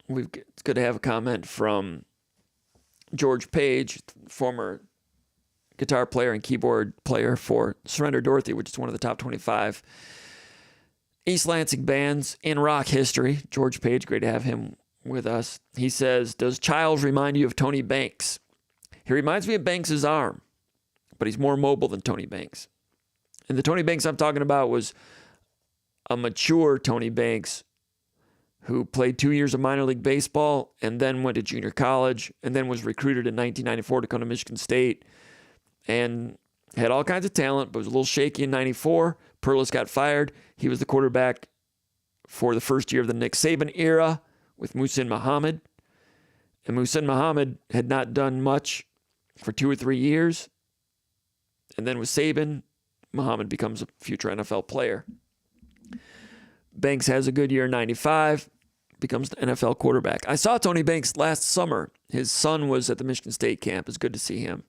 [SPEAKER 1] It's good to have a comment from George Page, former guitar player and keyboard player for Surrender Dorothy, which is one of the top 25 East Lansing bands in rock history. George Page, great to have him with us. He says, does Childs remind you of Tony Banks? He reminds me of Banks' arm, but he's more mobile than Tony Banks. And the Tony Banks I'm talking about was a mature Tony Banks who played 2 years of minor league baseball and then went to junior college and then was recruited in 1994 to come to Michigan State and had all kinds of talent, but was a little shaky in 94. Perlis got fired. He was the quarterback for the first year of the Nick Saban era with Muhsin Muhammad. And Muhsin Muhammad had not done much for 2 or 3 years. And then with Saban, Muhammad becomes a future NFL player. Banks has a good year in 95, becomes an NFL quarterback. I saw Tony Banks last summer. His son was at the Michigan State camp. It's good to see him.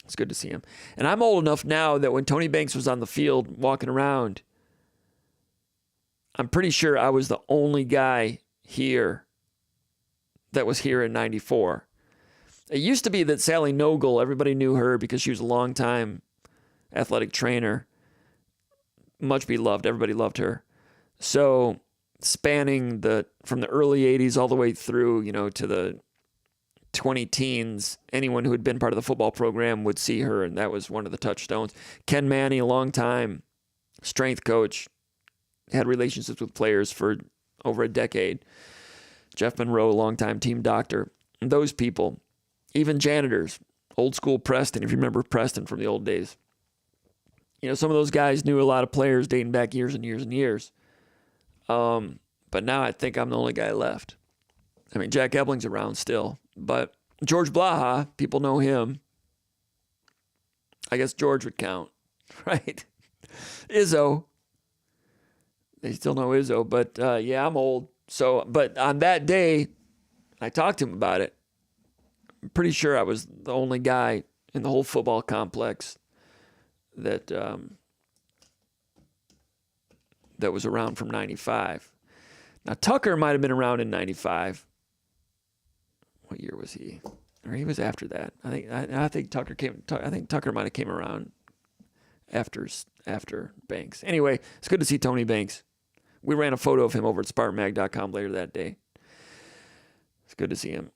[SPEAKER 1] It's good to see him. And I'm old enough now that when Tony Banks was on the field walking around, I'm pretty sure I was the only guy here that was here in 94. It used to be that Sally Nogle, everybody knew her because she was a longtime athletic trainer. Much beloved. Everybody loved her. So spanning from the early 80s all the way through, to the 20 teens, anyone who had been part of the football program would see her, and that was one of the touchstones. Ken Manny, a long-time strength coach, had relationships with players for over a decade. Jeff Monroe, longtime team doctor. And those people, even janitors, old school Preston, if you remember Preston from the old days. Some of those guys knew a lot of players dating back years and years and years. But now I think I'm the only guy left. I mean, Jack Ebling's around still, but George Blaha, people know him. I guess George would count, right? Izzo. They still know Izzo, but yeah, I'm old. So, but on that day, I talked to him about it. I'm pretty sure I was the only guy in the whole football complex that that was around from 95. Now, Tucker might have been around in 95. What year was he? Or he was after that. I think Tucker might have came around after Banks. Anyway, it's good to see Tony Banks. We ran a photo of him over at SpartanMag.com later that day. It's good to see him.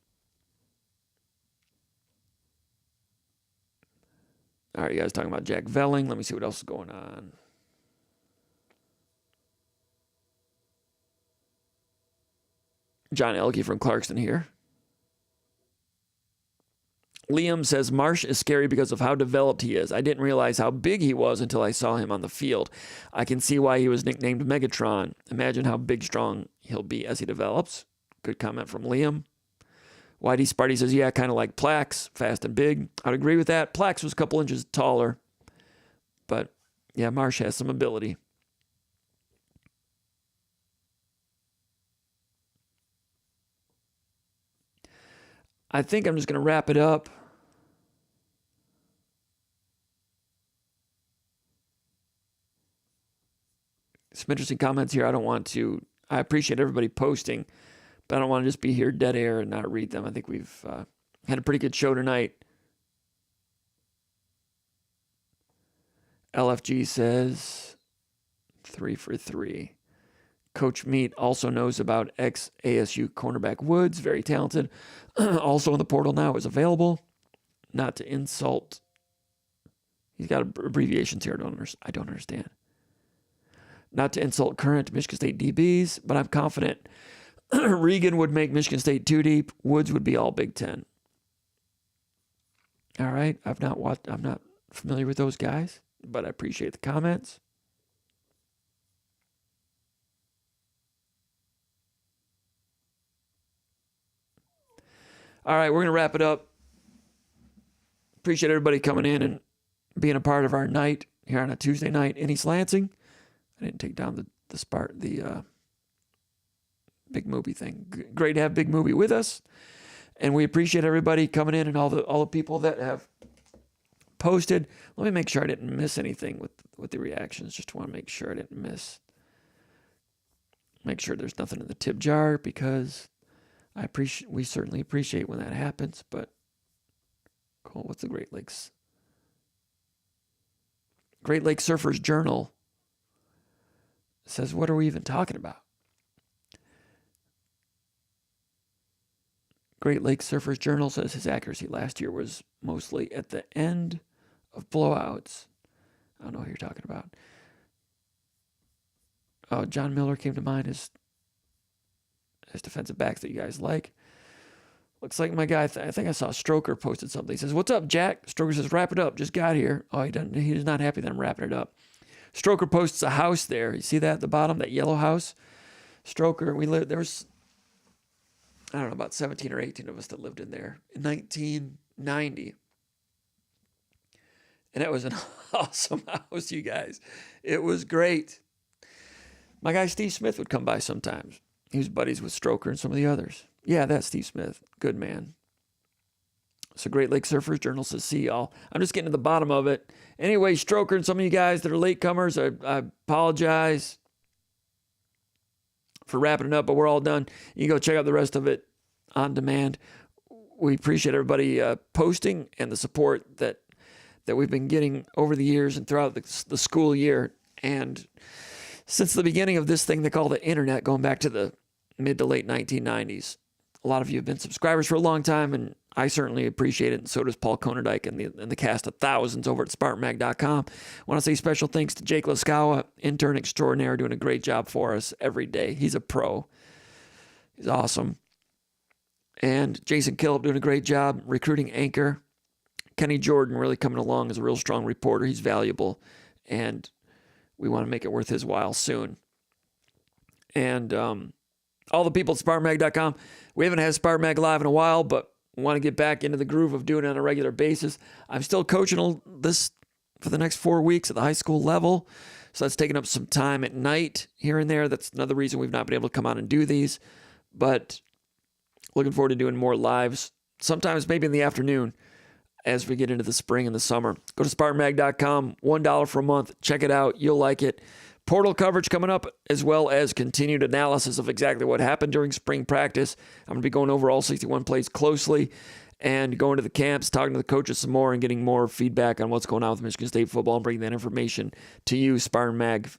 [SPEAKER 1] All right, you guys talking about Jack Velling. Let me see what else is going on. John Elke from Clarkston here. Liam says, Marsh is scary because of how developed he is. I didn't realize how big he was until I saw him on the field. I can see why he was nicknamed Megatron. Imagine how big, strong he'll be as he develops. Good comment from Liam. Whitey Sparty says, yeah, kind of like Plax, fast and big. I'd agree with that. Plax was a couple inches taller. But, yeah, Marsh has some ability. I think I'm just going to wrap it up. Some interesting comments here. I appreciate everybody posting, but I don't want to just be here dead air and not read them. I think we've had a pretty good show tonight. LFG says 3 for 3. Coach Meat also knows about ex-ASU cornerback Woods, very talented. Also in the portal now, is available. Not to insult. He's got abbreviations here. I don't understand. Not to insult current Michigan State DBs, but I'm confident Regan would make Michigan State 2 deep. Woods would be all Big Ten. All right. I'm not familiar with those guys, but I appreciate the comments. All right, we're going to wrap it up. Appreciate everybody coming in and being a part of our night here on a Tuesday night in East Lansing. I didn't take down the Big Movie thing. Great to have Big Movie with us, and we appreciate everybody coming in and all the people that have posted. Let me make sure I didn't miss anything with the reactions. Just want to make sure I didn't make sure there's nothing in the tip jar, because we certainly appreciate when that happens. But cool. What's the Great Lakes Surfers Journal says, what are we even talking about? Great Lakes Surfers Journal says his accuracy last year was mostly at the end of blowouts. I don't know what you're talking about. Oh, John Miller came to mind as defensive backs that you guys like. Looks like my guy, I think I saw Stroker posted something. He says, what's up, Jack? Stroker says, wrap it up. Just got here. Oh, he's not happy that I'm wrapping it up. Stroker posts a house there. You see that at the bottom, that yellow house? Stroker, there was, I don't know, about 17 or 18 of us that lived in there in 1990. And it was an awesome house, you guys. It was great. My guy Steve Smith would come by sometimes. He was buddies with Stroker and some of the others. Yeah, that's Steve Smith. Good man. So Great Lakes Surfers Journal says, see y'all. I'm just getting to the bottom of it. Anyway, Stroker and some of you guys that are latecomers, I apologize for wrapping it up, but we're all done. You can go check out the rest of it on demand. We appreciate everybody posting and the support that we've been getting over the years and throughout the school year. And since the beginning of this thing they call the internet, going back to the mid to late 1990s, a lot of you have been subscribers for a long time, and I certainly appreciate it, and so does Paul Konerdijk and the cast of thousands over at SpartanMag.com. I want to say special thanks to Jake Laskawa, intern extraordinaire, doing a great job for us every day. He's a pro. He's awesome. And Jason Killip doing a great job, recruiting anchor. Kenny Jordan really coming along as a real strong reporter. He's valuable, and we want to make it worth his while soon. And all the people at SpartanMag.com, we haven't had SpartanMag Live in a while, but want to get back into the groove of doing it on a regular basis. I'm still coaching this for the next 4 weeks at the high school level, so that's taking up some time at night here and there. That's another reason we've not been able to come on and do these, but looking forward to doing more lives, sometimes maybe in the afternoon as we get into the spring and the summer. Go to SpartanMag.com, $1 for a month. Check it out. You'll like it. Portal coverage coming up, as well as continued analysis of exactly what happened during spring practice. I'm going to be going over all 61 plays closely and going to the camps, talking to the coaches some more, and getting more feedback on what's going on with Michigan State football and bringing that information to you, Michigan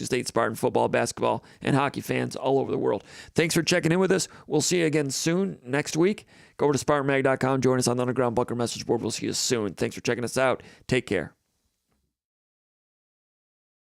[SPEAKER 1] State Spartan football, basketball, and hockey fans all over the world. Thanks for checking in with us. We'll see you again soon next week. Go over to SpartanMag.com. Join us on the Underground Bunker message board. We'll see you soon. Thanks for checking us out. Take care.